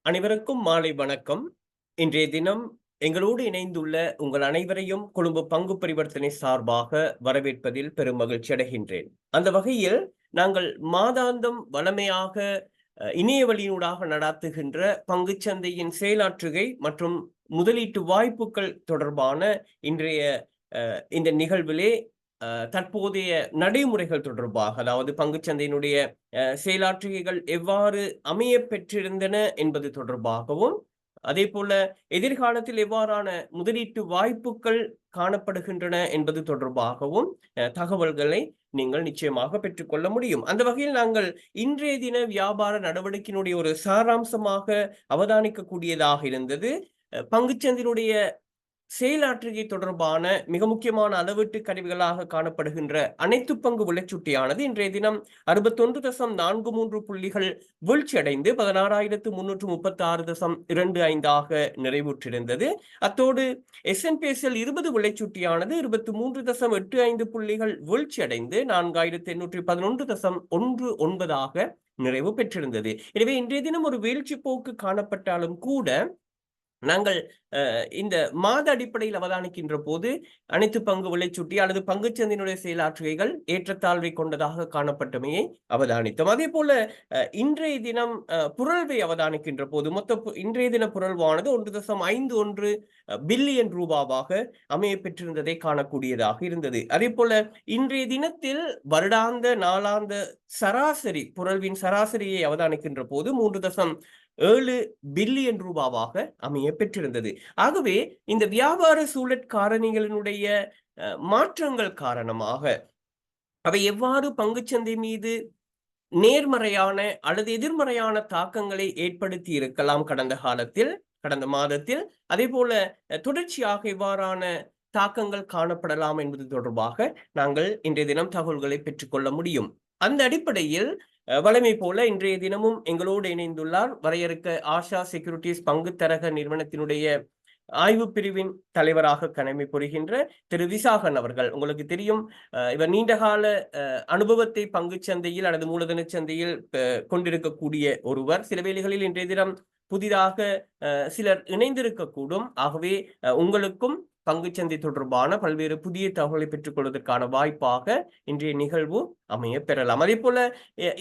அனைவருக்கும் மாலை வணக்கம். இன்றைய தினம் எங்களோடு இணைந்துள்ள உங்கள் அனைவரையும் கொழும்பு பங்கு பரிவர்த்தனை சார்பாக வரவேற்பதில் பெரும் மகிழ்ச்சி அடைகின்றேன். அந்த வகையில் நாங்கள் மாதாந்தம் வழமையாக இணைய வழியினூடாக நடாத்துகின்ற பங்குச்சந்தையின் செயலாற்றுகை மற்றும் முதலீட்டு வாய்ப்புகள் தொடர்பான இன்றைய இந்த நிகழ்விலே தற்போதைய நடைமுறைகள் தொடர்பாக, அதாவது பங்குச்சந்தையினுடைய செயலாற்றுகைகள் எவ்வாறு அமைய பெற்றிருந்தன என்பது தொடர்பாகவும், அதேபோல எதிர்காலத்தில் எவ்வாறான முதலீட்டு வாய்ப்புகள் காணப்படுகின்றன என்பது தொடர்பாகவும் தகவல்களை நீங்கள் நிச்சயமாக பெற்றுக்கொள்ள முடியும். அந்த வகையில் நாங்கள் இன்றைய தின வியாபார நடவடிக்கையினுடைய ஒரு சாராம்சமாக அவதானிக்கக்கூடியதாக இருந்தது. பங்குச்சந்தையினுடைய செயலாற்றுகை தொடர்பான மிக முக்கியமான அளவீட்டு கருவிகளாக காணப்படுகின்ற அனைத்து பங்கு விலைச்சுட்டியானது இன்றைய தினம் 61.43 புள்ளிகள் வீழ்ச்சியடைந்து 16,336.25 நிறைவுற்றிருந்தது. அத்தோடு S&P 20 விலைச்சுட்டியானது 23.85 புள்ளிகள் வீழ்ச்சியடைந்து 4,811.19 நிறைவு பெற்றிருந்தது. எனவே இன்றைய தினம் ஒரு வீழ்ச்சி போக்கு காணப்பட்டாலும் கூட நாங்கள் இந்த மாத அடிப்படையில் அவதானிக்கின்ற போது அனைத்து பங்கு விலைச்சுட்டி அல்லது பங்குச்சந்தையினுடைய செயலாற்றுகைகள் ஏற்றத்தாழ்வை கொண்டதாக காணப்பட்டமையை அவதானித்தோம். அதே போல இன்றைய தினம் புரள்வை அவதானிக்கின்ற போது இன்றைய தின புரள்வானது 1.51 பில்லியன் ரூபாவாக அமைய பெற்றிருந்ததை காணக்கூடியதாக இருந்தது. அதே போல இன்றைய தினத்தில் வருடாந்த நாளாந்த சராசரி புரள்வின் சராசரியை அவதானிக்கின்ற போது 3.7 பில்லியன் ரூபாவாக அமைய பெற்றிருந்தது. ஆகவே இந்த வியாபார சூழற் காரணிகளினுடைய மாற்றங்கள் காரணமாக அவை எவ்வாறு பங்குச்சந்தை மீது நேர்மறையான அல்லது எதிர்மறையான தாக்கங்களை ஏற்படுத்தி இருக்கலாம் கடந்த மாதத்தில், அதே போல தொடர்ச்சியாக இவ்வாறான தாக்கங்கள் காணப்படலாம் என்பது தொடர்பாக நாங்கள் இன்றைய தினம் தகவல்களை பெற்றுக்கொள்ள முடியும். அந்த அடிப்படையில் வழமை போல இன்றைய தினமும் எங்களோடு இணைந்துள்ளார் வரையறுக்க ஆஷா செக்யூரிட்டிஸ் பங்கு தரக நிறுவனத்தினுடைய ஆய்வு பிரிவின் தலைவராக கடமை புரிகின்ற திரு விசாகன் அவர்கள். உங்களுக்கு தெரியும், இவர் நீண்டகால அனுபவத்தை பங்கு சந்தையில் அல்லது மூலதன சந்தையில் கொண்டிருக்கக்கூடிய ஒருவர். சில வேளைகளில் இன்றைய தினம் புதிதாக சிலர் இணைந்திருக்கக்கூடும். ஆகவே உங்களுக்கும் பங்குச்சந்தை தொடர்பான பல்வேறு புதிய தகவலை பெற்றுக் கொள்வதற்கான வாய்ப்பாக இன்றைய நிகழ்வு அமைய பெறலாம். அதே போல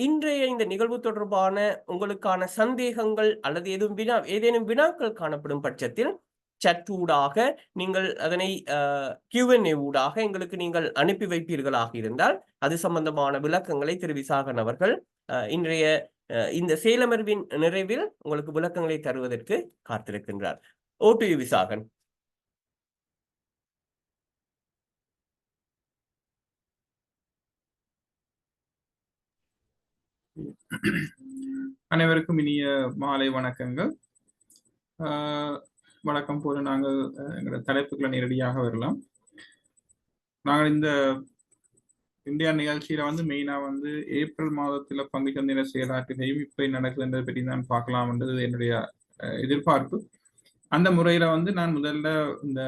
இன்றைய இந்த நிகழ்வு தொடர்பான உங்களுக்கான சந்தேகங்கள் அல்லது ஏதேனும் வினாக்கள் காணப்படும் பட்சத்தில் சட் ஊடாக நீங்கள் அதனை Q&A ஊடாக எங்களுக்கு நீங்கள் அனுப்பி வைப்பீர்களாக இருந்தால் அது சம்பந்தமான விளக்கங்களை திரு விசாகன் அவர்கள் இன்றைய இந்த செயலமர்வின் நிறைவில் உங்களுக்கு விளக்கங்களை தருவதற்கு காத்திருக்கின்றார். ஓ டு யூ விசாகன். அனைவருக்கும் இனிய மாலை வணக்கங்கள். வணக்கம் போல நாங்கள் எங்களோட தலைப்புகளை நேரடியாக வரலாம். நாங்கள் இந்த இந்தியா நிகழ்ச்சியில மெயினா ஏப்ரல் மாதத்துல பங்குச்சந்தையில செயலாற்றுகையும் இப்ப நடக்குதுன்றதை பற்றி நான் பார்க்கலாம்ன்றது என்னுடைய எதிர்பார்ப்பு. அந்த முறையில நான் முதல்ல இந்த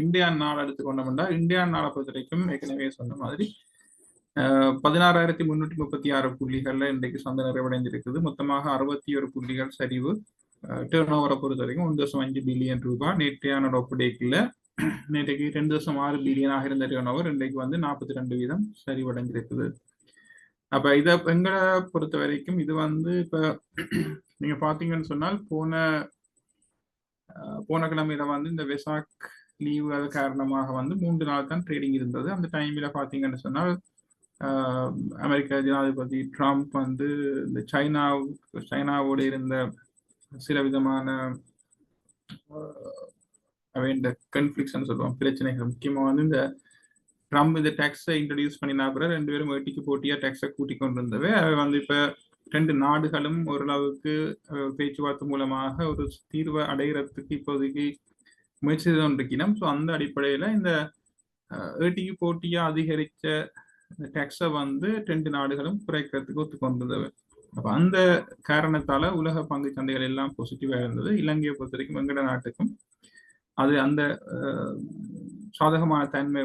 இந்தியா நாள் எடுத்துக்கொண்டோம்னா, இந்தியா நாளை பொறுத்த வரைக்கும் ஏற்கனவே சொன்ன மாதிரி 16,336 புள்ளிகள்ல இன்றைக்கு சந்தை நிறைவடைந்திருக்குது. மொத்தமாக 61 புள்ளிகள் சரிவு. டேர்ன் ஓவரை பொறுத்த வரைக்கும் 1.5 பில்லியன் ரூபாய். நேற்றையான ஒப்படைக்குள்ள நேற்றைக்கு 2.6 பில்லியனாக இருந்த டேர்ன் ஓவர் இன்றைக்கு 42% சரிவடைஞ்சிருக்குது. அப்ப இதை எங்களை பொறுத்த வரைக்கும் இது இப்ப நீங்க பாத்தீங்கன்னு சொன்னால் போன கிழமையில இந்த வெசாக் லீவு அது காரணமாக 3 நாள் தான் ட்ரேடிங் இருந்தது. அந்த டைம்ல பாத்தீங்கன்னு சொன்னால் அமெரிக்க ஜனாதிபதி ட்ரம்ப் இந்த சைனாவோடு இருந்த சில விதமான இந்த கன்ஃபிளிக்ஷன் சொல்லுவோம், பிரச்சனைகள். முக்கியமா இந்த ட்ரம்ப் இந்த டேக்ஸை இன்ட்ரடியூஸ் பண்ணினா கூட 2 பேரும் வேட்டிக்கு போட்டியா டேக்ஸை கூட்டிக் கொண்டிருந்தவை. அவை இப்ப 2 நாடுகளும் ஓரளவுக்கு பேச்சுவார்த்தை மூலமாக ஒரு தீர்வை அடைகிறதுக்கு இப்போதைக்கு முயற்சி செய்து கொண்டிருக்கணும். ஸோ அந்த அடிப்படையில இந்த வேட்டிக்கு போட்டியா அதிகரிச்ச டேக்ஸை 2 நாடுகளும் குறைக்கிறதுக்கு ஒத்துக்கொண்டிருந்தவை. அப்ப அந்த காரணத்தால உலக பங்கு சந்தைகள் எல்லாம் பாசிட்டிவா இருந்தது. இலங்கையை பொறுத்த வரைக்கும் வெங்கட நாட்டுக்கும் அது அந்த சாதகமான தன்மை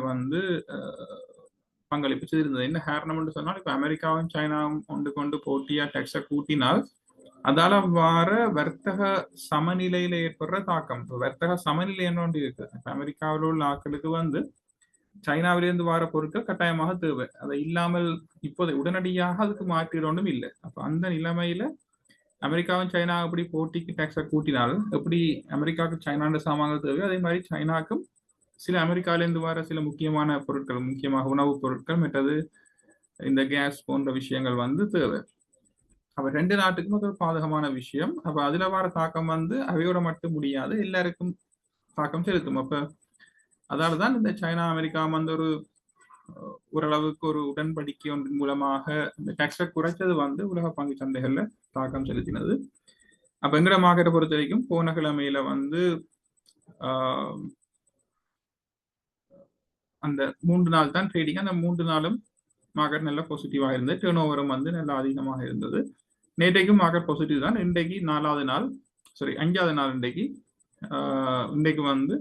பங்களிப்பு செய்திருந்தது. என்ன காரணம்னு சொன்னால், இப்ப அமெரிக்காவும் சைனாவும் கொண்டு போட்டியா டேக்ஸை கூட்டினால் அதால வார வர்த்தக சமநிலையில ஏற்படுற தாக்கம். வர்த்தக சமநிலை என்ன ஒன்று இருக்கு. இப்ப அமெரிக்காவில் உள்ள ஆட்களுக்கு வந்து சைனாவிலிருந்து வார பொருட்கள் கட்டாயமாக தேவை. அதை இல்லாமல் இப்போது உடனடியாக அதுக்கு மாற்றீடு ஒன்றும் இல்லை. அப்ப அந்த நிலைமையில அமெரிக்காவும் சைனா எப்படி போட்டிக்கு டேக்ஸை கூட்டினால் எப்படி அமெரிக்காவுக்கு சைனாண்ட சாமான்கள் தேவை, அதே மாதிரி சைனாக்கும் சில அமெரிக்காவிலிருந்து வர சில முக்கியமான பொருட்கள், முக்கியமாக உணவுப் பொருட்கள், மற்றது இந்த கேஸ் போன்ற விஷயங்கள் வந்து தேவை. அப்ப ரெண்டு நாட்டுக்கும் அது ஒரு பாதகமான விஷயம். அப்ப அதுல வர தாக்கம் வந்து அவையோட மட்டும் முடியாது, எல்லாருக்கும் தாக்கம் செலுத்தும். அப்ப அதாலதான் இந்த சைனா அமெரிக்கா வந்து ஒரு ஓரளவுக்கு ஒரு உடன்படிக்கை ஒன்றின் மூலமாக இந்த டேக்ஸை குறைச்சது வந்து உலக பங்கு சந்தைகள்ல தாக்கம் செலுத்தினது. அப்ப எங்கட மார்க்கெட்டை பொறுத்த வரைக்கும் போன கிழமையில வந்து அந்த 3 நாள் தான் ட்ரேடிங். அந்த 3 நாளும் மார்க்கெட் நல்ல பாசிட்டிவாக இருந்தது. டேர்ன் ஓவரும் வந்து நல்ல அதிகமாக இருந்தது. நேற்றைக்கும் மார்க்கெட் பாசிட்டிவ் தான். இன்றைக்கு 5வது நாள் இன்றைக்கு வந்து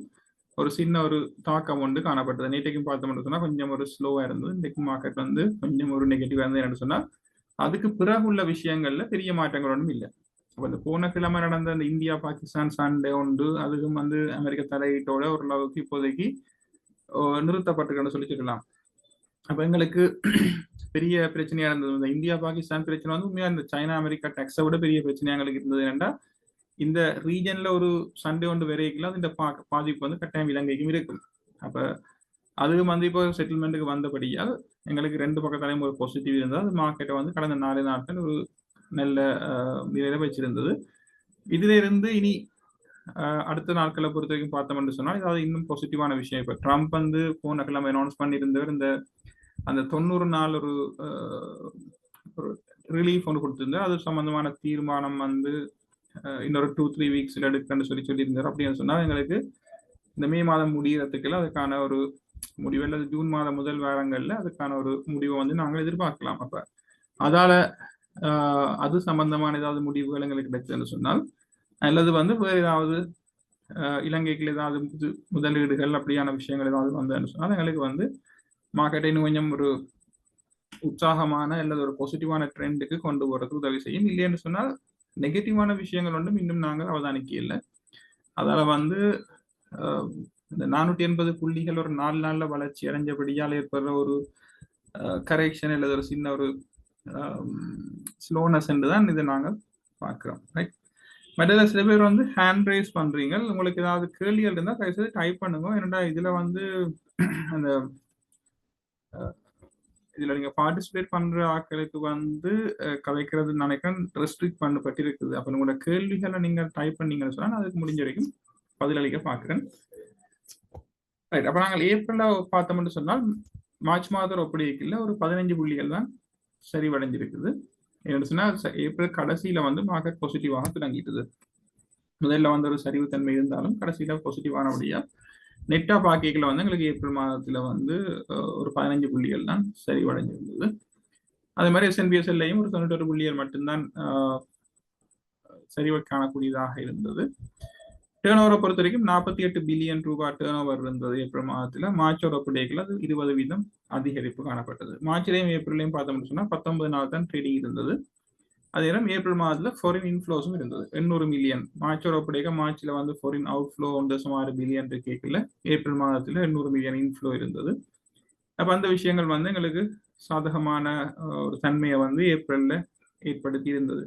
ஒரு சின்ன ஒரு தாக்கம் ஒன்று காணப்பட்டது. நேற்றைக்கும் பார்த்தோம்னு சொன்னா கொஞ்சம் ஒரு ஸ்லோவா இருந்தது. இன்றைக்கு மார்க்கெட் வந்து கொஞ்சம் ஒரு நெகட்டிவா இருந்தது என்று சொன்னா, அதுக்கு பிறகு உள்ள விஷயங்கள்ல பெரிய மாற்றங்கள் ஒன்றும் இல்லை. அப்ப இந்த போன கிழமை நடந்த இந்த இந்தியா பாகிஸ்தான் சண்டை உண்டு, அதுவும் வந்து அமெரிக்க தலையீட்டோட ஓரளவுக்கு இப்போதைக்கு நிறுத்தப்பட்டிருக்குன்னு சொல்லிக்கலாம். அப்ப எங்களுக்கு பெரிய பிரச்சனையா இருந்தது இந்த இந்தியா பாகிஸ்தான் பிரச்சனை வந்து உண்மையா இந்த சைனா அமெரிக்கா டேக்ஸை விட பெரிய பிரச்சனையா எங்களுக்கு இருந்தது. ஏன்னா இந்த ரீஜன்ல ஒரு சண்டை ஒன்று வரைக்கலாம் இந்த பாதிப்பு வந்து கட்டாயம் இலங்கைக்கும் இருக்கும். அப்ப அதுவும் வந்து இப்போ செட்டில்மெண்ட்டுக்கு வந்தபடியால் எங்களுக்கு ரெண்டு பக்கத்தாலையும் ஒரு பாசிட்டிவ் இருந்தது. அது மார்க்கெட்டை வந்து கடந்த 4 நாட்கள் ஒரு நல்ல நிலையில வச்சிருந்தது. இதுல இருந்து இனி அடுத்த நாட்களை பொறுத்த வரைக்கும் பார்த்தோம்னு சொன்னால் ஏதாவது இன்னும் பாசிட்டிவான விஷயம். இப்ப ட்ரம்ப் வந்து போன கிழமை அனௌன்ஸ் பண்ணியிருந்தவர் இந்த அந்த 90 நாள் ஒரு ரிலீஃப் ஒன்று கொடுத்திருந்தார். அது சம்பந்தமான தீர்மானம் வந்து இன்னொரு 2-3 வீக்ஸ்ல எடுக்கன்னு சொல்லியிருந்தார். அப்படின்னு சொன்னா எங்களுக்கு இந்த மே மாதம் முடிகிறதுக்குள்ள அதுக்கான ஒரு முடிவு அல்லது ஜூன் மாதம் முதல் வாரங்கள்ல அதுக்கான ஒரு முடிவை வந்து நாங்கள் எதிர்பார்க்கலாம். அப்ப அதால அது சம்பந்தமான ஏதாவது முடிவுகள் எங்களுக்கு கிடைச்சதுன்னு சொன்னால், அல்லது வந்து வேறு ஏதாவது இலங்கைக்குள்ள ஏதாவது முதலீடுகள் அப்படியான விஷயங்கள் ஏதாவது வந்ததுன்னு சொன்னால் எங்களுக்கு வந்து மார்க்கெட்டை இன்னும் கொஞ்சம் ஒரு உற்சாகமான அல்லது ஒரு பாசிட்டிவான ட்ரெண்டுக்கு கொண்டு போறதுக்கு உதவி செய்யும். இல்லைன்னு சொன்னால் நெகட்டிவான விஷயங்கள் ஒன்றும் இன்னும் நாங்கள் அவதானிக்க இல்லை. அதால வந்து இந்த 480 புள்ளிகள் ஒரு 4 நாள்ல வளர்ச்சி அடைஞ்சபடியால் ஏற்படுற ஒரு கரெக்ஷன் அல்லது ஒரு சின்ன ஒரு ஸ்லோனஸ் என்று தான் இதை நாங்கள் பார்க்கிறோம். ரைட். மற்ற சில பேர் வந்து ஹேண்ட் ரைஸ் பண்றீங்க. உங்களுக்கு ஏதாவது கேள்விகள் இருந்தால் தயவுசெய்து டைப் பண்ணுங்க. ஏன்னா இதுல வந்து அந்த இதுல நீங்க பார்ட்டிசிபேட் பண்ற ஆட்களுக்கு வந்து கலைக்கிறது நினைக்கிறேன் ரெஸ்ட்ரிக்ட் பண்ணப்பட்டிருக்குது. அப்ப உங்களோட கேள்விகளை நீங்க டைப் பண்ணீங்கன்னு சொன்னா அதுக்கு முடிஞ்ச வரைக்கும் பதிலளிக்க பார்க்கிறேன். ரைட். அப்ப நாங்கள் ஏப்ரல்ல பார்த்தோம்னு சொன்னால் மார்ச் மாதம் ஒப்படைக்கல ஒரு 15 புள்ளிகள் தான் சரிவடைஞ்சிருக்குது. என்ன சொன்னா ஏப்ரல் கடைசியில வந்து மார்க்கெட் பாசிட்டிவாக தொடங்கிட்டது. முதல்ல வந்து ஒரு சரிவுத்தன்மை இருந்தாலும் கடைசியில பாசிட்டிவானபடியா நெட்டா பாக்கிகளை வந்து எங்களுக்கு ஏப்ரல் மாதத்துல வந்து ஒரு 15 புள்ளிகள் தான் சரிவடைஞ்சிருந்தது. அதே மாதிரி SNBSLலையும் ஒரு 91 புள்ளிகள் மட்டும்தான் சரிவை காணக்கூடியதாக இருந்தது. டேர்ன் ஓவரை பொறுத்த வரைக்கும் 48 பில்லியன் ரூபாய் டேர்ன் ஓவர் இருந்தது ஏப்ரல் மாதத்துல. மார்ச்சோட ஒப்படைக்கல அது 20% அதிகரிப்பு காணப்பட்டது. மார்ச்லையும் ஏப்ரல்லையும் பார்த்தோம்னு சொன்னா 19 நாள் தான் ட்ரேடிங் இருந்தது. அதே நேரம் ஏப்ரல் மாதத்துல ஃபாரின் இன்ஃப்ளோஸும் இருந்தது 800 மில்லியன். மார்ச்சோட ஒப்படைக்க மார்ச்ல வந்து ஃபாரின் அவுட்ஃப்ளோ 1.6 பில்லியன் கேட்கல. ஏப்ரல் மாதத்துல 800 மில்லியன் இன்ஃப்ளோ இருந்தது. அப்ப அந்த விஷயங்கள் வந்து எங்களுக்கு சாதகமான ஒரு தன்மையை வந்து ஏப்ரல்ல ஏற்படுத்தி இருந்தது.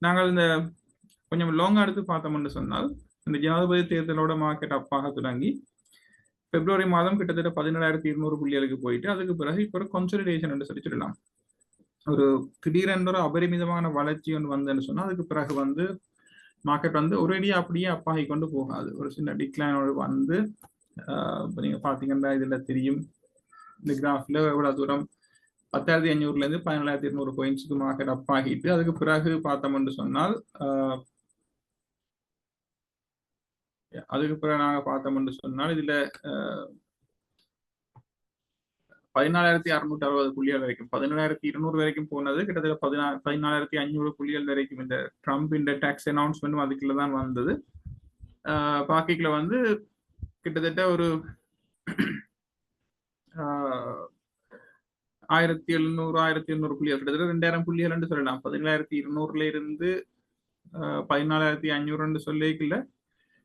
நாங்கள் இந்த கொஞ்சம் லாங்கா எடுத்து பார்த்தோம்னு சொன்னால் இந்த ஜனாதிபதி தேர்தலோட மார்க்கெட் அப்பாக தொடங்கி பிப்ரவரி மாதம் கிட்டத்தட்ட 17,200 புள்ளிகளுக்கு போயிட்டு அதுக்கு பிறகு இப்போ ஒரு கன்சாலிடேஷன் என்று சொல்லலாம். ஒரு திடீரென்று ஒரு அபரிமிதமான வளர்ச்சி ஒன்று வந்ததுன்னு சொன்னா அதுக்கு பிறகு வந்து மார்க்கெட் வந்து ஒரேடியா அப்படியே அப்பாகி கொண்டு போகாது. ஒரு சின்ன டிக்ளைனோடு வந்து நீங்க பாத்தீங்கன்னா இதுல தெரியும் இந்த கிராஃப்ல எவ்வளவு தூரம் 10,500ல இருந்து 17,200 பாயிண்ட்ஸுக்கு மார்க்கெட் அப் ஆகிட்டு அதுக்கு பிறகு பார்த்தோம்னு சொன்னால் இதுல 14,660 புள்ளிகள் வரைக்கும் 17,200 வரைக்கும் போனது. கிட்டத்தட்ட 14,500 புள்ளிகள் வரைக்கும் இந்த ட்ரம்ப் இந்த டாக்ஸ் அனௌன்ஸ்மெண்ட்டும் அதுக்குள்ளதான் வந்தது. பாக்கிக்குள்ள வந்து கிட்டத்தட்ட ஒரு 1700 1700 புள்ளிகள், கிட்டத்தட்ட 2000 புள்ளிகள் சொல்லலாம். 17,200 இருந்து 14,500 சொல்லிக்கல,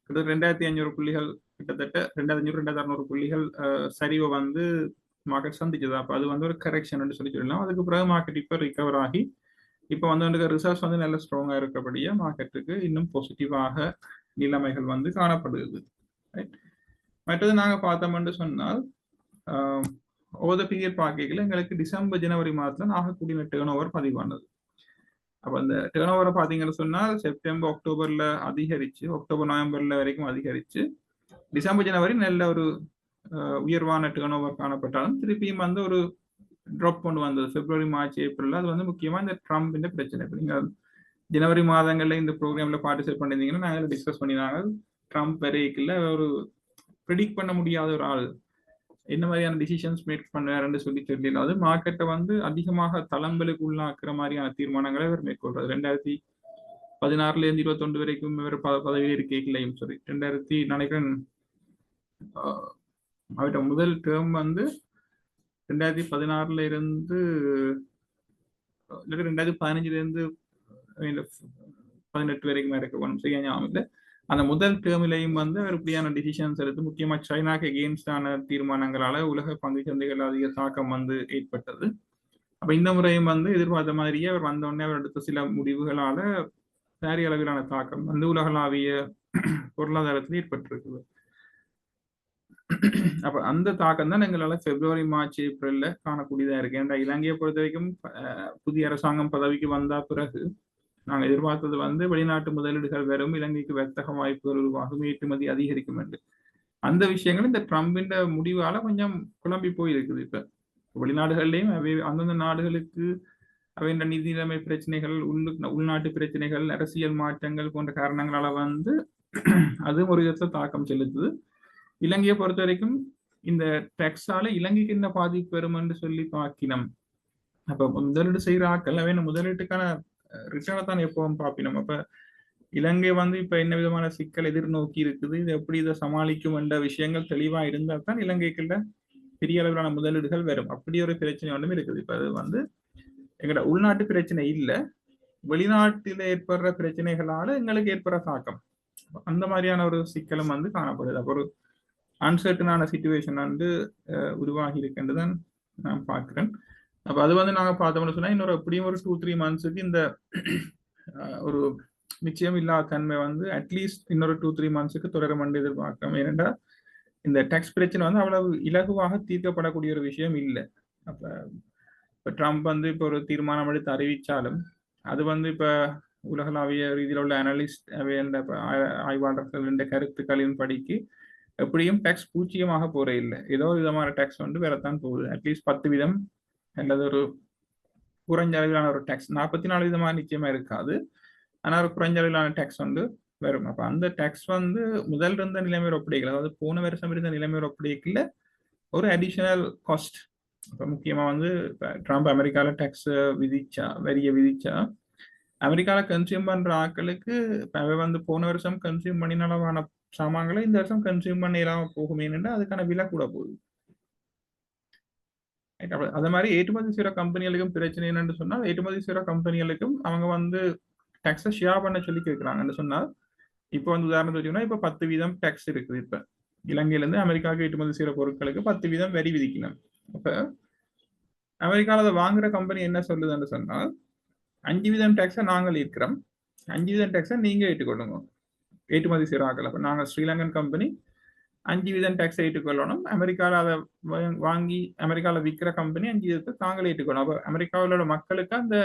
கிட்டத்தட்ட 2,500 புள்ளிகள், கிட்டத்தட்ட 2,500 2,600 புள்ளிகள் சரிவை வந்து மார்க்கெட் சந்திச்சது. அப்போ அது வந்து ஒரு கரெக்ஷன் சொல்லலாம். அதுக்கு பிறகு மார்க்கெட் இப்போ ரிகவர் ஆகி இப்போ வந்து ரிசர்வ்ஸ் வந்து நல்ல ஸ்ட்ராங்கா இருக்கபடியே மார்க்கெட்டுக்கு இன்னும் பாசிட்டிவாக நிலைமைகள் வந்து காணப்படுது. மற்றது நாங்க பார்த்தோம்னு சொன்னால் ஓவர் பீரியட் பார்க்கல எங்களுக்கு டிசம்பர் ஜனவரி மாதத்துல ஆகக்கூடிய டேர்ன் ஓவர் பதிவானது. அப்போ அந்த டேர்ன் ஓவரை பார்த்தீங்கன்னு சொன்னால் செப்டம்பர் அக்டோபர்ல அதிகரிச்சு, அக்டோபர் நவம்பர்ல வரைக்கும் அதிகரிச்சு, டிசம்பர் ஜனவரி நல்ல ஒரு உயர்வான டேர்ன் ஓவர் காணப்பட்டாலும் திருப்பியும் வந்து ஒரு ட்ராப் கொண்டு வந்தது பிப்ரவரி மார்ச் ஏப்ரல். அது வந்து முக்கியமா இந்த ட்ரம்ப் இந்த பிரச்சனை. இப்போ நீங்க ஜனவரி மாதங்கள்ல இந்த ப்ரோக்ராம்ல பார்ட்டிசிபேட் பண்ணியிருந்தீங்கன்னா நாங்கள் டிஸ்கஸ் பண்ணினாங்க. ட்ரம்ப் வரைக்குள்ள ஒரு ப்ரிடிக்ட் பண்ண முடியாத ஒரு ஆள், என்ன மாதிரியான டிசிஷன்ஸ் மேக் பண்ணுறாருன்னு சொல்லி தெரியல. அது மார்க்கெட்டை வந்து அதிகமாக தளங்களுக்கு உள்ளாக்குற மாதிரியான தீர்மானங்களை அவர் மேற்கொள்றாரு. 2016 இருந்து 21 வரைக்கும் இவர் பதவியில் இருக்கலையும் சரி, 2000 நினைக்கிறேன் அவர்கிட்ட முதல் டேர்ம் வந்து 2016 இருந்து 2015 இருந்து 18 வரைக்கும் இருக்க சரியா ஞாபகம் இல்லை. அந்த முதல் டேர்மிலையும் வந்து அவர் இப்படியான டிசிஷன்ஸ் எடுத்து முக்கியமா சைனாக்கு எகெயின்ஸ்டான தீர்மானங்களால உலக பங்கு சந்தைகள் அதிக தாக்கம் வந்து ஏற்பட்டது. அப்ப இந்த முறையும் வந்து எதிர்பார்த்த மாதிரியே அவர் வந்தோடனே அவர் எடுத்த சில முடிவுகளால பாரிய அளவிலான தாக்கம் வந்து உலகளாவிய பொருளாதாரத்தில் ஏற்பட்டிருக்குது. அப்ப அந்த தாக்கம் தான் எங்களால பிப்ரவரி மார்ச் ஏப்ரல்ல காணக்கூடியதா இருக்கு. ஏன்னா இலங்கையை பொறுத்த வரைக்கும் புதிய அரசாங்கம் பதவிக்கு வந்தா பிறகு நாங்கள் எதிர்பார்த்தது வந்து வெளிநாட்டு முதலீடுகள் வரும், இலங்கைக்கு வர்த்தக வாய்ப்புகள் உருவாகும், ஏற்றுமதி அதிகரிக்கும் என்று. அந்த விஷயங்கள் இந்த ட்ரம்பின் முடிவால கொஞ்சம் குழம்பி போயிருக்குது. இப்ப வெளிநாடுகள்லையும் அந்தந்த நாடுகளுக்கு அவை நிதி நிலைமை பிரச்சனைகள், உள்நாட்டு பிரச்சனைகள், அரசியல் மாற்றங்கள் போன்ற காரணங்களால வந்து அது ஒரு விதத்தில் தாக்கம் செலுத்துது. இலங்கையை பொறுத்த வரைக்கும் இந்த டேக்ஸால இலங்கைக்கு என்ன பாதிப்பு வரும் என்று சொல்லி பார்க்கணும். அப்ப முதலீடு செய்யற ஆக்கள் அவை முதலீட்டுக்கான ரிட்டர்னை தான் எப்பவும் பார்ப்பினோம். அப்ப இலங்கை வந்து இப்ப என்ன விதமான சிக்கல் எதிர்நோக்கி இருக்குது, இது எப்படி இதை சமாளிக்கும் என்ற விஷயங்கள் தெளிவா இருந்தால் தான் இலங்கைக்குள்ள பெரிய அளவிலான முதலீடுகள் வரும். அப்படி ஒரு பிரச்சனை ஒன்றும் இருக்குது. இப்ப அது வந்து எங்களோட உள்நாட்டு பிரச்சனை இல்லை, வெளிநாட்டில் ஏற்படுற பிரச்சனைகளால எங்களுக்கு ஏற்படுற தாக்கம், அந்த மாதிரியான ஒரு சிக்கலும் வந்து காணப்படுது. அப்போ ஒரு அன்சர்டனான சிச்சுவேஷன் வந்து உருவாகி இருக்குன்றதான் நான் பார்க்கிறேன். அப்ப அது வந்து நாங்க பார்த்தோம்னு சொன்னா இன்னொரு எப்படியும் ஒரு 2-3 மந்த்ஸுக்கு இந்த ஒரு நிச்சயம் இல்லாத தன்மை வந்து அட்லீஸ்ட் இன்னொரு 2-3 மந்த்ஸுக்கு தொடரும் என்று எதிர்பார்க்கிறோம். ஏனென்றால் இந்த டேக்ஸ் பிரச்சனை வந்து அவ்வளவு இலகுவாக தீர்க்கப்படக்கூடிய ஒரு விஷயம் இல்லை. அப்ப இப்ப ட்ரம்ப் வந்து இப்போ ஒரு தீர்மானம் எடுத்து அறிவிச்சாலும் அது வந்து இப்ப உலகளாவிய ரீதியில் உள்ள அனலிஸ்ட் ஆய்வாளர்கள் கருத்துக்களின் படிக்கு எப்படியும் டேக்ஸ் பூச்சியமாக போற இல்லை, ஏதோ விதமான டேக்ஸ் வந்து வேறத்தான் போகுது. அட்லீஸ்ட் 10 வீதம் அல்லது ஒரு குறைஞ்ச அளவிலான ஒரு டேக்ஸ், 44 விதமாக நிச்சயமா இருக்காது, ஆனால் ஒரு குறைஞ்ச அளவிலான டேக்ஸ் வந்து வரும். அப்ப அந்த டேக்ஸ் வந்து முதல் இருந்த நிலைமையோட ஒப்படைக்கல, அதாவது போன வருஷம் இருந்த நிலைமையோட ஒப்படைக்கல ஒரு அடிஷனல் காஸ்ட். இப்போ முக்கியமா வந்து ட்ரம்ப் அமெரிக்கால டேக்ஸ் விதிச்சா, வரியை விதிச்சா, அமெரிக்கால கன்சியூம் பண்ற ஆட்களுக்கு வந்து போன வருஷம் கன்சியூம் பண்ணின அளவான சாமான்களை இந்த வருஷம் கன்சியூம் பண்ண இல்லாம போகுமேன்னு அதுக்கான விலை கூட போகுது. அது மாதிரி ஏற்றுமதி செய்கிற கம்பெனிகளுக்கும் பிரச்சனை என்னன்னு சொன்னால், ஏற்றுமதி செய்கிற கம்பெனிகளுக்கும் அவங்க வந்து டேக்ஸை ஷேர் பண்ண சொல்லி கேட்குறாங்கன்னு சொன்னால், இப்போ வந்து உதாரணம் வச்சுக்கோன்னா இப்போ 10 வீதம் டேக்ஸ் இருக்குது. இப்போ இலங்கையிலேருந்து அமெரிக்காவுக்கு ஏற்றுமதி செய்கிற பொருட்களுக்கு 10 வீதம் வரி விதிக்கணும். அப்போ அமெரிக்காவில் அதை வாங்குற கம்பெனி என்ன சொல்லுதுன்னு சொன்னால், 5 வீதம் டேக்ஸை நாங்கள் இருக்கிறோம், 5 வீதம் டேக்ஸை நீங்க ஏற்றுக்கொள்ளுங்க ஏற்றுமதி செய்கிற ஆக்கள். அப்போ நாங்கள் ஸ்ரீலங்கன் கம்பெனி 5 வீதம் டேக்ஸை ஏற்றுக்கொள்ளணும், அமெரிக்காவில் அதை வாங்கி அமெரிக்காவில் விற்கிற கம்பெனி 5 வீதத்தை தாங்களே ஏற்றுக்கொள்ளணும். அப்போ அமெரிக்காவில் மக்களுக்கு அந்த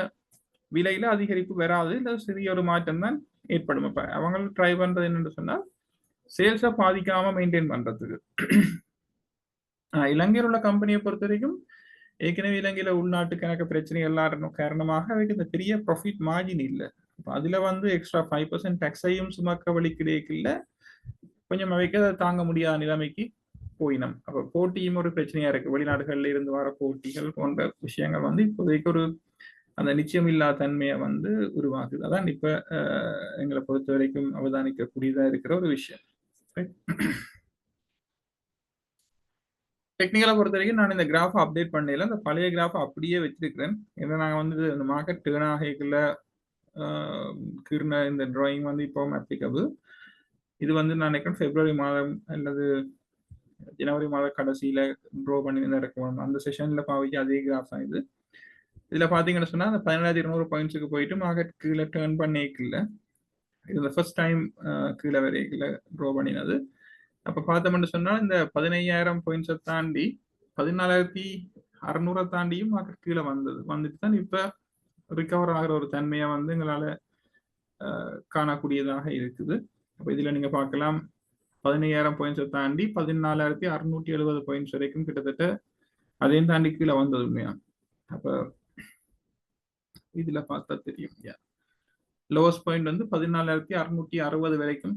விலையில அதிகரிப்பு வராது, இல்லை சிறிய ஒரு மாற்றம் தான் ஏற்படும். அப்போ அவங்க ட்ரை பண்றது என்னன்னு சொன்னால் சேல்ஸை பாதிக்காம மெயின்டைன் பண்றதுக்கு. இலங்கையில் உள்ள கம்பெனியை பொறுத்த வரைக்கும் ஏற்கனவே இலங்கையில உள்நாட்டு கணக்கு பிரச்சனை எல்லாரும் காரணமாக அவைக்கு இந்த பெரிய ப்ராஃபிட் மார்ஜின் இல்லை. அதுல வந்து எக்ஸ்ட்ரா 5% டேக்ஸையும் சுமக்க வழி கிடைக்கல, கொஞ்சம் அவைக்கு அதை தாங்க முடியாத நிலைமைக்கு போயினோம். அப்போ போட்டியும் ஒரு பிரச்சனையா இருக்கு, வெளிநாடுகள்ல இருந்து வர போட்டிகள் போன்ற விஷயங்கள் வந்து இப்போதைக்கு ஒரு அந்த நிச்சயம் இல்லாத தன்மையை வந்து உருவாக்குது. அதான் இப்ப எங்களை பொறுத்த வரைக்கும் அவதானிக்கக்கூடியதா இருக்கிற ஒரு விஷயம். டெக்னிக்கலா பொறுத்த வரைக்கும் நான் இந்த கிராஃப் அப்டேட் பண்ணல, இந்த பழைய கிராஃப் அப்படியே வச்சிருக்கிறேன். ஏன்னா நாங்கள் வந்து இந்த மார்க்கெட் டேர்ன் ஆகிக்கல கீர்ன இந்த டிராயிங் வந்து இப்போ அப்ளிகபிள். இது வந்து நான் நினைக்கிறேன் பிப்ரவரி மாதம் அல்லது ஜனவரி மாத கடைசியில ட்ரோ பண்ணி நடக்கும் அந்த செஷன்ல பாவிக்க அதே கிராஃப் தான் இது. இதுல பாத்தீங்கன்னு சொன்னா அந்த 17,200 பாயிண்ட்ஸுக்கு போயிட்டு மார்க்கெட் கீழே டேர்ன் பண்ணிக்கல. இது ஃபர்ஸ்ட் டைம் கீழே வரைக்கல ட்ரோ பண்ணினது. அப்ப பார்த்தோம்னு சொன்னா இந்த 15,000 பாயிண்ட்ஸை தாண்டி 14,600 தாண்டியும் மார்க்கெட் கீழே வந்துட்டு தான் இப்ப ரிகவர் ஆகிற ஒரு தன்மையை வந்து எங்களால காணக்கூடியதாக இருக்குது. அப்ப இதுல நீங்க பார்க்கலாம் 15,000 பாயிண்ட்ஸை தாண்டி 14,670 பாயிண்ட்ஸ் வரைக்கும் கிட்டத்தட்ட அதையும் தாண்டி கீழே வந்தது உண்மையா. அப்ப இதுல பார்த்தா தெரியும் லோவஸ்ட் பாயிண்ட் வந்து 14,660 வரைக்கும்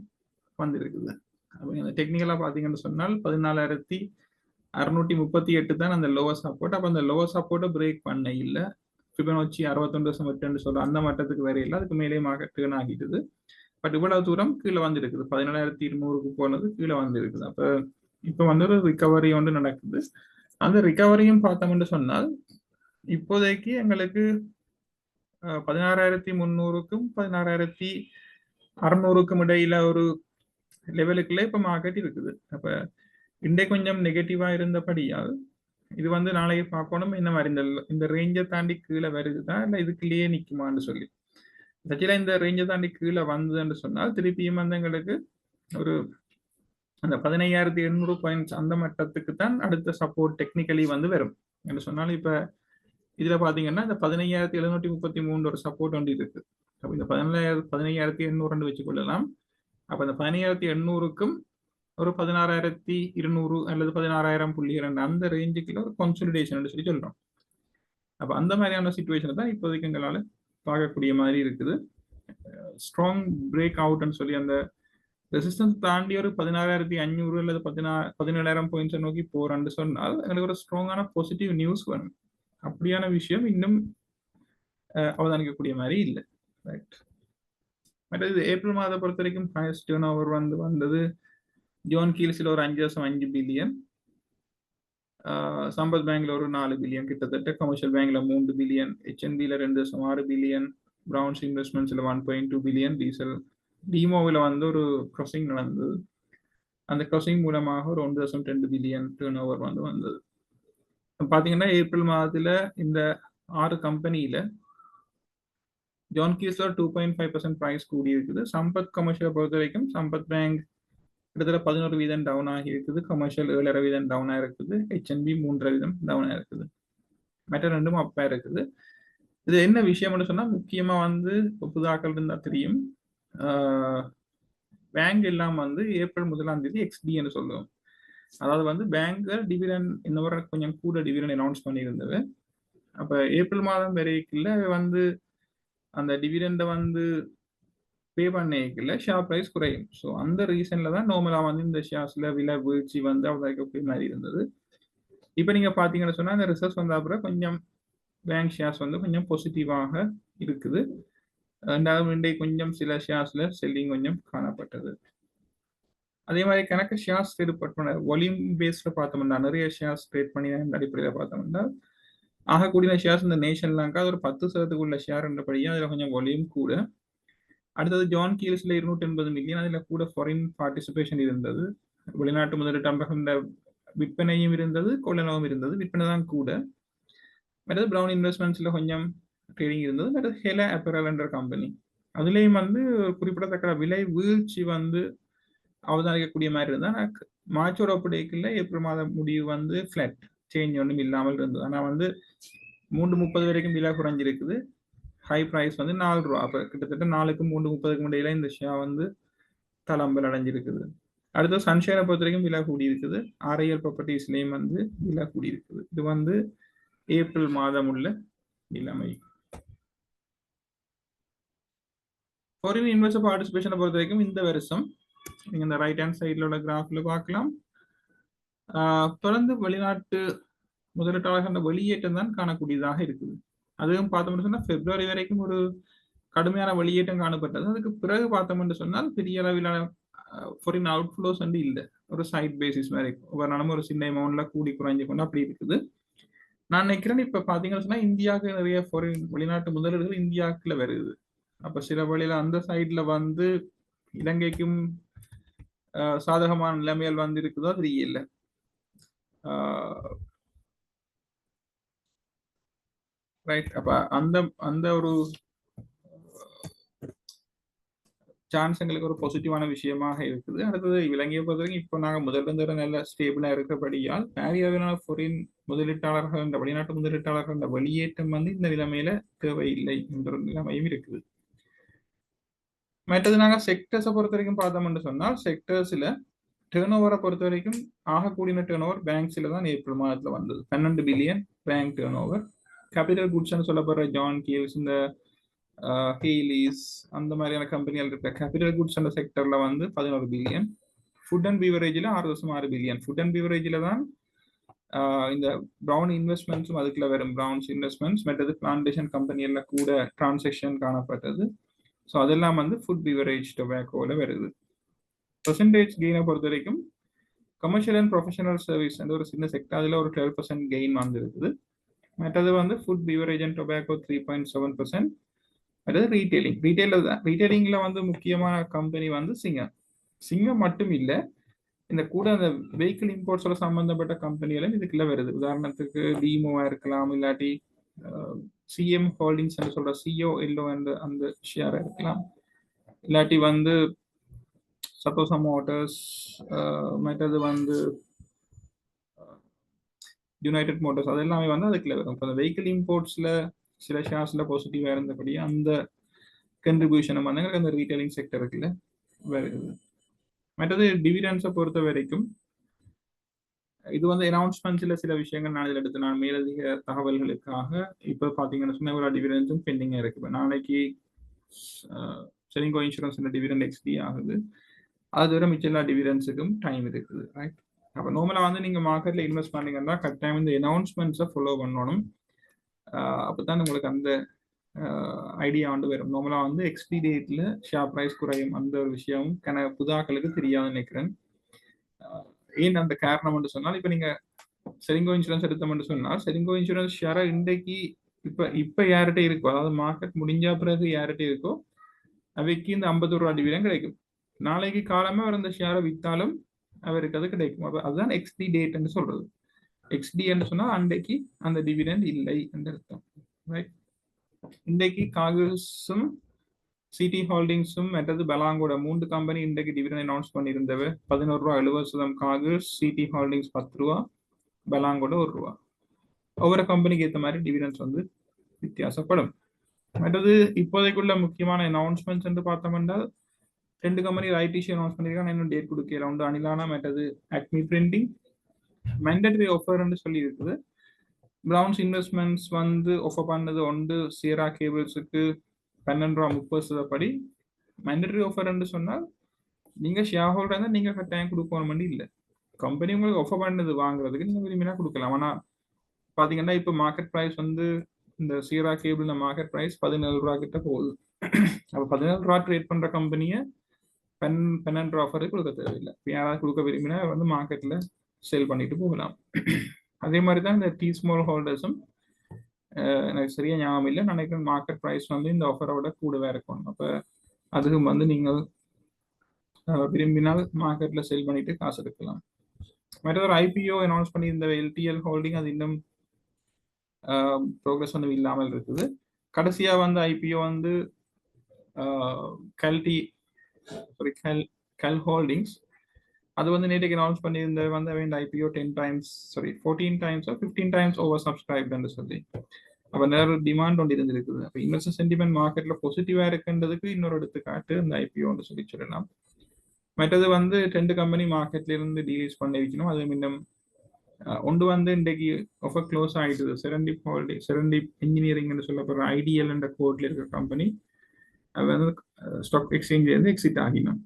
வந்திருக்குது. அப்ப டெக்னிக்கலா பாத்தீங்கன்னு சொன்னால் 14,638 தான் அந்த லோவர் சப்போர்ட். அப்ப அந்த லோவர் சப்போர்ட்டை பிரேக் பண்ண இல்லை. ஃபிபனோச்சி 61.82 சொல்ற அந்த மட்டத்துக்கு வேற இல்லை, அதுக்கு மேலே மார்க்கெட் டேர்ன் ஆகிடுது. பட் இவ்வளவு தூரம் கீழே வந்துருக்குது, 17,200க்கு போனது கீழே வந்துருக்குது. அப்ப இப்ப வந்து ஒரு ரிகவரி ஒன்று நடக்குது. அந்த ரிகவரியும் பார்த்தோம்னு சொன்னால் இப்போதைக்கு எங்களுக்கு 16,300க்கும் 16,600க்கும் இடையில ஒரு லெவலுக்குள்ள இப்ப மார்க்கெட் இருக்குது. அப்ப இன்றைக்கு கொஞ்சம் நெகட்டிவா இருந்தபடியால் இது வந்து நாளைக்கு பார்க்கணும் என்ன மாதிரி இந்த ரேஞ்சை தாண்டி கீழே வருதுதா இல்லை இதுக்குள்ளேயே நிக்குமான்னு சொல்லி. ஆக்சுவலா இந்த ரேஞ்சை தாண்டி கீழே வந்ததுன்னு சொன்னால் திருப்பியும் வந்து எங்களுக்கு ஒரு அந்த 15,800 பாயிண்ட்ஸ் அந்த மட்டத்துக்கு தான் அடுத்த சப்போர்ட் டெக்னிக்கலி வந்து வரும் என்று சொன்னால். இப்ப இதுல பாத்தீங்கன்னா இந்த 15,733 ஒரு சப்போர்ட் ஒன்று இருக்கு. அப்ப இந்த 15,800 வச்சுக்கொள்ளலாம். அப்ப இந்த 15,800க்கும் ஒரு 16,200 அல்லது 16,000.2 அந்த ரேஞ்சுக்குள்ள ஒரு கன்சாலிடேஷன் சொல்லி சொல்றோம். அப்ப அந்த மாதிரியான சிச்சுவேஷன் தான் இப்போதைக்கு எங்களால பார்க்கக்கூடிய மாதிரி இருக்குது. ஸ்ட்ராங் பிரேக் அவுட்னு சொல்லி அந்த ரெசிஸ்டன்ஸ் தாண்டி ஒரு 16,500 அல்லது 17,000 பாயிண்ட்ஸை நோக்கி போறான்னு சொன்னால் எங்களுக்கு ஒரு ஸ்ட்ராங்கான பாசிட்டிவ் நியூஸ் வேணும். அப்படியான விஷயம் இன்னும் அவதானிக்கக்கூடிய மாதிரி இல்லை. ரைட். மற்றது ஏப்ரல் மாதம் பொறுத்த வரைக்கும் ஹையஸ்ட் டர்ன் ஓவர் வந்தது ஜான் கீல்ஸில் ஒரு 5.5 பில்லியன், சம்பத் பேங்க்ல ஒரு 4 பில்லியன் கிட்டத்தட்ட, கமர்ஷியல் பேங்க்ல 3 பில்லியன், HNBல 2.6 பில்லியன், பிரவுன்ஸ் இன்வெஸ்ட்மெண்ட்ஸ்ல 1.2 பில்லியன், டீசல் டிமோவில் வந்து ஒரு க்ராசிங் நடந்தது. அந்த க்ராசிங் மூலமாக ஒரு 1.2 பில்லியன் டர்ன் ஓவர் வந்தது. பாத்தீங்கன்னா ஏப்ரல் மாதத்துல இந்த 6 கம்பெனியில ஜான் கீல்ஸ்ல 2.5% பிரைஸ் கூடி இருக்குது. சம்பத் கமர்ஷியலை பொறுத்த வரைக்கும் சம்பத் பேங்க் கிட்டத்தட்ட 11% டவுன் ஆகி இருக்குது, கமர்ஷியல் 7.5% டவுன் ஆயிருக்குது, HNB 3% டவுன் ஆயிருக்குது, மற்ற ரெண்டும் அப்பா இருக்குது. இது என்ன விஷயம்னு சொன்னா முக்கியமா வந்து புதாக்கள் இருந்தா தெரியும், பேங்க் எல்லாம் வந்து ஏப்ரல் 1ஆம் தேதி XD சொல்லுவோம். அதாவது வந்து பேங்க் டிவிடெண்ட் இந்த முறை கொஞ்சம் கூட டிவிடெண்ட் அனௌன்ஸ் பண்ணியிருந்தது. அப்ப ஏப்ரல் மாதம் வரைக்குள்ள வந்து அந்த டிவிடெண்டை வந்து பே பண்ணிக்கல ஷேர் பிரைஸ் குறையும். ஸோ அந்த ரீசன்ல தான் நார்மலா வந்து இந்த ஷேர்ஸ்ல விலை வீழ்ச்சி வந்து அவதானிக்கக்கூடிய மாதிரி இருந்தது. இப்போ நீங்க பாத்தீங்கன்னு சொன்னா அந்த ரிசர்ச் வந்த அப்புறம் கொஞ்சம் பேங்க் ஷேர்ஸ் வந்து கொஞ்சம் பாசிட்டிவாக இருக்குது. ரெண்டாவது இன்றைக்கு கொஞ்சம் சில ஷேர்ஸ்ல செல்லிங் கொஞ்சம் காணப்பட்டது. அதே மாதிரி கணக்கு ஷேர்ஸ் ட்ரேட் பண்ண வால்யூம் பேஸ்ல பார்த்தோம்னா நிறைய ஷேர்ஸ் ட்ரேட் பண்ணி அடிப்படையில் பார்த்தோம்னா ஆகக்கூடிய ஷேர்ஸ் இந்த நேஷன்லாங்க ஒரு 10% ஷேர் என்றபடியா அதுல கொஞ்சம் வால்யூம் கூட. அடுத்தது ஜான் கீல்ஸ்ல 280 மில்லியன், அதுல கூட ஃபாரின் பார்ட்டிசிபேஷன் இருந்தது, வெளிநாட்டு முதலீட்டு விற்பனையும் இருந்தது, கொள்ளளவும் இருந்தது, விற்பனை தான் கூட. மற்றது பிரவுன் இன்வெஸ்ட்மெண்ட்ஸ்ல கொஞ்சம் ட்ரேடிங் இருந்தது. மற்றது ஹெலா அப்பரல் என்ற கம்பெனி அதுலேயும் வந்து குறிப்பிடத்தக்க விலை வீழ்ச்சி வந்து அவதானிக்கக்கூடிய மாதிரி இருந்தால் மார்ச்சோட ஒப்படைக்குள்ள ஏப்ரல் மாதம் முடிவு வந்து ஃபிளாட் சேஞ்ச் ஒன்றும் இல்லாமல் இருந்தது. ஆனால் வந்து 3.30 வரைக்கும் விலை குறைஞ்சிருக்குது, ஹை ப்ரைஸ் வந்து 4 ரூபா. அப்போ கிட்டத்தட்ட 4க்கும் 3.30க்கும் இடையில இந்த ஷேர் வந்து தளம்பல் அடைஞ்சிருக்குது. அடுத்து சன்ஷைனை பொறுத்த வரைக்கும் விலை கூடி இருக்குது, RIL ப்ராப்பர்ட்டிஸ்லேயும் வந்து விலை கூடி இருக்குது. இது வந்து ஏப்ரல் மாதம் உள்ள நிலைமை. ஃபாரின் இன்வெஸ்டர் பார்ட்டிசிபேஷனை பொறுத்த வரைக்கும் இந்த வருஷம் நீங்க இந்த ரைட் ஹேண்ட் சைட்ல உள்ள கிராஃப்ல பார்க்கலாம், தொடர்ந்து வெளிநாட்டு முதலீட்டாளர்கள் வெளியேற்றம் தான் காணக்கூடியதாக இருக்குது. அதுவும் பார்த்தோம்னு சொன்னா பிப்ரவரி வரைக்கும் ஒரு கடுமையான வெளியேற்றம் காணப்பட்டது. அதுக்கு பிறகு பார்த்தோம்னு சொன்னால் பெரிய அளவிலான ஃபாரின் அவுட்ஃப்ளோஸ் வந்து இல்லை. ஒரு சைட் பேசிஸ் மாதிரி ஒவ்வொரு நாளும் ஒரு சின்ன அமௌண்ட்ல கூடி குறைஞ்சு கொண்டு அப்படி இருக்குது. நான் நினைக்கிறேன் இப்ப பாத்தீங்கன்னு சொன்னா இந்தியாவுக்கு நிறைய வெளிநாட்டு முதலீடுகள் இந்தியாவுக்குள்ள வருது. அப்ப சில வழியில அந்த சைட்ல வந்து இலங்கைக்கும் சாதகமான நிலைமைகள் வந்து இருக்குதோ தெரியல. ரைட். அப்ப அந்த அந்த ஒரு சான்ஸ் எங்களுக்கு ஒரு பாசிட்டிவான விஷயமாக இருக்குது. அடுத்தது இலங்கையை பொறுத்தவரைக்கும் இப்போ நாங்கள் முதல்ல நல்ல ஸ்டேபிளா இருக்கிறபடியால் நிறைய ஃபாரின் முதலீட்டாளர்கள் இந்த வெளிநாட்டு முதலீட்டாளர்கள் இந்த வெளியேற்றம் வந்து இந்த நிலைமையில தேவையில்லை என்ற ஒரு நிலைமையும் இருக்குது. மற்றது நாங்கள் செக்டர்ஸை பொறுத்த வரைக்கும் பார்த்தோம்னு சொன்னால் செக்டர்ஸ்ல டேர்ன் ஓவரை பொறுத்த வரைக்கும் ஆகக்கூடிய டேர்ன் ஓவர் பேங்க்ஸ்ல தான் ஏப்ரல் மாதத்துல வந்தது. 12 billion bank turnover. Capital குட்ஸ்ன்னு சொல்லப்படுற ஜான் கீல்ஸ், இந்த ஹெய்லீஸ் அந்த மாதிரியான கம்பெனிகள் இருக்க கேபிட்டல் குட்ஸ் அந்த செக்டர்ல வந்து 11 பில்லியன். ஃபுட் அண்ட் பீவரேஜில் 6.6 பில்லியன். ஃபுட் அண்ட் பீவரேஜில் தான் இந்த ப்ரௌன் இன்வெஸ்ட்மெண்ட்ஸும் அதுக்குள்ள வரும். ப்ரௌன்ஸ் இன்வெஸ்ட்மெண்ட்ஸ் மற்றது பிளான்டேஷன் கம்பெனியில் கூட டிரான்சாக்ஷன் காணப்பட்டது. ஸோ அதெல்லாம் வந்து ஃபுட் பீவரேஜ் டொபாக்கோல வருது. பெர்சன்டேஜ் கெயினை பொறுத்த வரைக்கும் கமர்ஷியல் அண்ட் ப்ரொஃபஷனல் சர்வீஸ் அந்த ஒரு சின்ன செக்டர் அதில் ஒரு 12% கெயின் வந்துருக்குது. மற்றது வந்து ஃபுட் பீவரேஜ் அண்ட் டொபாக்கோ 3.7%. அதாவது ரீட்டைலிங்ல வந்து முக்கியமான கம்பெனி வந்து சிங்கம் மட்டும் இல்லை, இந்த கூட அந்த வெஹிக்கிள் இம்போர்ட்ஸோட சம்பந்தப்பட்ட கம்பெனிகளும் இதுக்குள்ள வருது. உதாரணத்துக்கு டிமோவா இருக்கலாம், இல்லாட்டி சிஎம் ஹோல்டிங்ஸ் சொல்ற சிஓ எல்லோ அந்த ஷேர் இருக்கலாம், இல்லாட்டி வந்து சத்தோசா மோட்டார்ஸ், மற்றது வந்து யுனைடெட் மோட்டார்ஸ், அதெல்லாமே வந்து அதுக்குள்ள வரும். இப்போ அந்த வெஹிக்கிள் இம்போர்ட்ஸ்ல சில ஷேர்ஸ்ல பாசிட்டிவா இருந்தபடி அந்த கன்ட்ரிபியூஷன் வந்து அந்த ரீட்டைலிங் செக்டருக்குள்ள வருது. மற்றது டிவிடெண்ட்ஸை பொறுத்த வரைக்கும் இது வந்து அனௌன்ஸ்மெண்ட்ஸ்ல சில விஷயங்கள் நான் இதில் எடுத்து நான் மேலதிக தகவல்களுக்காக இப்போ பார்த்தீங்கன்னு சொன்னால் ஒரு டிவிடெண்ட்ஸும் பெண்டிங்காக இருக்கு. இப்போ நாளைக்கு செலிங்கோ இன்சூரன்ஸ் டிவிடெண்ட் எக்ஸ்பி ஆகுது. அது வரை மிச்ச எல்லா டிவிடெண்ட்ஸுக்கும் டைம் இருக்குது. ரைட். அப்போ நார்மலாக வந்து நீங்கள் மார்க்கெட்டில் இன்வெஸ்ட் பண்ணீங்கன்னா கட்டாயம் இந்த அனௌன்ஸ்மெண்ட்ஸை ஃபாலோ பண்ணணும். அப்போ தான் உங்களுக்கு அந்த ஐடியா வந்து வரும். நார்மலாக வந்து எக்ஸ்பி டேட்டில் ஷேர் ப்ரைஸ் குறையும் அந்த ஒரு விஷயம் புதாக்களுக்கு தெரியாதுன்னு நினைக்கிறேன். ஏன் அந்த காரணம் என்று சொன்னால், இப்போ நீங்கள் செலிங்கோ இன்சூரன்ஸ் எடுத்தோம்னு சொன்னால் செலிங்கோ இன்சூரன்ஸ் ஷேரை இன்றைக்கு இப்போ யார்கிட்ட இருக்கோ, அதாவது மார்க்கெட் முடிஞ்ச பிறகு யார்கிட்ட இருக்கோ அவைக்கு இந்த 50 ரூபா டிவிடெண்ட் கிடைக்கும். நாளைக்கு காலமே அவர் அந்த ஷேரை விற்றாலும் அவருக்கு அது கிடைக்கும். அப்போ அதுதான் எக்ஸ்டி டேட்னு சொல்றது. எக்ஸ்டின்னு சொன்னால் அன்றைக்கு அந்த டிவிடெண்ட் இல்லை என்று அர்த்தம். ரைட். இன்றைக்கு காகில்ஸும் சிடி ஹோல்டிங்ஸும் மற்றது பெலாங்கோட 3 கம்பெனி இன்றைக்கு டிவிடெண்ட் அனௌன்ஸ் பண்ணியிருந்தவை. 11 ரூபா 70 காகில்ஸ், சிடி ஹோல்டிங்ஸ் 10 ரூபா, பெலாங்கோட 1 ரூபா. ஒவ்வொரு கம்பெனிக்கு ஏற்ற மாதிரி டிவிடெண்ட்ஸ் வந்து வித்தியாசப்படும். மற்றது இப்போதைக்குள்ள முக்கியமான அனௌன்ஸ்மெண்ட்ஸ் என்று பார்த்தோம்னா 2 கம்பெனி ஐடிசி அனௌன்ஸ் பண்ணியிருக்காங்க. இன்னும் டேட் கொடுக்க ரவுண்டு அனிலானா மற்றது ஆக்மி பிரிண்டிங் மேண்டேட்டரி ஆஃபர்ன்னு சொல்லி இருக்குது. ப்ரௌன்ஸ் இன்வெஸ்ட்மெண்ட்ஸ் வந்து ஆஃபர் பண்ணது ஒன்று சியரா கேபிள்ஸுக்கு 12 ரூபா 30% படி. மேண்டேட்டரி ஆஃபர்ன்னு சொன்னால் நீங்கள் ஷேர் ஹோல்டர் இருந்தால் நீங்கள் கட்டாயம் கொடுக்கணும் இல்லை. கம்பெனி உங்களுக்கு ஆஃபர் பண்ணது வாங்குறதுக்கு நீங்கள் விரும்பினா கொடுக்கலாம். ஆனால் பார்த்தீங்கன்னா இப்போ மார்க்கெட் ப்ரைஸ் வந்து இந்த சியரா கேபிள் மார்க்கெட் ப்ரைஸ் 17 ரூபா கிட்ட போகுது. அப்போ 17 ரூபா ட்ரேட் பண்ணுற கம்பெனியை 12 ரூபா ஆஃபருக்கு கொடுக்க தேவையில்லை. இப்போ யாராவது கொடுக்க விரும்பினா வந்து மார்க்கெட்டில் சேல் பண்ணிட்டு போகலாம். அதே மாதிரி தான் இந்த டீ ஸ்மால் ஹோல்டர்ஸும் எனக்கு சரியா ஞாபகம் இல்லை, நினைக்கிறேன் மார்க்கெட் ப்ரைஸ் வந்து இந்த ஆஃபரோட கூடவே இருக்கும். அப்போ அதுவும் வந்து நீங்கள் விரும்பினால் மார்க்கெட்டில் சேல் பண்ணிட்டு காசு எடுக்கலாம். மற்ற ஒரு ஐபிஓ அனௌன்ஸ் பண்ணி இந்த எல்டிஎல் ஹோல்டிங் அது இன்னும் ப்ரோக்ரஸ் வந்து இல்லாமல் இருக்குது. கடைசியாக வந்து ஐபிஓ வந்து கல் ஹோல்டிங்ஸ் அது வந்து நேற்றுக்கு அனௌன்ஸ் பண்ணியிருந்த வந்து ஐபிஓ 14 times 15 times ஓவர் சப்ஸ்கிரைப்டுன்னு சொல்லி. அப்போ நிறைய டிமாண்ட் ஒன்று இருந்திருக்குது. அப்போ இன்வெஸ்டர் சென்டிமெண்ட் மார்க்கெட்ல பாசிட்டிவா இருக்குன்றதுக்கு இன்னொரு எடுத்துக்காட்டு இந்த ஐபிஓன்னு சொல்லலாம். மற்றது வந்து 2 கம்பெனி மார்க்கெட்ல இருந்து டீலீஸ் பண்ணி வைக்கணும். அது இன்னும் ஒன்று வந்து இன்றைக்கு ஆஃபர் க்ளோஸ் ஆகிடுது. செரண்டிப் இன்ஜினியரிங்னு சொல்லப்படுற ஐடிஎல் என்ற கோட்ல இருக்கிற கம்பெனி அது வந்து ஸ்டாக் எக்ஸ்சேஞ்சில் இருந்து எக்ஸிட் ஆகினோம்.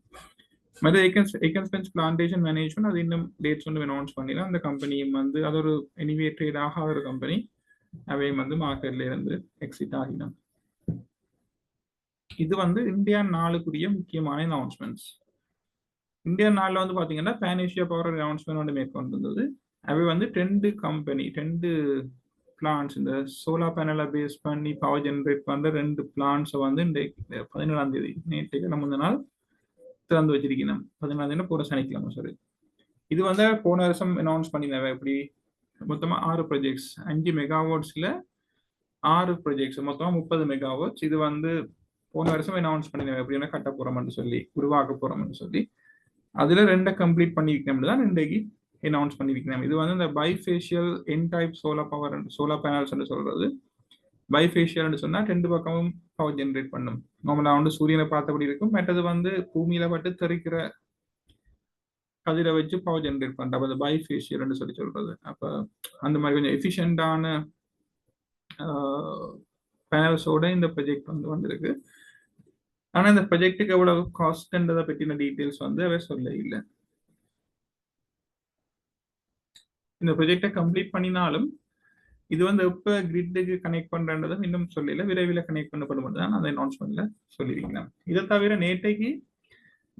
மற்ற ஏக்கன்ஸ்பென்ஸ் பிளான்டேஷன் மேனேஜ்மெண்ட் அது இன்னும் டேட்ஸ் வந்து அனௌன்ஸ் பண்ணிடலாம். அந்த கம்பெனியும் வந்து அது ஒரு எனிவே ட்ரேட் ஆகாத ஒரு கம்பெனி, அவையும் வந்து மார்க்கெட்ல இருந்து எக்ஸிட் ஆகினோம். இது வந்து இந்தியா 4 முக்கியமான அனௌன்ஸ்மெண்ட்ஸ். இந்தியா நாளில் வந்து பார்த்தீங்கன்னா பேன் ஏஷியா பவர் அனௌன்ஸ்மெண்ட் வந்து மேற்கொண்டு இருந்தது. அவை வந்து 2 பிளான்ஸ் இந்த சோலார் பேனலை பேஸ் பண்ணி பவர் ஜென்ரேட் பண்ணுற 2 பிளான்ஸை வந்து இந்த 17ஆம் தேதி நேற்று முந்தின நாள் திறந்து வச்சிருக்கணும். 17ஆம் தேதி போகிற சனிக்கிழமை சாரி. இது வந்து போன வருஷம் அனௌன்ஸ் பண்ணியிருந்தாங்க. எப்படி மொத்தமாக 6 ப்ராஜெக்ட்ஸ் 5 மெகாவாட்ஸில் 6 ப்ராஜெக்ட்ஸ் மொத்தமாக 30 மெகாவாட்ஸ். இது வந்து போன வருஷம் அனௌன்ஸ் பண்ணியிருந்தாங்க. எப்படின்னா கட்ட போகிறோம்னு சொல்லி உருவாக்க போகிறோம்னு சொல்லி அதுல 2 கம்ப்ளீட் பண்ணி வைக்கணும் தான் இன்றைக்கு அனௌன்ஸ் பண்ணி வைக்கணும். இது வந்து இந்த பைஃபேஷியல் என் டைப் சோலார் பேனல்ஸ் சொல்றது. பைஃபேஷியல் சொன்னா 2 பக்கமும் பவர் ஜென்ரேட் பண்ணும். நார்மலா வந்து சூரியனை பார்த்தபடி இருக்கும். மற்றது வந்து பூமியில பட்டு தெரிக்கிற கதிரை வச்சு பவர் ஜென்ரேட் பண்ற அப்ப பைஃபேஷியல் சொல்லி சொல்றது. அப்ப அந்த மாதிரி கொஞ்சம் எஃபிஷியன்டான பேனல்ஸோட இந்த ப்ராஜெக்ட் வந்து வந்திருக்கு. ஆனா இந்த ப்ராஜெக்டுக்கு எவ்வளவு காஸ்ட்ன்றதை பற்றின டீட்டெயில்ஸ் வந்து அவர் சொல்ல இல்லை. இந்த ப்ராஜெக்டை கம்ப்ளீட் பண்ணினாலும் இது வந்து எப்போ கிரிட்டுக்கு கனெக்ட் பண்றதும் இன்னும் சொல்லல. விரைவில் கனெக்ட் பண்ணப்படும் தான் அந்த அனௌன்ஸ்மெண்ட்ல சொல்லியிருக்கலாம். இதை தவிர நேற்றைக்கு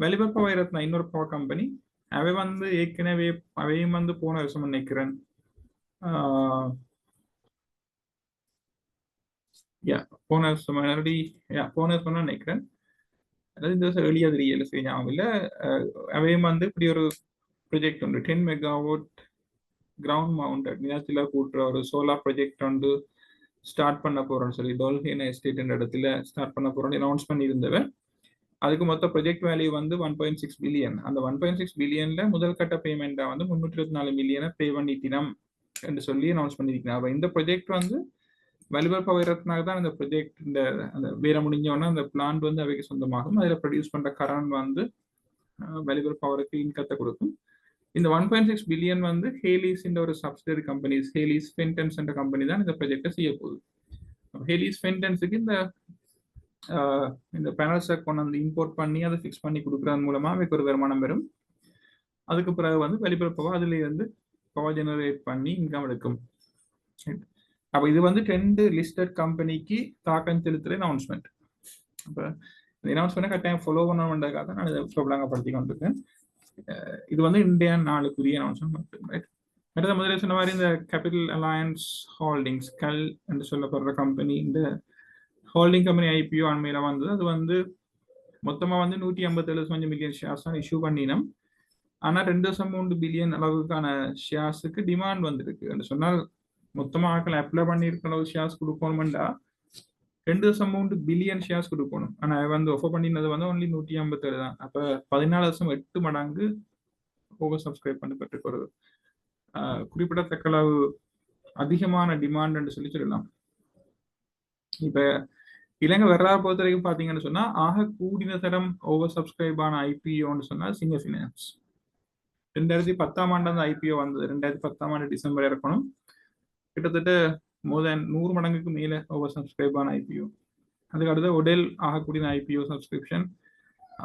வெளிபர் பவர் ரத்னா இன்னொரு பவர் கம்பெனி அவை வந்து ஏற்கனவே அவையும் வந்து போன வருஷம் நினைக்கிறேன் போன வருஷம் நினைக்கிறேன். அதாவது இந்த வருஷம் வெளியே தெரியல சரி ஞாபகம் இல்லை. அவையும் வந்து இப்படி ஒரு ப்ராஜெக்ட் உண்டு 10 மெகாவாட் கிரவுண்ட் மவுண்டட் நிலத்தில் கூட்டுற ஒரு சோலார் ப்ராஜெக்ட் வந்து ஸ்டார்ட் பண்ண போறோம்னு சொல்லி டோல்ஹின் எஸ்டேட் என்ற இடத்துல ஸ்டார்ட் பண்ண போறோம்னு அனௌன்ஸ் பண்ணியிருந்தவன். அதுக்கு மொத்த ப்ராஜெக்ட் வேல்யூ வந்து 1.6 பில்லியன். அந்த 1.6 பில்லியன்ல முதல் கட்ட பேமெண்டா வந்து 324 மில்லியனை பே பண்ணிட்டினம் என்று சொல்லி அனௌன்ஸ் பண்ணியிருக்கிறாங்க. இந்த ப்ராஜெக்ட் வந்து வெளிபர் பவர் ரத்னாக தான் இந்த ப்ராஜெக்ட் இந்த அந்த வேற முடிஞ்சோன்னா அந்த பிளான்ட் வந்து அவைக்கு சொந்தமாகும். அதில் ப்ரொடியூஸ் பண்ற கரண்ட் வந்து வெளிபர் பவருக்கு இன்கத்தை கொடுக்கும். இந்த 1.6 பில்லியன் வந்து ஹேலிஸ் ஒரு சப்சிடரி கம்பெனிஸ் ஹேலிஸ் ஃபென்டன்ஸ் என்ற கம்பெனி தான் இந்த ப்ராஜெக்டை செய்ய போகுது. ஹேலிஸ் ஃபென்டன்ஸுக்கு இந்த பேனல்ஸை கொண்டு வந்து இம்போர்ட் பண்ணி அதை ஃபிக்ஸ் பண்ணி கொடுக்குறது மூலமா அவைக்கு ஒரு வருமானம் வரும். அதுக்கு பிறகு வந்து வெளிபர் பவர் அதுல இருந்து பவர் ஜெனரேட் பண்ணி இன்கம் எடுக்கும். அப்போ இது வந்து 2 லிஸ்டட் கம்பெனிக்கு தாக்கம் செலுத்துகிற அனௌன்ஸ்மெண்ட். அப்போ இந்த அனௌன்ஸ்மெண்ட்டை கட்டாயம் ஃபாலோ பண்ணணுன்றதுக்காக தான் நான் இதை பிரபலங்கப்படுத்தி கொண்டிருக்கேன். இது வந்து இந்தியா நாளுக்குரிய அனௌன்ஸ்மெண்ட் மட்டும். அடுத்த முதல்ல சொன்ன மாதிரி இந்த கேபிட்டல் அலையன்ஸ் ஹோல்டிங்ஸ் கல் என்று சொல்லப்படுற கம்பெனி இந்த ஹோல்டிங் கம்பெனி ஐபிஓ அண்மையில வந்தது. அது வந்து மொத்தமாக வந்து 157 மில்லியன் ஷேர்ஸ் தான் இஷ்யூ பண்ணினோம். ஆனால் 2.3 பில்லியன் அளவுக்கான ஷேர்ஸுக்கு டிமாண்ட் வந்திருக்கு என்று சொன்னால் மொத்தமாக ஆக்கள் அப்ளை பண்ணியிருக்கிற அளவு ஷேர்ஸ் கொடுக்கணும்டா 2.3 பில்லியன் ஷேர்ஸ் கொடுக்கணும். ஆனால் வந்து ஆஃபர் பண்ணினது வந்து ஒன்லி 157 தான். அப்போ 14.8 மடங்கு ஓவர் சப்ஸ்கிரைப் பண்ணப்பட்டிருக்கு. ஒரு குறிப்பிடத்தக்க அளவு அதிகமான டிமாண்ட் என்று சொல்லலாம். இப்போ இலங்கை வரலாறு பொறுத்த வரைக்கும் பார்த்தீங்கன்னு சொன்னா ஆக கூடின தரம் ஓவர் சப்ஸ்கிரைப் ஆன ஐபிஓன்னு சொன்னால் சிங்க ஃபினான்ஸ். 2010ஆம் ஆண்டு அந்த ஐபிஓ வந்தது. 2010ஆம் ஆண்டு டிசம்பர் இருக்கணும். கிட்டத்தட்ட மோர் தேன் 100 மடங்குக்கு மேலே ஓவர் சப்ஸ்கிரைப் ஆன ஐபிஓ. அதுக்கு அடுத்த ஒடேல் ஆகக்கூடிய ஐபிஓ சப்ஸ்கிரிப்ஷன்.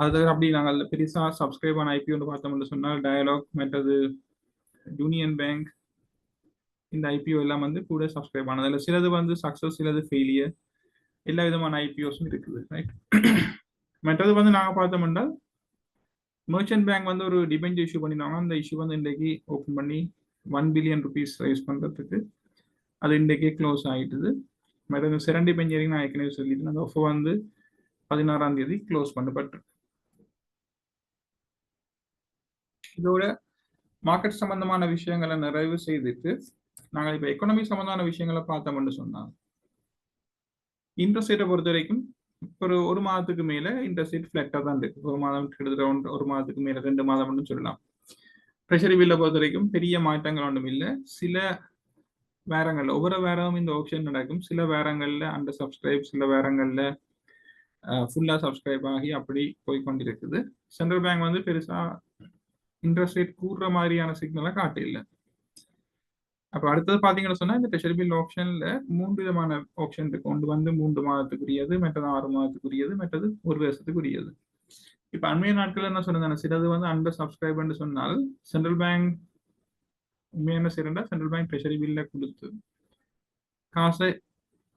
அது அப்படி நாங்கள் பெருசாக சப்ஸ்கிரைப் ஆன ஐபிஓன்னு பார்த்தோம்னு சொன்னால் டயலாக் மற்றது யூனியன் பேங்க் இந்த ஐபிஓ எல்லாம் வந்து கூட சப்ஸ்கிரைப் ஆனது. அதில் சிலது வந்து சக்ஸஸ் சிலது ஃபெயிலியர் எல்லா விதமான ஐபிஓஸும் இருக்குது. ரைட். மற்றது வந்து நாங்கள் பார்த்தோம்னா மர்ச்சன்ட் பேங்க் வந்து ஒரு டிபெஞ்சர் இஷ்யூ பண்ணினாங்க. அந்த இஷ்யூ வந்து இன்றைக்கு ஓப்பன் பண்ணி 1 பில்லியன் ருபீஸ் ரைஸ் பண்ணுறதுக்கு அது இன்றைக்கே க்ளோஸ் ஆகிட்டுது. மற்ற செரண்டி பெஞ்சரிங் நான் ஏற்கனவே சொல்லிட்டு அந்த ஆஃபர் வந்து 16ஆம் தேதி க்ளோஸ் பண்ணப்பட்டு. இதோட மார்க்கெட் சம்பந்தமான விஷயங்களை நிறைவு செய்துட்டு நாங்கள் இப்போ எக்கனாமி சம்பந்தமான விஷயங்களை பார்த்தோம்னு சொன்னாங்க. இன்ட்ரெஸ்ட் ரேட்டை பொறுத்த வரைக்கும் ஒரு மாதத்துக்கு மேலே இன்ட்ரெஸ்ட் ரேட் ஃபிளாட்டாக தான் இருக்கு. ஒரு மாதம் கிட்டத்தட்ட ஒரு மாதத்துக்கு மேலே 2 மாதம்னு சொல்லலாம். ட்ரெஷரி பில்லை பொறுத்த வரைக்கும் பெரிய மாற்றங்கள் ஒன்றும் இல்லை. சில வேரங்களில் ஒவ்வொரு வேரமும் இந்த ஆப்ஷன் நடக்கும். சில வேரங்களில் அண்டர் சப்ஸ்கிரைப், சில வேரங்களில் ஃபுல்லாக சப்ஸ்கிரைப் ஆகி அப்படி போய்கொண்டிருக்குது. சென்ட்ரல் பேங்க் வந்து பெருசாக இன்ட்ரெஸ்ட் ரேட் கூடுற மாதிரியான சிக்னலை காட்ட இல்லை. அப்போ அடுத்தது பார்த்தீங்கன்னு சொன்னால் இந்த ட்ரெஷரி பில் ஆப்ஷனில் 3 விதமான ஆப்ஷன் இருக்கு. ஒன்று வந்து 3 மாதத்துக்குரியது, மற்றது 6 மாதத்துக்குரியது, மற்றது 1 வருஷத்துக்குரியது. இப்போ அண்மைய நாட்கள் என்ன சொன்னாங்க, சிலது வந்து அண்டர் சப்ஸ்கிரைப்னு சொன்னால் சென்ட்ரல் பேங்க் உண்மையான சிறந்தா சென்ட்ரல் பேங்க் ட்ரெஷரி பில்ல கொடுத்து காசை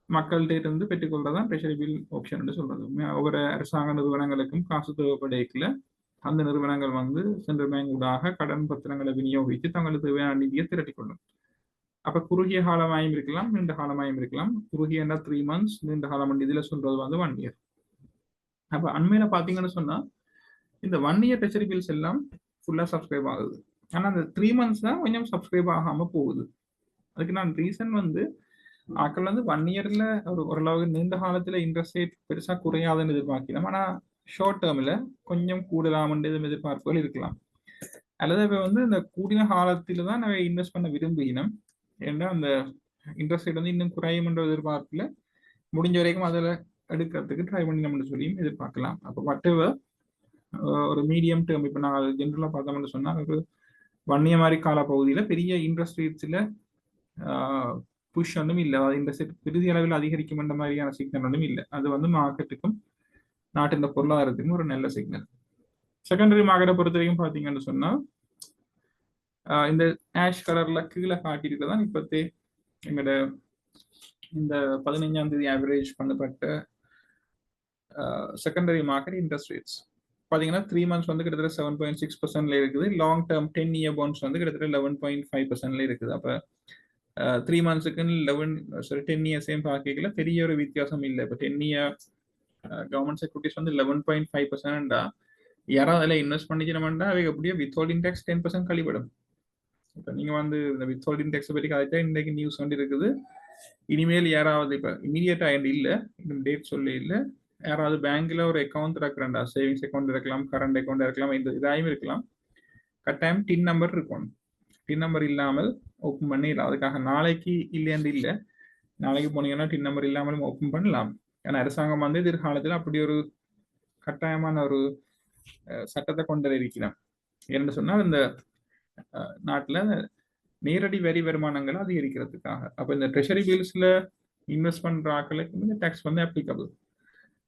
மக்கள்கிட்ட இருந்து பெற்றுக்கொள்றதான் ட்ரெஷரி பில் ஆப்ஷன் சொல்றது. ஒவ்வொரு அரசாங்க நிறுவனங்களுக்கும் காசு தேவைப்படைக்கல அந்த நிறுவனங்கள் வந்து சென்ட்ரல் பேங்க் ஊடாக கடன் பத்திரங்களை விநியோகித்து தங்களுக்கு தேவையான நிதியை திரட்டிக் கொள்ளும். அப்ப குறுகிய காலமாயும் இருக்கலாம், நீண்ட காலமாயும் இருக்கலாம். குறுகிய 3 months, நீண்ட காலம் இதுல சொல்றது வந்து 1 year. அப்ப அண்மையில பாத்தீங்கன்னு சொன்னா இந்த 1 year ட்ரெஷரி பில்ஸ் எல்லாம் ஃபுல்லா சப்ஸ்கிரைப் ஆகுது. ஆனா அந்த 3 months தான் கொஞ்சம் சப்ஸ்கிரைப் ஆகாம போகுது. அதுக்கு நான் ரீசன் வந்து ஆக்கள் வந்து 1 yearல ஓரளவு நீண்ட காலத்துல இன்ட்ரெஸ்ட் ரேட் பெருசா குறையாதுன்னு எதிர்பார்க்கலாம். ஆனா ஷார்ட் டேர்ம்ல கொஞ்சம் கூடலாம்னு எதிர்பார்ப்புகள் இருக்கலாம். அல்லது இப்ப வந்து இந்த கூடின காலத்தில தான் நம்ம இன்வெஸ்ட் பண்ண விரும்புகிறோம். ஏன்னா அந்த இன்ட்ரெஸ்ட் ரேட் வந்து இன்னும் குறையும் என்ற எதிர்பார்ப்புல முடிஞ்ச வரைக்கும் அதில் எடுக்கிறதுக்கு ட்ரை பண்ணினோம்னு சொல்லியும் எதிர்பார்க்கலாம். அப்போ வட்டவர் ஒரு மீடியம் டேர்ம் இப்போ நாங்கள் ஜென்ரலாக பார்த்தோம்னு சொன்னால் ஒரு 1 year மாதிரி கால பகுதியில் பெரிய இன்ட்ரெஸ்ட் ரேட்ஸில் புஷ் ஒன்றும் இல்லை. அது இன்ட்ரெஸ்ட் ரேட் பெரிய அளவில் அதிகரிக்கும் என்ற மாதிரியான சிக்னல் ஒன்றும் இல்லை. அது வந்து மார்க்கெட்டுக்கும் நாட்டின் பொருளாதாரத்துக்கும் ஒரு நல்ல சிக்னல். செகண்டரி மார்க்கெட்டை பொறுத்த வரைக்கும் பார்த்தீங்கன்னு சொன்னால் இந்த ஆஷ் கலர்ல கீழே காட்டியிருக்கதான் இப்போத்தே எங்களோட இந்த 15ஆம் தேதி ஆவரேஜ் பண்ணப்பட்ட செகண்டரி மார்க்கெட் இன்ட்ரெஸ்ட் ரேட்ஸ் பார்த்தீங்கன்னா 3 months வந்து கிட்டத்தட்ட 7.6% இருக்குது. லாங் டேர்ம் 10 year bonds வந்து கிட்டத்தட்ட 11.5% இருக்குது. அப்போ 3 monthsக்கு 10 years பார்க்கல பெரிய ஒரு வித்தியாசம் இல்லை. இப்போ 10 year கவர்மெண்ட் செக்யூரிட்டிஸ் வந்து 11.5%. யாராவது அதில் இன்வெஸ்ட் பண்ணிக்கணும்னா அவை அப்படியே வித்ஹோல்டிங் டேக்ஸ் 10% கழிவிடும். இப்போ நீங்கள் வந்து இந்த வித்ஹோல்டிங் டேக்ஸை பற்றி கதைத்தா இன்றைக்கு நியூஸ் வந்து இருக்குது. இனிமேல் யாராவது இப்போ இமீடியட்டாக இல்லை, இன்னும் டேட் சொல்ல இல்லை, யாராவது பேங்க்ல ஒரு அக்கௌண்ட் இருக்கிறாண்டா, சேவிங்ஸ் அக்கௌண்ட் இருக்கலாம், கரண்ட் அக்கௌண்ட் இருக்கலாம், இந்த இதாயும் இருக்கலாம், கட்டாயம் டின் நம்பர் இருக்கணும். டின் நம்பர் இல்லாமல் ஓப்பன் பண்ணிடலாம். அதுக்காக நாளைக்கு இல்லையாண்டு இல்லை, நாளைக்கு போனீங்கன்னா டின் நம்பர் இல்லாமலும் ஓப்பன் பண்ணலாம். ஏன்னா அரசாங்கம் வந்து எதிர்காலத்தில் அப்படி ஒரு கட்டாயமான ஒரு சட்டத்தை கொண்டு இருக்கிறான். என்ன சொன்னால் இந்த நாட்டில் நேரடி வரி வருமானங்களை அதிகரிக்கிறதுக்காக. அப்போ இந்த ட்ரெஷரி பில்ஸ்ல இன்வெஸ்ட் பண்ற ஆக்களுக்கு இந்த டேக்ஸ் வந்து அப்ளிகபிள்.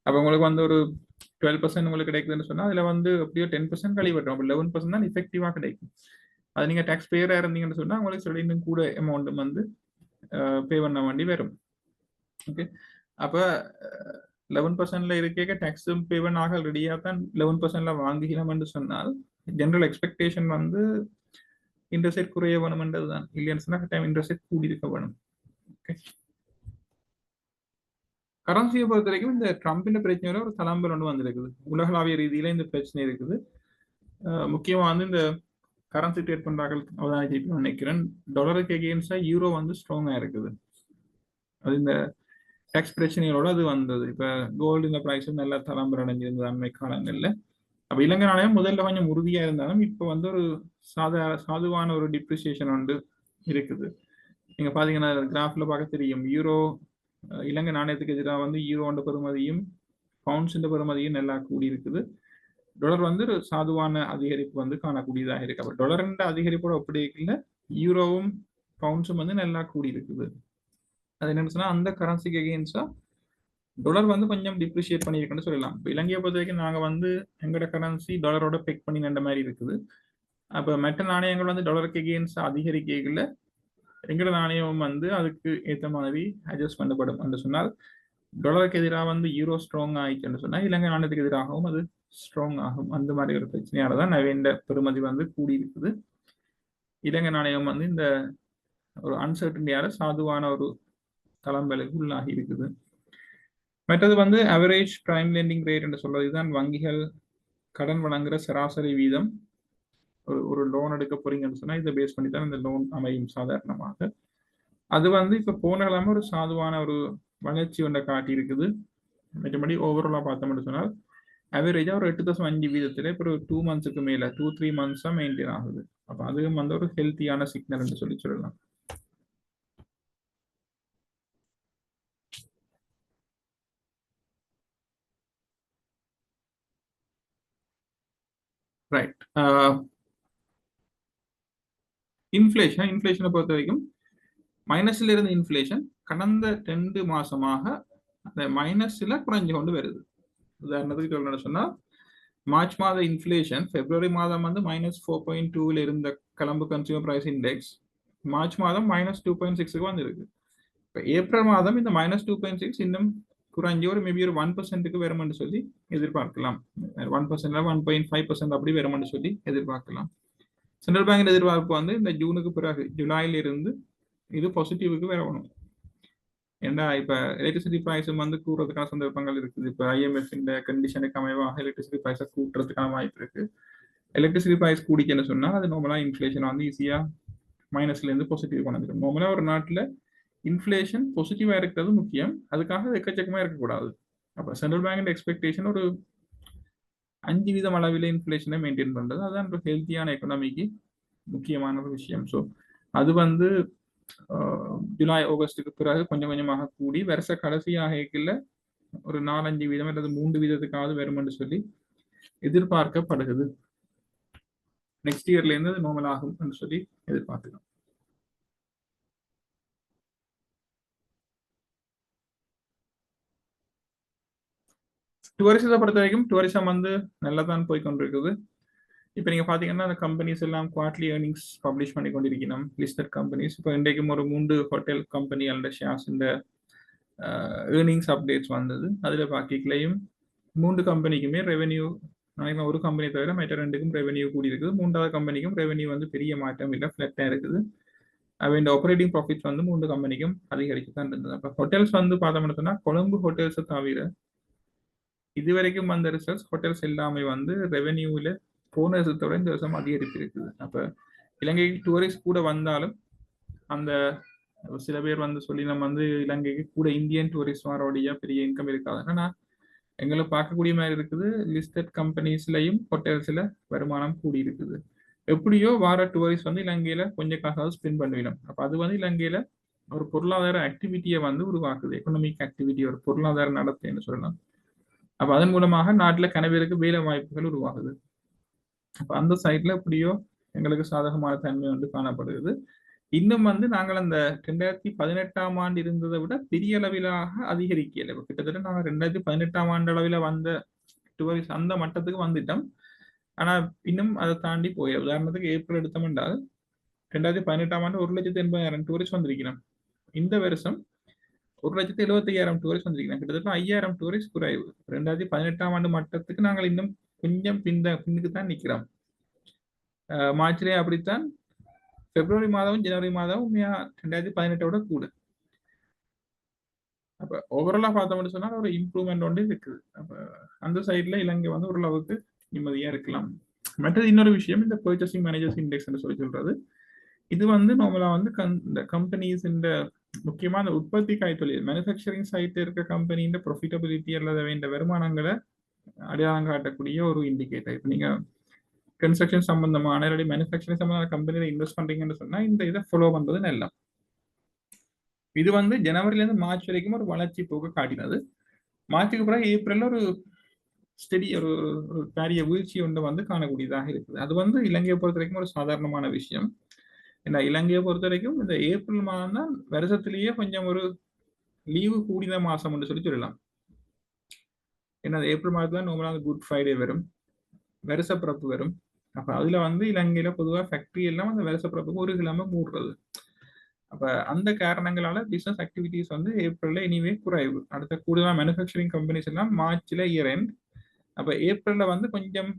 அப்போ உங்களுக்கு வந்து ஒரு 12% உங்களுக்கு கிடைக்குதுன்னு சொன்னால் அதில் வந்து அப்படியே 10% கழிவட்டும். அப்போ 11% தான் எஃபெக்டிவாக கிடைக்கும். அது நீங்கள் டேக்ஸ் பேயராக இருந்தீங்கன்னு சொன்னால் உங்களுக்கு சில இன்னும் கூட அமௌண்ட் வந்து பே பண்ண வேண்டி வரும். ஓகே, அப்போ 11%ல இருக்க டேக்ஸும் பே பண்ண ஆக ரெடியாக தான் 11%ல வாங்குகிறோம்னு சொன்னால் ஜென்ரல் எக்ஸ்பெக்டேஷன் வந்து இன்ட்ரெஸ்ட் ரேட் குறைய வேணும்ன்றது தான். இல்லைன்னு சொன்னால் டைம் இன்ட்ரெஸ்ட் ரேட் கூடி இருக்க வேணும். ஓகே, கரன்சியை பொறுத்த வரைக்கும் இந்த ட்ரம்பின் பிரச்சனையோட ஒரு தளம்பல் ஒன்று வந்திருக்குது. உலகளாவிய ரீதியில இந்த பிரச்சனை இருக்குது. முக்கியமாக வந்து இந்த கரன்சி ட்ரேட் பண்றார்கள் அவதானிச்சு நினைக்கிறேன். டாலருக்கு எகெயின்ஸ்டா யூரோ வந்து ஸ்ட்ராங்கா இருக்குது. அது இந்த டேக்ஸ் பிரச்சனைகளோட அது வந்தது. இப்போ கோல்டு இந்த ப்ரைஸும் நல்லா தளம்பல் அடைஞ்சிருந்தது அண்மை காலங்களில். அப்போ இலங்கை நாணயம் முதல்ல கொஞ்சம் உறுதியாக இருந்தாலும் இப்போ வந்து ஒரு சாதுவான ஒரு டிப்ரிசியேஷன் வந்து இருக்குது. நீங்க பாத்தீங்கன்னா கிராஃப்ல பார்க்க தெரியும். யூரோ இலங்கை நாணயத்துக்கு எதிராக வந்து யூரோண்ட பெறுமதியும் பவுண்ட்ஸ் பெறுமதியும் நல்லா கூடி இருக்குது. டாலர் வந்து ஒரு சாதுவான அதிகரிப்பு வந்து காணக்கூடியதாக இருக்கு. அப்போ டாலர்ன்ற அதிகரிப்போட ஒப்படைக்கல யூரோவும் பவுண்ட்ஸும் வந்து நல்லா கூடி இருக்குது. அது என்னன்னு சொன்னா அந்த கரன்சிக்கு எகெயின்ஸ்டா டாலர் வந்து கொஞ்சம் டிப்ரிஷியேட் பண்ணியிருக்குன்னு சொல்லலாம். இப்போ இலங்கையை பொறுத்த வரைக்கும் நாங்கள் வந்து எங்களோட கரன்சி டாலரோட பெக் பண்ணி நின்ற மாதிரி இருக்குது. அப்போ மற்ற நாணயங்கள் வந்து டாலருக்கு எகெயின்ஸ்டா அதிகரிக்கல, எங்களோட நாணயம் வந்து அதுக்கு ஏற்ற மாதிரி அட்ஜஸ்ட் பண்ணப்படும் என்று சொன்னால் டாலருக்கு எதிராக வந்து யூரோ ஸ்ட்ராங் ஆயிடுச்சுன்னு சொன்னால் இலங்கை நாணயத்துக்கு எதிராகவும் அது ஸ்ட்ராங் ஆகும். அந்த மாதிரி ஒரு பிரச்சனையால தான் நவேண்ட பெறுமதி வந்து கூடி இருக்குது. இலங்கை நாணயம் வந்து இந்த ஒரு அன்சர்டனியால சாதுவான ஒரு தளம்பலுக்கு உள்ளாகி இருக்குது. மற்றது வந்து அவரேஜ் பிரைம் லெண்டிங் ரேட் என்று சொல்றது தான் வங்கிகள் கடன் வழங்குற சராசரி வீதம். ஒரு லோன் எடுக்க போறீங்கன்னு சொன்னா இதை பேஸ் பண்ணி தான் இந்த லோன் அமையும் சாதாரணமாக. அது வந்து இப்ப போன கிழமை ஒரு சாதுவான ஒரு வளர்ச்சி ஒன்றை காட்டி இருக்குது. மற்றபடி ஓவராலா பார்த்தோம்னு சொன்னால் அவரேஜா ஒரு 8.5 வீதத்துல இப்போ ஒரு 2 monthsக்கு மேல 2-3 months மெயின்டைன் ஆகுது. அப்ப அதுவும் வந்து ஒரு ஹெல்த்தியான சிக்னல் என்று சொல்லலாம். ரைட், இன்ஃப்ளேஷனை பொறுத்த வரைக்கும் மைனஸ்ல இருந்த இன்ஃப்ளேஷன் கடந்த 2 மாசமாக அந்த மைனஸ்ல குறைஞ்சு கொண்டு வருது. உதாரணத்துக்கு சொல்லணும்னு சொன்னா மார்ச் மாத இன்ஃப்ளேஷன் பிப்ரவரி மாதம் வந்து -4.2 இருந்த Colombo consumer price index March மாதம் -2.6க்கு வந்திருக்கு. இப்போ ஏப்ரல் மாதம் இந்த -2.6 இன்னும் குறைஞ்சி ஒரு மேபி ஒரு 1%க்கு வரும்னு சொல்லி எதிர்பார்க்கலாம். 1%, 1.5% அப்படி வரும்னு சொல்லி எதிர்பார்க்கலாம். சென்ட்ரல் பேங்கின் எதிர்பார்ப்பு வந்து இந்த ஜூனுக்கு பிறகு ஜூலைல இருந்து இது பாசிட்டிவுக்கு வரணும். ஏன்னா இப்ப எலக்ட்ரிசிட்டி பிரைஸும் வந்து கூடுறதுக்கான சந்தர்ப்பங்கள் இருக்குது. இப்ப IMF இந்த கண்டிஷனுக்கு அமைவாக எலக்ட்ரிசிட்டி பிரைஸை கூட்டுறதுக்கான வாய்ப்பு இருக்கு. எலக்ட்ரிசிட்டி பிரைஸ் கூடிச்சுன்னு சொன்னா அது நார்மலா இன்ஃபிளேஷன் வந்து ஈஸியா மைனஸ்ல இருந்து பாசிட்டிவ் கொண்டு வந்துடும். நார்மலா ஒரு நாட்டுல இன்ஃபிளேஷன் பாசிட்டிவா இருக்கிறது முக்கியம். அதுக்காக எக்கச்சக்கமா இருக்கக்கூடாது. அப்ப சென்ட்ரல் பேங்க் எக்ஸ்பெக்டேஷன் ஒரு 5% அளவில் இன்ஃபிளேஷனை மெயின்டைன் பண்றது அதான் ஒரு ஹெல்த்தியான எக்கனாமிக்கு முக்கியமான ஒரு விஷயம். ஸோ அது வந்து ஜூலை ஆகஸ்டுக்கு பிறகு கொஞ்சம் கொஞ்சமாக கூடி வருஷ கடைசியாக ஒரு 4-5% அல்லது 3% வரும்னு சொல்லி எதிர்பார்க்கப்படுகிறது. நெக்ஸ்ட் இயர்ல இருந்து அது நார்மல் ஆகும் சொல்லி எதிர்பார்க்கலாம். டூரிசத்தை பொறுத்த வரைக்கும் டூரிசம் வந்து நல்லா தான் போய் கொண்டிருக்குது. இப்போ நீங்க பாத்தீங்கன்னா அந்த கம்பெனிஸ் எல்லாம் குவார்ட்லி ஏர்னிங்ஸ் பப்ளிஷ் பண்ணி கொண்டிருக்கணும், லிஸ்டட் கம்பெனிஸ். இப்போ இன்றைக்கும் ஒரு 3 ஹோட்டல் கம்பெனி அல்ல ஷேர்ஸ் இந்த ஏர்னிங்ஸ் அப்டேட்ஸ் வந்தது. அதுல பாக்கிக்கலையும் 3 கம்பெனிக்குமே ரெவென்யூ, ஒரு கம்பெனி தவிர மற்ற 2க்கும் ரெவென்யூ கூடி இருக்குது. 3வது கம்பெனிக்கும் ரெவென்யூ வந்து பெரிய மாற்றம் இல்லை, ஃபிளட்டா இருக்குது. இந்த ஆப்ரேட்டிங் ப்ராஃபிட்ஸ் வந்து 3 கம்பெனிக்கும் அதிகரிச்சு தான் இருந்தது. அப்போ ஹோட்டல்ஸ் வந்து பார்த்தோம்னா கொழும்பு ஹோட்டல்ஸை தவிர இதுவரைக்கும் வந்த ரிசல்ட்ஸ் ஹோட்டல்ஸ் எல்லாமே வந்து ரெவென்யூவில் போன வருஷத்தோட இந்த வருஷம் அதிகரிப்பு இருக்குது. அப்போ இலங்கைக்கு டூரிஸ்ட் கூட வந்தாலும் அந்த சில பேர் வந்து சொல்லி நம்ம வந்து இலங்கைக்கு கூட இந்தியன் டூரிஸ்ட் வாரோடைய பெரிய இன்கம் இருக்காது. ஆனால் எங்களை பார்க்கக்கூடிய மாதிரி இருக்குது, லிஸ்டட் கம்பெனிஸ்லையும் ஹோட்டல்ஸில் வருமானம் கூடி இருக்குது. எப்படியோ வார டூரிஸ்ட் வந்து இலங்கையில கொஞ்சம் காசாவது ஸ்பெண்ட் பண்ணிவிடும். அப்போ அது வந்து இலங்கையில ஒரு பொருளாதார ஆக்டிவிட்டியை வந்து உருவாக்குது, எக்கனாமிக் ஆக்டிவிட்டி, ஒரு பொருளாதார நடத்தைன்னு சொல்லலாம். அப்ப அதன் மூலமாக நாட்டுல கனவேருக்கு வேலை வாய்ப்புகள் உருவாகுது. அப்ப அந்த சைட்ல எப்படியோ எங்களுக்கு சாதகமான தன்மை வந்து காணப்படுகிறது. இன்னும் வந்து நாங்கள் அந்த 2018ஆம் ஆண்டு இருந்ததை விட பெரிய அளவிலாக அதிகரிக்கல. கிட்டத்தட்ட நாங்கள் 2018ஆம் ஆண்டு அளவில் வந்த டூரிஸ்ட் அந்த மட்டத்துக்கு வந்துட்டோம். ஆனா இன்னும் அதை தாண்டி போய் உதாரணத்துக்கு ஏப்ரல் எடுத்தோம் என்றால் 2018ஆம் ஆண்டு 1,80,000 டூரிஸ்ட் வந்திருக்கிறோம். இந்த வருஷம் 1,75,000 டூரிஸ்ட் வந்திருக்கிறோம். கிட்டத்தட்ட 5,000 டூரிஸ்ட் குறைவு. 2018ஆம் ஆண்டு மட்டத்துக்கு நாங்கள் இன்னும் கொஞ்சம் பின்னுக்கு தான் நிற்கிறோம். மார்ச்லேயே அப்படித்தான். பிப்ரவரி மாதமும் ஜனவரி மாதமும் 2018 கூட. அப்ப ஓவராலா பார்த்தோம்னு சொன்னா ஒரு இம்ப்ரூவ்மெண்ட் ஒன்று இருக்குது. அப்ப அந்த சைட்ல இலங்கை வந்து ஓரளவுக்கு நிம்மதியா இருக்கலாம். மற்றது இன்னொரு விஷயம், இந்த பர்ச்சேசிங் மேனேஜர்ஸ் இண்டெக்ஸ் சொல்லி சொல்றது, இது வந்து நார்மலா வந்து இந்த கம்பெனிஸ் இந்த முக்கியமா அந்த உற்பத்தி கைத்தொழில் மேனுஃபேக்சரிங் சைட் இருக்க கம்பெனியின் ப்ராஃபிட்டபிலிட்டி அல்லது வேண்ட வருமானங்களை அடையாளம் காட்டக்கூடிய ஒரு இண்டிகேட்டர். இப்போ நீங்க கன்ஸ்ட்ரக்ஷன் சம்பந்தமான இல்லாட்டி மேனுஃபேக்சரிங் சம்பந்தமான கம்பெனியில இன்வெஸ்ட் பண்றீங்கன்னு சொன்னா இந்த இதை ஃபாலோ பண்றது நல்லா. இது வந்து ஜனவரில இருந்து மார்ச் வரைக்கும் ஒரு வளர்ச்சி போக்கு காட்டினது. மார்ச்சுக்கு பிறகு ஏப்ரல்ல ஒரு ஸ்டெடி ஒரு பெரிய வீழ்ச்சி ஒன்று வந்து காணக்கூடியதாக இருக்குது. அது வந்து இலங்கையை பொறுத்த வரைக்கும் ஒரு சாதாரணமான விஷயம். ஏன்னா இலங்கையை பொறுத்த வரைக்கும் இந்த ஏப்ரல் மாதம் தான் வருஷத்திலேயே கொஞ்சம் ஒரு லீவு கூடின மாசம் என்று சொல்லலாம். ஏன்னா ஏப்ரல் மாதத்துல நார்மலாக குட் ஃப்ரைடே வரும், வருஷப்பிறப்பு வரும். அப்ப அதுல வந்து இலங்கையில பொதுவாக ஃபேக்டரி எல்லாம் அந்த வருஷப்பிறப்புக்கு ஒரு கிழமை மூடுறது. அப்ப அந்த காரணங்களால பிசினஸ் ஆக்டிவிட்டிஸ் வந்து ஏப்ரல்ல இனிமே குறைவு. அடுத்த கூடுதலாக மேனுஃபேக்சரிங் கம்பெனிஸ் எல்லாம் மார்ச்ல இயர் எண்ட். அப்ப ஏப்ரல்ல வந்து கொஞ்சம்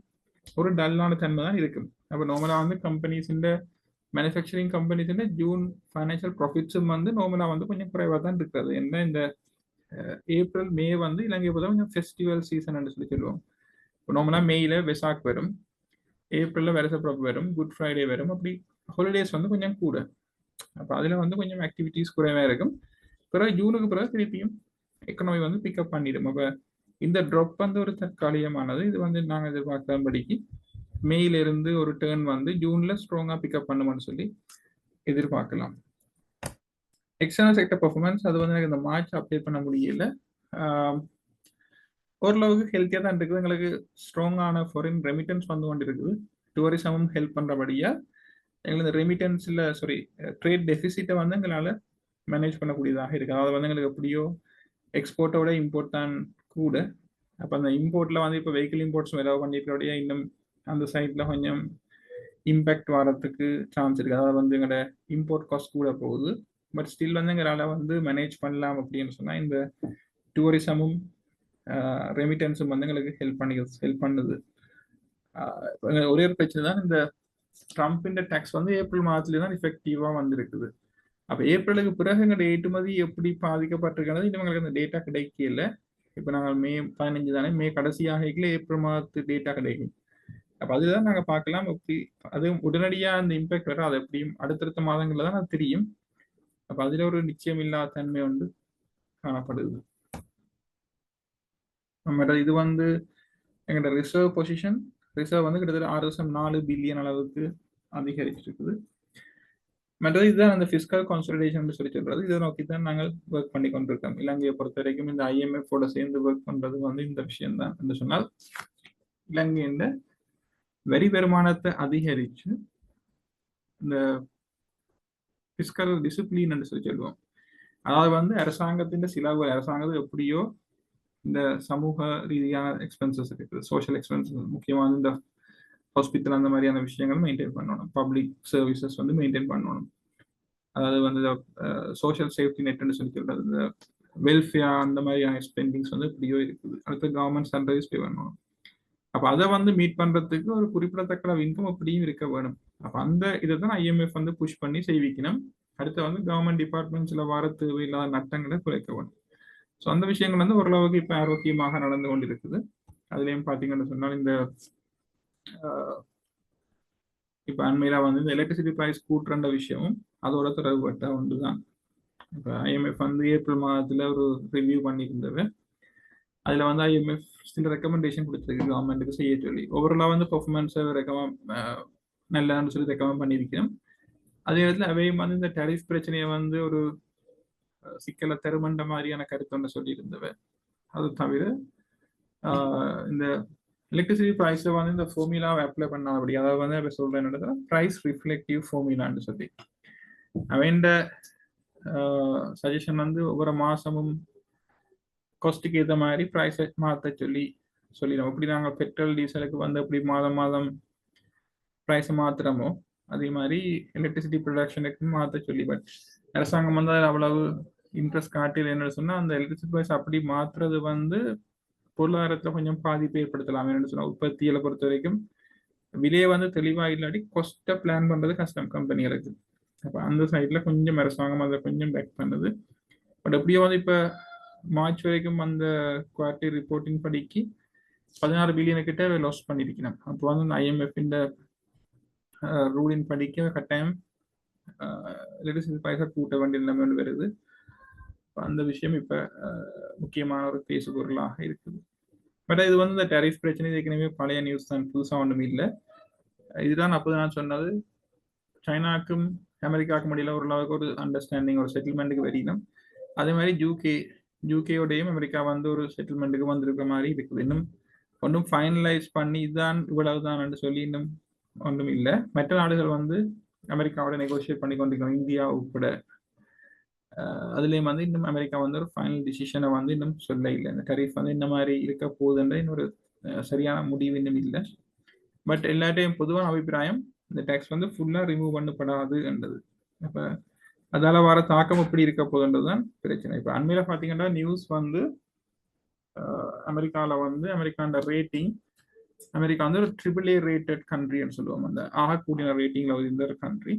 ஒரு டல்லான தன்மை தான் இருக்கும். அப்ப நார்மலா வந்து கம்பெனிஸ் இந்த மேனுஃபேக்சரிங் கம்பெனிஸ் ஜூன் ஃபைனான்சியல் ப்ராஃபிட்ஸும் வந்து நார்மலா வந்து கொஞ்சம் குறைவாக தான் இருக்கிறது. என்ன இந்த ஏப்ரல் மே வந்து இலங்கை பொறுத்த கொஞ்சம் ஃபெஸ்டிவல் சீசன் சொல்லி சொல்லுவோம். இப்போ நார்மலா மேயில வெசாக் வரும், ஏப்ரல்ல வருஷப்பிறப்பு வரும், குட் ஃப்ரைடே வரும். அப்படி ஹாலிடேஸ் வந்து கொஞ்சம் கூட. அப்போ அதுல வந்து கொஞ்சம் ஆக்டிவிட்டிஸ் குறைவா இருக்கும். பிறகு ஜூனுக்கு பிறகு திருப்பியும் எக்கனாமி வந்து பிக்கப் பண்ணிடும். அப்போ இந்த ட்ராப் வந்து ஒரு தற்காலிகமானது. இது வந்து நாங்கள் எதிர்பார்க்கிறபடிக்கு மேயில இருந்து ஒரு டேர்ன் வந்து ஜூன்ல ஸ்ட்ராங்கா பிக்கப் பண்ணுமான்னு சொல்லி எதிர்பார்க்கலாம். எக்ஸ்டர்னல் செக்டர் பெர்ஃபார்மன்ஸ் அது வந்து எனக்கு இந்த மார்ச் அப்டேட் பண்ண முடியல. ஓரளவுக்கு ஹெல்த்தியாக தான் இருக்குது. எங்களுக்கு ஸ்ட்ராங்கான ஃபாரின் ரெமிட்டன்ஸ் வந்து கொண்டு இருக்குது. டூரிசமும் ஹெல்ப் பண்ணுறபடியா எங்களுக்கு இந்த ரெமிட்டன்ஸில் ட்ரேட் டெபிசிட்டை வந்து எங்களால் மேனேஜ் பண்ணக்கூடியதாக இருக்குது. அதாவது வந்து எங்களுக்கு எப்படியோ எக்ஸ்போர்ட்டோட இம்போர்ட் தான் கூட. அப்போ அந்த இம்போர்ட்டில் வந்து இப்போ வெஹிக்கிள் இம்போர்ட்ஸ் ஏதாவது பண்ணிருக்கிறபடியா இன்னும் அந்த சைட்டில் கொஞ்சம் இம்பேக்ட் வரத்துக்கு சான்ஸ் இருக்குது. அதாவது வந்து எங்களோட இம்போர்ட் காஸ்ட் கூட போகுது. பட் ஸ்டில் வந்து எங்களால் வந்து மேனேஜ் பண்ணலாம் அப்படின்னு சொன்னால் இந்த டூரிசமும் ரெமிட்டன்ஸும் வந்து எங்களுக்கு ஹெல்ப் பண்ணுது. ஒரே ஒரு பிரச்சனை தான், இந்த ட்ரம்பின் டேக்ஸ் வந்து ஏப்ரல் மாதத்துல தான் எஃபெக்டிவா வந்திருக்குது. அப்ப ஏப்ரலுக்கு பிறகு எங்களுடைய ஏற்றுமதி எப்படி பாதிக்கப்பட்டிருக்கிறது இன்னும் எங்களுக்கு அந்த டேட்டா கிடைக்கல. இப்ப நாங்கள் மே 15 தானே, மே கடைசியாக ஏப்ரல் மாதத்து டேட்டா கிடைக்கும். அப்ப அதுதான் நாங்க பார்க்கலாம் எப்படி அது உடனடியா அந்த இம்பாக்ட் வர, அது எப்படியும் அடுத்தடுத்த மாதங்கள்ல தான் அது தெரியும். அப்ப அதுல ஒரு நிச்சயம் இல்லாத தன்மை வந்து காணப்படுது. இது வந்து எங்களோட ரிசர்வ் பொசிஷன், ரிசர்வ் வந்து கிட்டத்தட்ட 6.4 பில்லியன் அளவுக்கு அதிகரிச்சிருக்குது. மற்றது இதுதான் அந்த பிஸ்கல் கான்சல்டேஷன் சொல்லி சொல்றது. இதை நோக்கி தான் நாங்கள் ஒர்க் பண்ணி கொண்டிருக்கோம். இலங்கையை பொறுத்த வரைக்கும் இந்த IMF-ஓட சேர்ந்து ஒர்க் பண்றது வந்து இந்த விஷயம் தான் என்று சொன்னால், இலங்கையின் வரி வருமானத்தை அதிகரிச்சு இந்த பிஸ்கல் டிசிப்ளின் என்று சொல்லி சொல்லுவோம். அதாவது வந்து அரசாங்கத்தின் செலவு, அரசாங்கம் எப்படியோ இந்த சமூக ரீதியான எக்ஸ்பென்சஸ் இருக்குது, சோஷியல் எக்ஸ்பென்சஸ், முக்கியமாக இந்த ஹாஸ்பிட்டல் அந்த மாதிரியான விஷயங்கள் மெயின்டைன் பண்ணணும், பப்ளிக் சர்வீசஸ் வந்து மெயின்டைன் பண்ணணும். அதாவது வந்து சோஷியல் சேஃப்டி நெட்னு சொல்லி சொல்றது, இந்த வெல்ஃபேர் அந்த மாதிரியான ஸ்பெண்டிங்ஸ் வந்து இப்படியோ இருக்குது. அடுத்து கவர்மெண்ட் சர்வீஸ் பே பண்ணணும். அப்போ அதை வந்து மீட் பண்றதுக்கு ஒரு குறிப்பிடத்தக்க இன்கம் அப்படியும் இருக்க வேணும். அப்போ அந்த இதை தான் IMF வந்து புஷ் பண்ணி செய்விக்கணும். அடுத்து வந்து கவர்மெண்ட் டிபார்ட்மெண்ட்ஸ்ல வர தேவையில்லாத நட்டங்களை குறைக்க வேணும். ஸோ அந்த விஷயங்கள் வந்து ஓரளவுக்கு இப்போ ஆரோக்கியமாக நடந்து கொண்டு இருக்குது. அதுலேயும் பார்த்தீங்கன்னு சொன்னால் இந்த இப்போ அண்மையில வந்து இந்த எலக்ட்ரிசிட்டி ப்ரைஸ் கூட்டுற விஷயமும் அதோட தொடர்பட்ட ஒன்று தான். இப்போ IMF வந்து ஏப்ரல் மாதத்துல ஒரு ரிவ்யூ பண்ணியிருந்தது. அதில் வந்து IMF சில ரெக்கமெண்டேஷன் கொடுத்துருக்கு கவர்மெண்ட்டுக்கு செய்ய சொல்லி. ஓவராலாக வந்து பெர்ஃபார்மன்ஸை நல்லன்னு சொல்லி ரெக்கமெண்ட் பண்ணியிருக்கேன். அதே இடத்துல அவையும் வந்து இந்த டேரிஃப் பிரச்சனையை வந்து ஒரு சிக்கலை தருமன்ற மாதிரியான கருத்து ஒன்று சொல்லியிருந்தவ. அது தவிர இந்த எலக்ட்ரிசிட்டி ப்ரைஸை வந்து இந்த ஃபார்முலாவை அப்ளை பண்ண அப்படி, அதாவது வந்து இப்போ சொல்கிறேன் என்னது ப்ரைஸ் ரிஃப்ளெக்டிவ் ஃபார்முலான்னு சொல்லி அவன்ட சஜஷன் வந்து ஒவ்வொரு மாதமும் காஸ்ட்டுக்கு ஏற்ற மாதிரி ப்ரைஸை மாற்ற சொல்லிடும். எப்படி நாங்கள் பெட்ரோல் டீசலுக்கு வந்து எப்படி மாதம் மாதம் ப்ரைஸை மாற்றுறோமோ அதே மாதிரி எலக்ட்ரிசிட்டி ப்ரொடக்ஷனுக்கு மாற்ற சொல்லி, பட் அரசாங்கம் வந்து அதில் அவ்வளவு இன்ட்ரெஸ்ட் காட்டில் என்ன சொன்னால் அந்த எலக்ட்ரிசிட்டி ப்ரைஸ் அப்படி மாற்றுறது வந்து பொருளாதாரத்தில் கொஞ்சம் பாதிப்பு ஏற்படுத்தலாம். என்னன்னு சொன்னால் உற்பத்திகளை பொறுத்த வரைக்கும் விலையை வந்து தெளிவாக இல்லாட்டி காஸ்ட்டை பிளான் பண்ணுறது கஷ்டம் கம்பெனிகளுக்கு. அப்போ அந்த சைடில் கொஞ்சம் அரசாங்கம் அதை கொஞ்சம் பேக் பண்ணுது. பட் எப்படியோ வந்து இப்போ மார்ச் வரைக்கும் அந்த குவார்டர்லி ரிப்போர்ட்டிங் படிக்கு 16 பில்லியன் கிட்ட லாஸ் பண்ணியிருக்கணும். அப்போ வந்து IMF இந்த ரூலின் படிக்க கட்டாயம் எலக்ட்ரிசிட்டி ப்ரைஸை கூட்ட வேண்டிய நிலைமை வருது. அந்த விஷயம் இப்போ முக்கியமான ஒரு பேசு பொருளாக இருக்குது. பட் இது வந்து இந்த டேரிஃப் பிரச்சனை ஏற்கனவே பழைய நியூஸ் தான், புதுசாக ஒன்றும் இல்லை. இதுதான் அப்போது நான் சொன்னது, சைனாக்கும் அமெரிக்காவுக்கும் இடையில ஓரளவுக்கு ஒரு அண்டர்ஸ்டாண்டிங், ஒரு செட்டில்மெண்ட்டுக்கு வரணும். அதே மாதிரி யூகேயோடையும் அமெரிக்கா வந்து ஒரு செட்டில்மெண்ட்டுக்கு வந்திருக்கிற மாதிரி இருக்குது. இன்னும் ஒன்றும் ஃபைனலைஸ் பண்ணி இதுதான் இவ்வளவுதான் சொல்லி இன்னும் ஒன்றும் இல்லை. மற்ற நாடுகள் வந்து அமெரிக்காவோட நெகோசியேட் பண்ணி கொண்டிருக்கிறோம், இந்தியா உட்பட. அதுலேயும் வந்து இன்னும் அமெரிக்கா வந்து ஒரு ஃபைனல் டிசிஷனை வந்து இன்னும் சொல்ல இல்லை. இந்த டரிஃப் வந்து இந்த மாதிரி இருக்க போகுதுன்ற இன்னொரு சரியான முடிவு இன்னும் இல்லை. பட் எல்லாட்டையும் பொதுவான அபிப்பிராயம் இந்த டேக்ஸ் வந்து ஃபுல்லாக ரிமூவ் பண்ணப்படாது என்றது. அப்போ அதால வர தாக்கம் எப்படி இருக்க போகுதுன்றது தான் பிரச்சனை. இப்போ அண்மையில் பார்த்தீங்கன்னா நியூஸ் வந்து அமெரிக்காவில் வந்து அமெரிக்கான ரேட்டிங், அமெரிக்கா வந்து ஒரு AAA ரேட்டட் கண்ட்ரின்னு சொல்லுவோம். அந்த ஆகக்கூடிய ரேட்டிங்கில் இருந்த ஒரு கண்ட்ரி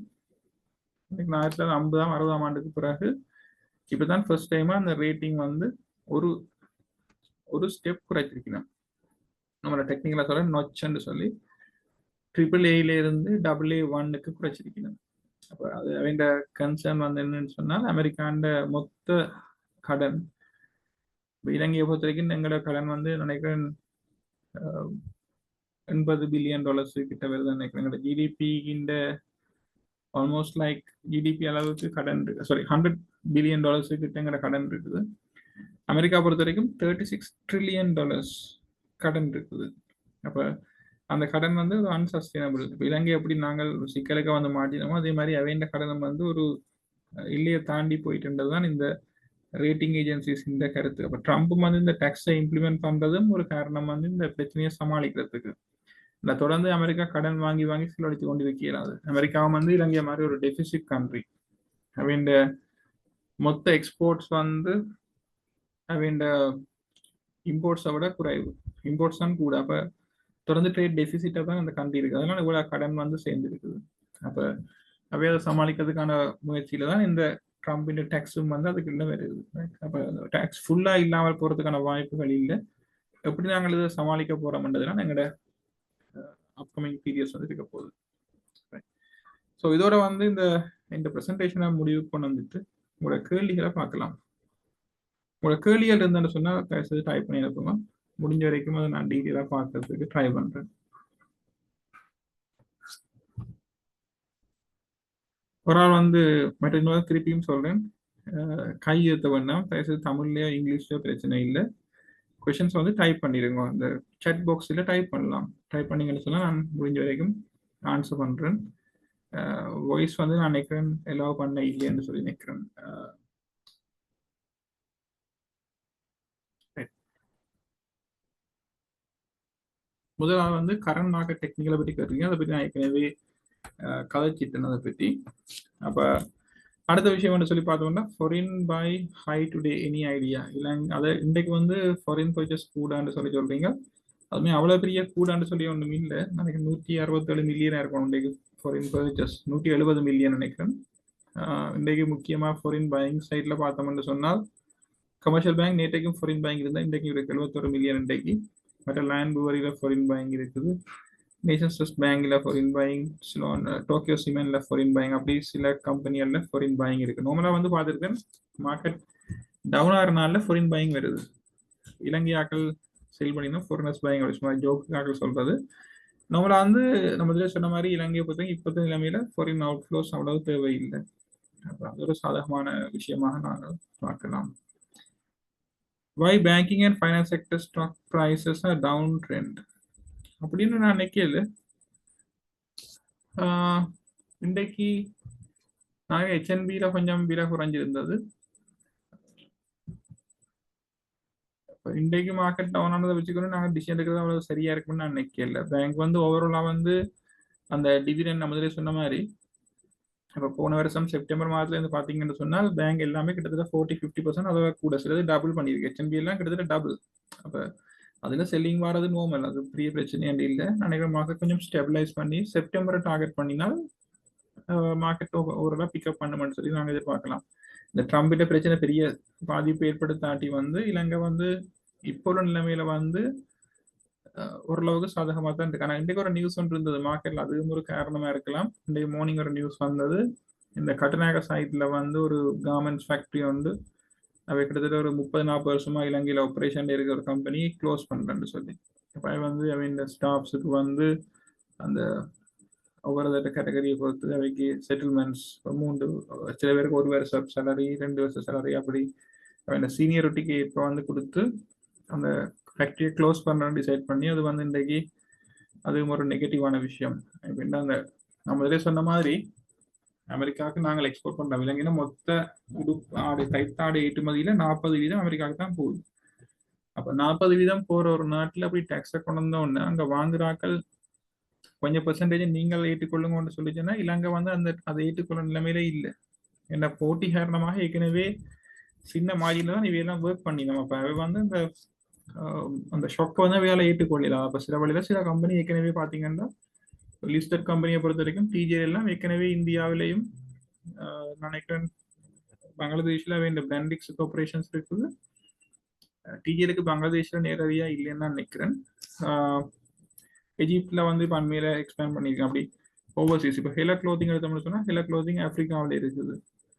1950ஆம் 60ஆம் ஆண்டுக்கு பிறகு இப்போதான் ஃபர்ஸ்ட் டைமாக அந்த ரேட்டிங் வந்து ஒரு ஸ்டெப் குறைச்சிருக்கணும். நம்மளோட டெக்னிக்கலாக சொல்ல நொச்சுன்னு சொல்லி AAA இருந்து AA1க்கு குறைச்சிருக்கணும். அப்போ அது அவங்க கன்சர்ன் வந்து என்னன்னு சொன்னால், அமெரிக்காண்ட மொத்த கடன், இலங்கையை பொறுத்த வரைக்கும் எங்களோட கடன் வந்து நினைக்கிறேன் $80 பில்லியன் கிட்ட வருது நினைக்கிறேன். எங்களோட GDP ஆல்மோஸ்ட் லைக் GDP அளவுக்கு கடன் இருக்கு. சாரி, $100 பில்லியன் கிட்ட எங்களோட கடன் இருக்குது. அமெரிக்கா பொறுத்த வரைக்கும் $36 ட்ரில்லியன் கடன் இருக்குது. அப்போ அந்த கடன் வந்து ஒரு அன்சஸ்டைனபிள். இப்போ இலங்கை எப்படி நாங்கள் சிக்கலுக்கு வந்து மாட்டினோமோ அதே மாதிரி அவைண்ட கடன் வந்து ஒரு இல்லையை தாண்டி போயிட்டுன்றது தான் இந்த ரேட்டிங் ஏஜென்சிஸ் இந்த கருத்து. அப்போ ட்ரம்ப் வந்து இந்த டேக்ஸை இம்ப்ளிமெண்ட் பண்ணுறதும் ஒரு காரணம் வந்து இந்த பிரச்சனையை சமாளிக்கிறதுக்கு. இந்த தொடர்ந்து அமெரிக்கா கடன் வாங்கி செலவழித்து கொண்டு இருக்கிறது. அமெரிக்காவும் வந்து இலங்கை மாதிரி ஒரு டெபிசிட் கண்ட்ரி. அவைண்ட மொத்த எக்ஸ்போர்ட்ஸ் வந்து அவன் இம்போர்ட்ஸை விட குறைவு, இம்போர்ட்ஸ் தான் கூட. அப்போ தொடர்ந்து ட்ரேட் டெபிசிட்டாக தான் அந்த கண்ட்ரி இருக்குது, அதனால இவ்வளோ கடன் வந்து சேர்ந்து இருக்குது. அப்போ அவை அதை சமாளிக்கிறதுக்கான முயற்சியில தான் இந்த ட்ரம்பின் டேக்ஸும் வந்து அதுக்கு இல்லை வருது. அப்போ டேக்ஸ் ஃபுல்லாக இல்லாமல் போகிறதுக்கான வாய்ப்புகள் இல்லை. எப்படி நாங்கள் இதை சமாளிக்க போகிறோம்ன்றதுலாம் எங்களோட அப்கமிங் பீரியட்ஸ் வந்து இருக்க போகுது. ஸோ இதோட வந்து இந்த ப்ரெசன்டேஷனை முடிவு கொண்டு வந்துட்டு உங்களோட கேள்விகளை பார்க்கலாம். உங்களோட கேள்விகள் இருந்தேன்னு சொன்னால் தயவுசெய்து டைப் பண்ணி அனுப்புங்க. முடிஞ்ச வரைக்கும் அதை நான் டீட்டெயிலாக பார்க்கறதுக்கு ட்ரை பண்ணுறேன். ஒரு ஆள் வந்து மற்ற இன்னொரு திருப்பியும் சொல்கிறேன், கையெழுத்த வேண்டாம், தயவுசெய்து தமிழ்லையோ இங்கிலீஷ்லையோ பிரச்சனை இல்லை. கொஷின்ஸ் வந்து டைப் பண்ணிடுங்க, அந்த chat பாக்ஸில் டைப் பண்ணலாம். டைப் பண்ணிங்கன்னு சொன்னால் நான் முடிஞ்ச வரைக்கும் ஆன்சர் பண்ணுறேன். வாய்ஸ் வந்து நான் நினைக்கிறேன் எல்லாம் பண்ண இல்லைன்னு சொல்லி நினைக்கிறேன். முதலாவது வந்து கரண்ட் மார்க்கெட் டெக்னிக்கலை பற்றி கேட்டீங்க, அதை பற்றி நான் ஏற்கனவே கதைச்சிட்டேன் அதை பற்றி. அப்போ அடுத்த விஷயம் வந்து சொல்லி பார்த்தோம்னா foreign buy high today any idea இல்லை, அதை இன்றைக்கு வந்து ஃபாரின் பர்ச்சேஸ் கூடான்னு சொல்லி சொல்கிறீங்க. அதுமே அவ்வளோ பெரிய கூடான்னு சொல்லி ஒன்றும் இல்லை. எனக்கு 167 மில்லியனாக இருக்கும் இன்றைக்கு ஃபாரின் பர்ச்சேஸ், 170 மில்லியன் நினைக்கிறேன். இன்றைக்கு முக்கியமாக ஃபாரின் பையிங் சைடில் பார்த்தோம்னு சொன்னால் கமர்ஷியல் பேங்க் நேற்றைக்கும் ஃபாரின் பேங்க் இருந்தால் இன்றைக்கு இருக்கு 71 மில்லியன் இன்றைக்கு. மற்ற லேண்ட் புவரியில் ஃபாரின் பேங்க் இருக்குது, நேஷன்ஸ் ட்ரஸ்ட் பேங்கில் ஃபாரின் பையிங், டோக்கியோ சிமெண்ட்ல ஃபாரின் பையிங், அப்படி சில கம்பெனிகளில் ஃபாரின் பையிங் இருக்கு. நார்மலாக வந்து பார்த்துருக்கேன் மார்க்கெட் டவுன் ஆகிறனால ஃபாரின் பையிங் வருது. இலங்கை ஆக்கள் செல் பண்ணினா ஃபாரினர்ஸ் பையிங் அப்படி சும்மா ஜோக்குக்காக சொல்றது. நார்மலாக வந்து நம்ம இதில் சொன்ன மாதிரி இலங்கையை பொறுத்தவரைக்கும் இப்போத்த நிலைமையில ஃபாரின் அவுட் ஃப்ளோஸ் அவ்வளவு தேவையில்லை. அது ஒரு சாதகமான விஷயமாக நாங்கள் பார்க்கலாம். Why banking and finance sector stock prices are downtrend அப்படின்னு நான் நினைக்கல. இன்றைக்கு நாங்கள் HNBல கொஞ்சம் விலை குறைஞ்சிருந்தது. இன்றைக்கு மார்க்கெட் டவுன் ஆனதை வச்சுக்கணும் நாங்கள் டிசிஷன் எடுக்கிறது அவ்வளவு சரியா இருக்குன்னு நான் நினைக்கல. பேங்க் வந்து ஓவராலாக வந்து அந்த டிவிடெண்ட் நம்ம சொன்ன மாதிரி இப்போ போன வருஷம் செப்டம்பர் மாதத்துல இருந்து பார்த்தீங்கன்னு சொன்னால் பேங்க் எல்லாமே கிட்டத்தட்ட 40-50% அதை கூட சிலது டபுள் பண்ணியிருக்கு. HNB எல்லாம் கிட்டத்தட்ட டபுள். அப்போ அதில் செல்லிங் வர்றது நார்மல், அது பெரிய பிரச்சனையாண்டு இல்லை. நினைக்கிற மார்க்கெட் கொஞ்சம் ஸ்டெபிலைஸ் பண்ணி செப்டம்பரை டார்கெட் பண்ணினால் மார்க்கெட் ஓவராலாக பிக்கப் பண்ணுமென்னு சொல்லி நாங்கள் எதிர்பார்க்கலாம். இந்த ட்ரம்பிட்ட பிரச்சனை பெரிய பாதிப்பு ஏற்படுத்தாட்டி வந்து இலங்கை வந்து இப்போ உள்ள நிலைமையில வந்து ஓரளவுக்கு சாதகமாக தான் இருக்கு. ஆனால் இன்றைக்கு ஒரு நியூஸ் ஒன்று இருந்தது மார்க்கெட்ல, அதுவும் ஒரு காரணமா இருக்கலாம். இன்றைக்கு மார்னிங் ஒரு நியூஸ் வந்தது, இந்த கட்டுநாயக்க சைட்ல வந்து ஒரு கார்மெண்ட்ஸ் ஃபேக்டரி வந்து அவை கிட்டத்தட்ட ஒரு 30-40 வருஷமா இலங்கையில் ஆப்ரேஷன் இருக்கிற ஒரு கம்பெனி க்ளோஸ் பண்ணுறேன்னு சொல்லி. இப்போ வந்து அவன் இந்த ஸ்டாஃப்ஸுக்கு வந்து அந்த ஒவ்வொரு கேட்டகரியை பொறுத்து அவைக்கு செட்டில்மெண்ட்ஸ் 3, சில பேருக்கு 1 வருஷம் சேலரி, 2 வருஷம் சேலரி, அப்படி அவன் சீனியரிட்டிக்கு இப்போ வந்து கொடுத்து அந்த ஃபேக்டரியை க்ளோஸ் பண்ணுறேன்னு டிசைட் பண்ணி அது வந்து இன்றைக்கு அதுவும் ஒரு நெகட்டிவான விஷயம். எப்படின்னா அந்த நம்ம இதிலே சொன்ன மாதிரி அமெரிக்காவுக்கு நாங்கள் எக்ஸ்போர்ட் பண்ணுறோம். இலங்கையில மொத்த ஆடு கைத்தாடு ஏற்றுமதியில 40% அமெரிக்காவுக்கு தான் போகுது. அப்போ 40% போகிற ஒரு நாட்டில் அப்படி டேக்ஸை கொண்டு வந்தோன்னு அங்கே வாங்குறாக்கள் கொஞ்சம் பெர்சன்டேஜ் நீங்கள் ஏற்றுக்கொள்ளுங்கன்னு சொல்லிச்சுன்னா இலங்கை வந்து அதை ஏற்றுக்கொள்ள நிலைமையிலே இல்லை. ஏன்னா போட்டி காரணமாக ஏற்கனவே சின்ன மாறியில தான் இவையெல்லாம் ஒர்க் பண்ணி நம்ம இப்போ வந்து அந்த ஷாக்கை வந்து வேலை ஏற்றுக்கொள்ளலாம். அப்போ சில வழியில் சில கம்பெனி ஏற்கனவே பார்த்தீங்கன்னா லிஸ்டட் கம்பெனியை பொறுத்த வரைக்கும் டிஜே எல்லாம் ஏற்கனவே இந்தியாவிலையும் நினைக்கிறேன் பங்களாதேஷில் இந்த பிராண்டிக்ஸ் ஆப்ரேஷன்ஸ் இருக்குது. டிஜேலுக்கு பங்களாதேஷில் நேரடியாக இல்லைன்னு தான் நினைக்கிறேன். எஜிப்டில் வந்து இப்போ அண்மையில எக்ஸ்பேண்ட் பண்ணியிருக்கேன். அப்படி ஓவர்சீஸ் இப்போ ஹெலா க்ளோத்திங் எடுத்தோம்னு சொன்னால் ஹெலா க்ளோத்திங் ஆப்பிரிக்காவில் இருக்குது.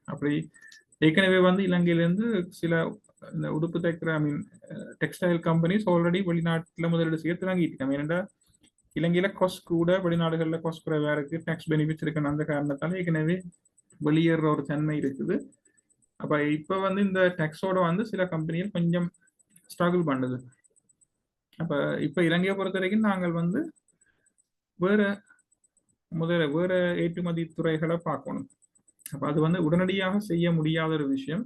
அப்படி ஏற்கனவே வந்து இலங்கையிலேருந்து சில இந்த உடுப்பு தைக்கிற டெக்ஸ்டைல் கம்பெனிஸ் ஆல்ரெடி வெளிநாட்டில் முதலீடு செய்ய தொடங்கிட்டு. ஏன்னா இலங்கையில காஸ்ட் கூட, வெளிநாடுகளில் காஸ்ட் குறைவாக இருக்கு, டேக்ஸ் பெனிஃபிட்ஸ் இருக்குன்னு அந்த காரணத்தால ஏற்கனவே வெளியேற ஒரு தன்மை இருக்குது. அப்போ இப்போ வந்து இந்த டேக்ஸோட வந்து சில கம்பெனிகள் கொஞ்சம் ஸ்ட்ரகிள் பண்ணுது. அப்போ இப்போ இலங்கையை பொறுத்த வரைக்கும் நாங்கள் வந்து வேற ஏற்றுமதி துறைகளை பார்க்கணும். அப்போ அது வந்து உடனடியாக செய்ய முடியாத ஒரு விஷயம்.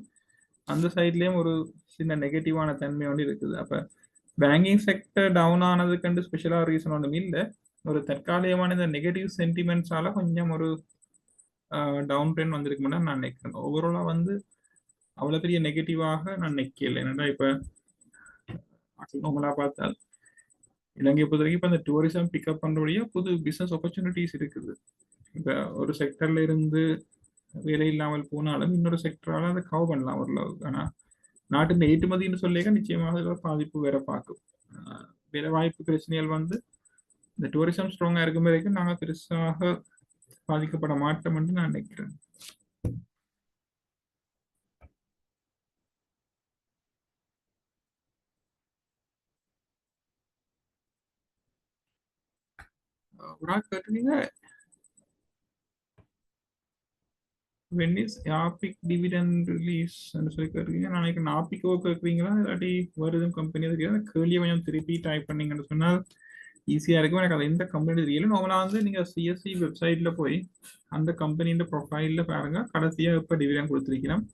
அந்த சைட்லேயும் ஒரு சின்ன நெகட்டிவான தன்மை ஒன்று இருக்குது. அப்போ பேங்கிங் செக்டர் டவுன் ஆனதுக்கு ஸ்பெஷலாக ரீசன் ஒன்றும் இல்லை. ஒரு தற்காலிகமான இந்த நெகட்டிவ் சென்டிமெண்ட்ஸால கொஞ்சம் ஒரு டவுன் ட்ரெண்ட் வந்திருக்குமென்னு நான் நினைக்கிறேன். ஓவராலாக வந்து அவ்வளவு பெரிய நெகட்டிவாக நான் நிக்கல. என்னடா இப்ப நார்மலா பார்த்தால் இலங்கையை பொறுத்த வரைக்கும் இப்ப இந்த டூரிசம் பிக்கப் பண்றபடியா புது பிசினஸ் ஆப்பர்ச்சுனிட்டிஸ் இருக்குது. இப்ப ஒரு செக்டர்ல இருந்து வேலை இல்லாமல் போனாலும் இன்னொரு செக்டரால அதை கவர் பண்ணலாம் ஓரளவுக்கு. ஆனா நாட்டின் ஏற்றுமதின்னு சொல்லிக்க நிச்சயமாக இதுல பாதிப்பு வேற பார்க்கும். வேலை வாய்ப்பு பிரச்சனைகள் வந்து இந்த டூரிசம் ஸ்ட்ராங்கா இருக்கும் வரைக்கும் நாங்க பெருசாக பாதிக்கப்பட மாட்டோம் என்று நான் நினைக்கிறேன். ஒரு ஆள் கேட்டீங்க when is யாபிக் டிவிடெண்ட் ரிலீஸ் சொல்லி கேட்குறீங்க. நான் நினைக்கிறேன் நாபிக்கோ கேட்குறீங்களா இல்லாட்டி வேறு எதுவும் கம்பெனி தெரியாது. கேள்வியை கொஞ்சம் திருப்பி டைப் பண்ணீங்கன்னு சொன்னால் ஈஸியாக இருக்கும். எனக்கு அது எந்த கம்பெனி தெரியல. நார்மலாக வந்து நீங்கள் சிஎஸ்சி வெப்சைட்டில் போய் அந்த கம்பெனியோட ப்ரொஃபைலில் பாருங்க கடைசியாக எப்போ டிவிடெண்ட் கொடுத்துருக்கணும்,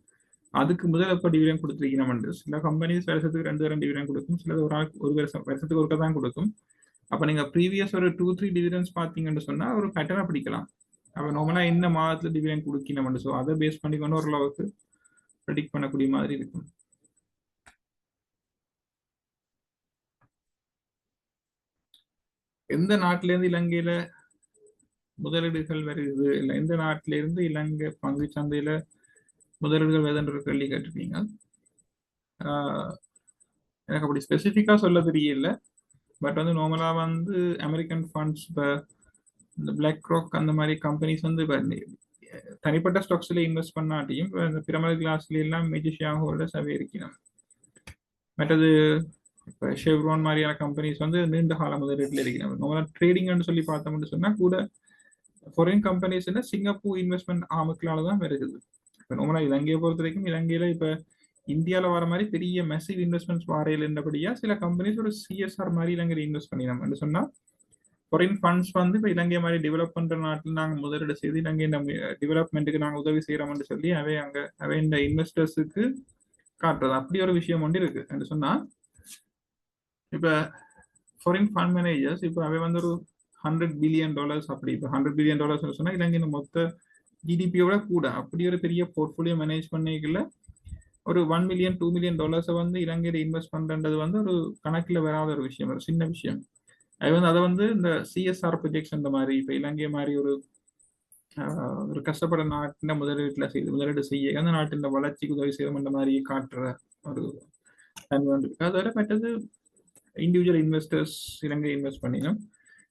அதுக்கு முதல் எப்போ டிவிடெண்ட் கொடுத்துருக்கணும்னு. சில கம்பெனிஸ் வருஷத்துக்கு 2 டிவிடெண்ட் கொடுக்கும், சில ஒரு வருஷத்துக்கு ஒருக்க தான் கொடுக்கும். அப்போ நீங்கள் ப்ரீவியஸ் ஒரு 2-3 டிவிடெண்ட்ஸ் பார்த்தீங்கன்னு சொன்னால் ஒரு பேட்டர்னாக பிடிக்கலாம். அப்போ நார்மலாக என்ன மாதத்தில் டிவிடெண்ட் கொடுக்கணும், ஸோ அதை பேஸ் பண்ணி கொண்டு ஓரளவுக்கு ப்ரெடிக்ட் பண்ணக்கூடிய மாதிரி இருக்கும். எந்த நாட்டிலேருந்து இலங்கையில முதலீடுகள் வருது, இல்லை எந்த நாட்டிலேருந்து இலங்கை பங்கு சந்தையில முதலீடுகள் வருதுன்ற கேள்வி கேட்டிருக்கீங்க. எனக்கு அப்படி ஸ்பெசிஃபிக்கா சொல்ல தெரியல. பட் வந்து நார்மலா வந்து அமெரிக்கன் ஃபண்ட்ஸ், இப்போ இந்த பிளாக் ராக் அந்த மாதிரி கம்பெனிஸ் வந்து தனிப்பட்ட ஸ்டாக்ஸ்ல இன்வெஸ்ட் பண்ணாட்டியும் இந்த பிரமிட் கிளாஸ்ல எல்லாம் மேஜர் ஷேர் ஹோல்டர்ஸாகவே இருக்கணும். மற்றது இப்போ ஷெவ்ரான் மாதிரியான கம்பெனிஸ் வந்து நீண்ட கால முதலீட்டில் இருக்கணும். நார்மலாக ட்ரேடிங்னு சொல்லி பார்த்தோம்னு சொன்னா கூட ஃபாரின் கம்பெனிஸ் சிங்கப்பூர் இன்வெஸ்ட்மெண்ட் ஆமுக்களால தான் வருது. இப்போ நார்மலாக இலங்கையை பொறுத்த வரைக்கும் இலங்கையில இப்போ இந்தியாவில் வர மாதிரி பெரிய மெசிவ் இன்வெஸ்ட்மெண்ட்ஸ் வரையில் இருந்தபடியா சில கம்பெனிஸ் ஒரு சிஎஸ்ஆர் மாதிரி இலங்கையில் இன்வெஸ்ட் பண்ணினோம் சொன்னா ஃபாரின் ஃபண்ட்ஸ் வந்து இப்போ இலங்கை மாதிரி டெவலப் பண்ற நாட்டில் நாங்கள் முதலீடு செய்து இலங்கை டெவலப்மெண்ட்டுக்கு நாங்கள் உதவி செய்யறோம்னு சொல்லி அவை இந்த இன்வெஸ்டர்ஸுக்கு காட்டுறது. அப்படி ஒரு விஷயம் ஒன்று இருக்கு என்று சொன்னா இப்போ ஃபாரின் ஃபண்ட் மேனேஜர்ஸ் இப்போ அவை வந்து ஒரு $100 பில்லியன் அப்படி இப்போ $100 பில்லியன் சொன்னா இலங்கையின் மொத்த ஜிடிபியோட கூட அப்படி ஒரு பெரிய போர்ட்ஃபோலியோ மேனேஜ் பண்ணிக்கல ஒரு $1 மில்லியன் $2 மில்லியன் வந்து இலங்கையில இன்வெஸ்ட் பண்றது வந்து ஒரு கணக்கில் வராத ஒரு விஷயம், ஒரு சின்ன விஷயம். அதை வந்து இந்த சிஎஸ்ஆர் ப்ரொஜெக்ஷன் இந்த மாதிரி இப்போ இலங்கை மாதிரி ஒரு கஷ்டப்பட நாட்டின முதலீடு செய்ய அந்த நாட்டின் வளர்ச்சிக்கு உதவி செய்யும் இந்த மாதிரி காட்டுற ஒரு தன்மை இருக்கு. அதோட மற்றது இண்டிவிஜுவல் இன்வெஸ்டர்ஸ் இலங்கை இன்வெஸ்ட் பண்ணினோம்.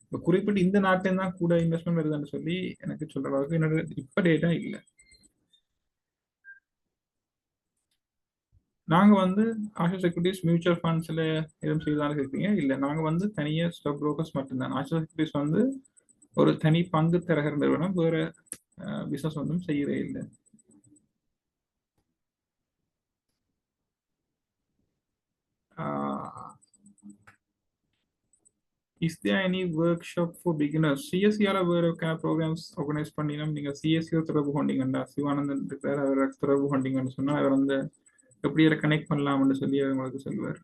இப்போ குறிப்பிட்டு இந்த நாட்டில் தான் கூட இன்வெஸ்ட்மெண்ட் வருதுன்னு சொல்லி எனக்கு சொல்ற அளவுக்கு என்னோட இப்ப டேட்டா இல்லை. நாங்க வந்து ஆஷா செக்யூரிட்டிஸ் மியூச்சுவல் ஃபண்ட்ஸ்ல எதுவும் செய்தாலும் இருக்கீங்க இல்லை, நாங்க வந்து தனியாக ஸ்டாக் புரோக்கர்ஸ் மட்டும்தான். ஆஷா செக்யூரிட்டிஸ் வந்து ஒரு தனி பங்கு தரகர் நிறுவனம், வேற பிசினஸ் ஒன்றும் செய்யறே இல்லை. Is there any workshop for beginners? சிஎஸ்சியால வேற ப்ரோக்ராம்ஸ் ஆர்கனைஸ் பண்ணினோம். நீங்க சிஎஸ்சியோ தொடர்பு கொண்டீங்கண்டா, சிவானந்தன் இருக்கிறார், அவர் தொடர்பு கொண்டீங்கன்னு சொன்னா அவர் வந்து எப்படி அதை கனெக்ட் பண்ணலாம்னு சொல்லி உங்களுக்கு சொல்லுவார்.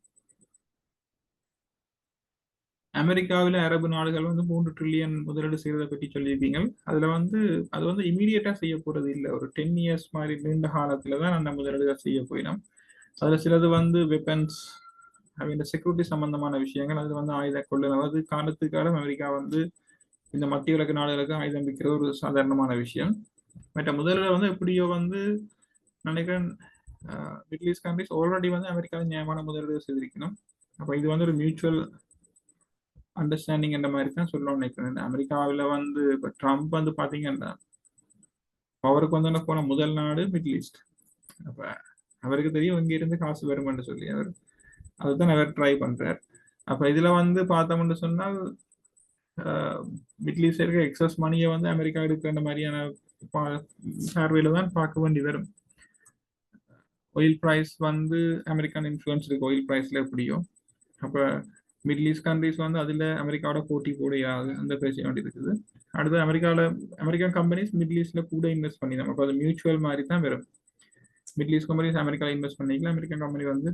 அமெரிக்காவில் அரபு நாடுகள் வந்து 3 ட்ரில்லியன் முதலீடு செய்யறதை பற்றி சொல்லியிருக்கீங்க. அதுல வந்து அது வந்து இமீடியட்டா செய்ய போறது இல்லை, ஒரு 10 இயர்ஸ் மாதிரி நீண்ட காலத்துல தான் அந்த முதலீடுகள் செய்ய போயிடும். அதுல சிலது வந்து வெப்பன்ஸ், இந்த செக்யூரிட்டி சம்பந்தமான விஷயங்கள், அது வந்து ஆயுத கொள்ளுதல், அது காலத்துக்கு காலம் அமெரிக்கா வந்து இந்த மத்திய கிழக்கு நாடுகளுக்கு ஆயுதம் விற்கிறது ஒரு சாதாரணமான விஷயம். மற்ற முதல்ல வந்து எப்படியோ வந்து நினைக்கிறேன் மிடில் ஈஸ்ட் கண்ட்ரிஸ் ஆல்ரெடி வந்து அமெரிக்காவில் நியாயமான முதலீடு செய்திருக்கணும். அப்போ இது வந்து ஒரு மியூச்சுவல் அண்டர்ஸ்டாண்டிங் என்ற மாதிரி தான் சொல்லணும்னு நினைக்கிறேன். அமெரிக்காவில் வந்து இப்போ ட்ரம்ப் வந்து பார்த்தீங்கன்னா அவருக்கு வந்து போன முதல் நாடு மிடில் ஈஸ்ட். அப்போ அவருக்கு தெரியும் இங்கே இருந்து காசு வருமென்று சொல்லி அதுதான் அவர் ட்ரை பண்றார். அப்போ இதுல வந்து பார்த்தோம்னு சொன்னால் மிடில் ஈஸ்ட் இருக்க எக்ஸஸ் மணியை வந்து அமெரிக்கா எடுக்கிற மாதிரியான பார்வையில தான் பார்க்க வேண்டி வரும். ஆயில் ப்ரைஸ் வந்து அமெரிக்கன் இன்ஃப்ளூயன்ஸ் இருக்கு ஆயில் ப்ரைஸ்ல எப்படியோ. அப்போ மிடில் ஈஸ்ட் கண்ட்ரிஸ் வந்து அதில் அமெரிக்காவோட போட்டி போடையாது அந்த பேச வேண்டியது இருக்குது. அடுத்து அமெரிக்கன் கம்பெனிஸ் மிடில் ஈஸ்ட்ல கூட இன்வெஸ்ட் பண்ணிடும். அப்போ அது மியூச்சுவல் மாதிரி தான் வரும். மிடில் ஈஸ்ட் கம்பெனிஸ் அமெரிக்காவில் இன்வெஸ்ட் பண்ணிக்கலாம், அமெரிக்கன் கம்பெனி வந்து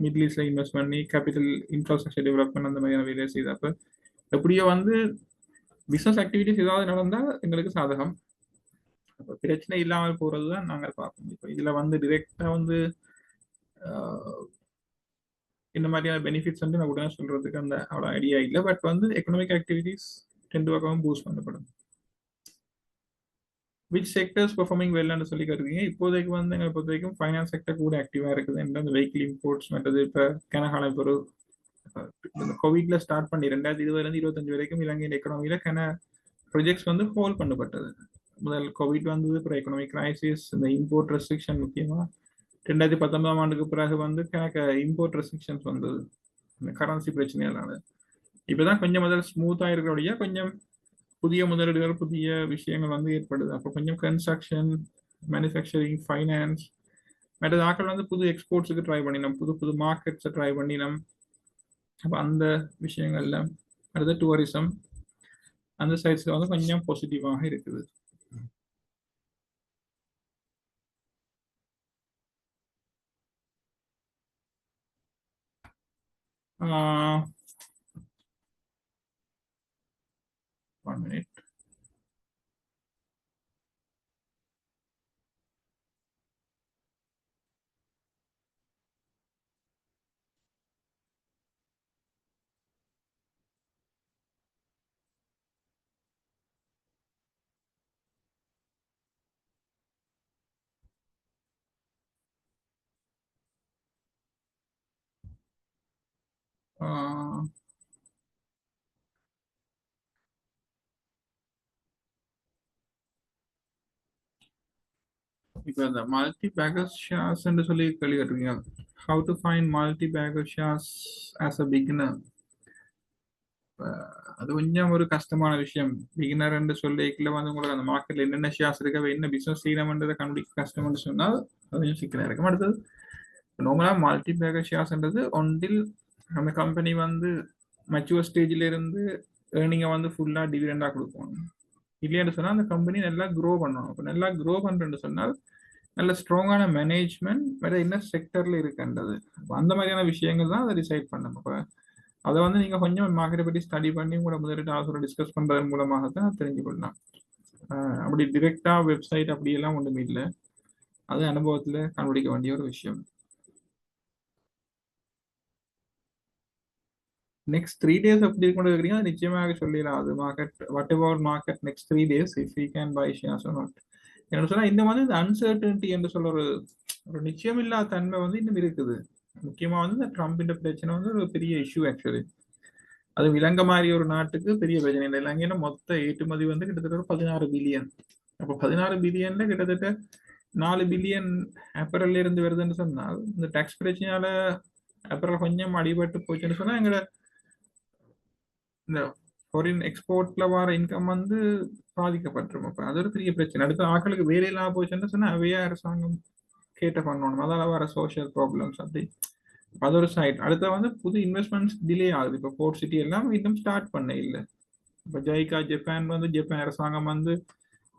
மிடில் ஈஸ்ட்ல இன்வெஸ்ட் பண்ணி கேபிட்டல் இன்ஃப்ராஸ்ட்ரக்சர் டெவலப்மெண்ட் அந்த மாதிரியான வேலையை செய்து அப்போ எப்படியோ வந்து பிசினஸ் ஆக்டிவிட்டிஸ் ஏதாவது நடந்தால் எங்களுக்கு சாதகம். அப்ப பிரச்சனை இல்லாமல் போறதுதான் நாங்கள் பார்ப்போம். இப்போ இதுல வந்து டிரெக்டா வந்து இந்த மாதிரியான பெனிஃபிட்ஸ் வந்து நான் உடனே சொல்றதுக்கு அந்த அவ்வளோ ஐடியா இல்லை. பட் வந்து எக்கனாமிக் ஆக்டிவிட்டிஸ் ரெண்டு பக்கமும் பூஸ்ட் பண்ணப்படும். விச் செக்டர்ஸ் பெர்ஃபார்மிங் வெல்னு சொல்லி கேட்டிருக்கீங்க. இப்போதைக்கு வந்து எங்களை பொறுத்த வரைக்கும் ஃபைனான்ஸ் செக்டர் கூட ஆக்டிவாக இருக்குது. அந்த வெஹிக்கிள் இம்போர்ட்ஸ் மற்றது இப்போ கனகால இப்போ இந்த கோவிட்ல ஸ்டார்ட் பண்ணி 2020 25 வரைக்கும் இலங்கையின் எக்கனாமியில ப்ரொஜெக்ட்ஸ் வந்து ஹோல்ட் பண்ணப்பட்டது. முதல் கோவிட் வந்தது, அப்புறம் எக்கனாமிக் கிரைசிஸ், இந்த இம்போர்ட் ரெஸ்ட்ரிக்ஷன் முக்கியமாக 2019 ஆண்டுக்கு பிறகு வந்து இம்போர்ட் ரெஸ்ட்ரிக்ஷன்ஸ் வந்தது இந்த கரன்சி பிரச்சனையால. இப்போதான் கொஞ்சம் முதல் ஸ்மூத்தாக இருக்கிறபடியா கொஞ்சம் புதிய முதலீடுகள் புதிய விஷயங்கள் வந்து ஏற்படுது. அப்போ கொஞ்சம் கன்ஸ்ட்ரக்ஷன், மேனுஃபேக்சரிங், ஃபைனான்ஸ் மற்ற ஆக்கள் வந்து புது எக்ஸ்போர்ட்ஸுக்கு ட்ரை பண்ணினோம், புது புது மார்க்கெட்ஸை ட்ரை பண்ணினோம். அப்போ அந்த விஷயங்கள்ல அடுத்த டூரிசம் அந்த சைட்ஸ்ல வந்து கொஞ்சம் பாசிட்டிவாக இருக்குது. One minute. இப்போ இந்த மல்டி பேக்கர் ஷேர்ஸ் என்று சொல்லி கேள்விப்பட்டிருக்கீங்க. How to find multibagger shares as a beginner. அது கொஞ்சம் ஒரு கஷ்டமான விஷயம். பிகினர் என்று சொல்லிக்கல வந்து உங்களுக்கு அந்த மார்க்கெட்ல என்னென்ன ஷேர்ஸ் இருக்க என்ன பிசினஸ் செய்யணும்ன்றதை கண்டுபிடிக்க கஷ்டம்னு சொன்னால் அது கொஞ்சம் சிக்கலாக இருக்கும். அடுத்தது நார்மலா மல்டி பேக்கர் ஷேர்ஸ்ன்றது ஒன்றில் அந்த கம்பெனி வந்து மெச்சுவர் ஸ்டேஜ்ல இருந்து ஏர்னிங்கை வந்து ஃபுல்லா டிவிடெண்டா கொடுக்கணும். இல்லைன்னு சொன்னா அந்த கம்பெனி நல்லா க்ரோ பண்ணணும். இப்போ நல்லா க்ரோ பண்றேன்னு சொன்னால் நல்ல ஸ்ட்ராங்கான மேனேஜ்மெண்ட் வேற என்ன செக்டர்ல இருக்குன்றது அந்த மாதிரியான விஷயங்கள் தான் அதை டிசைட் பண்ணணும். இப்போ அதை வந்து நீங்க கொஞ்சம் மார்க்கெட்டை பற்றி ஸ்டடி பண்ணி உங்களோட முதலீட்டு ஆசோட டிஸ்கஸ் பண்றதன் மூலமாக தான் தெரிஞ்சு கொள்ளலாம். அப்படி டிரெக்டா வெப்சைட் அப்படியெல்லாம் ஒன்றுமே இல்லை. அது அனுபவத்துல கண்டுபிடிக்க வேண்டிய ஒரு விஷயம். நெக்ஸ்ட் 3 days அப்படி கொண்டு இருக்கிறீங்க நிச்சயமாக சொல்லிடலாம். அது market whatever market next 3 days if you can buy shares or not. என்ன சொன்னா இந்த மாதிரி இந்த அன்சர்டனிட்டி என்று சொல்ல ஒரு நிச்சயமில்லாத தன்மை வந்து இன்னும் இருக்குது. முக்கியமா வந்து இந்த ட்ரம்ப் பிரச்சனை வந்து ஒரு பெரிய இஷ்யூ ஆக்சுவலி. அது இலங்கை மாதிரி ஒரு நாட்டுக்கு பெரிய பிரச்சனை இல்லை. இலங்கையில மொத்த ஏற்றுமதி வந்து கிட்டத்தட்ட ஒரு 16 பில்லியன். அப்போ 16 பில்லியன்ல கிட்டத்தட்ட 4 பில்லியன் ஏப்ரல்ல இருந்து வருதுன்னு சொன்னால் இந்த டாக்ஸ் பிரச்சனையால ஏப்ரல் கொஞ்சம் அடிபட்டு போச்சுன்னு சொன்னா எங்களோட இந்த ஃபாரின் எக்ஸ்போர்ட்ல வர இன்கம் வந்து பாதிக்கப்பட்டிருக்கும். அப்போ அது ஒரு பெரிய பிரச்சனை. அடுத்த ஆக்களுக்கு வேலை இல்லாம போச்சுன்னு சொன்னா அவையே அரசாங்கம் கேட்ட பண்ணணும். அதால வர சோஷியல் ப்ராப்ளம்ஸ் அப்படி அது ஒரு சைட். அடுத்த வந்து புது இன்வெஸ்ட்மெண்ட்ஸ் டிலே ஆகுது. இப்போ போர்ட் சிட்டி எல்லாம் இன்னும் ஸ்டார்ட் பண்ண இல்லை. இப்போ ஜைகா ஜப்பான் வந்து ஜப்பான் அரசாங்கம் வந்து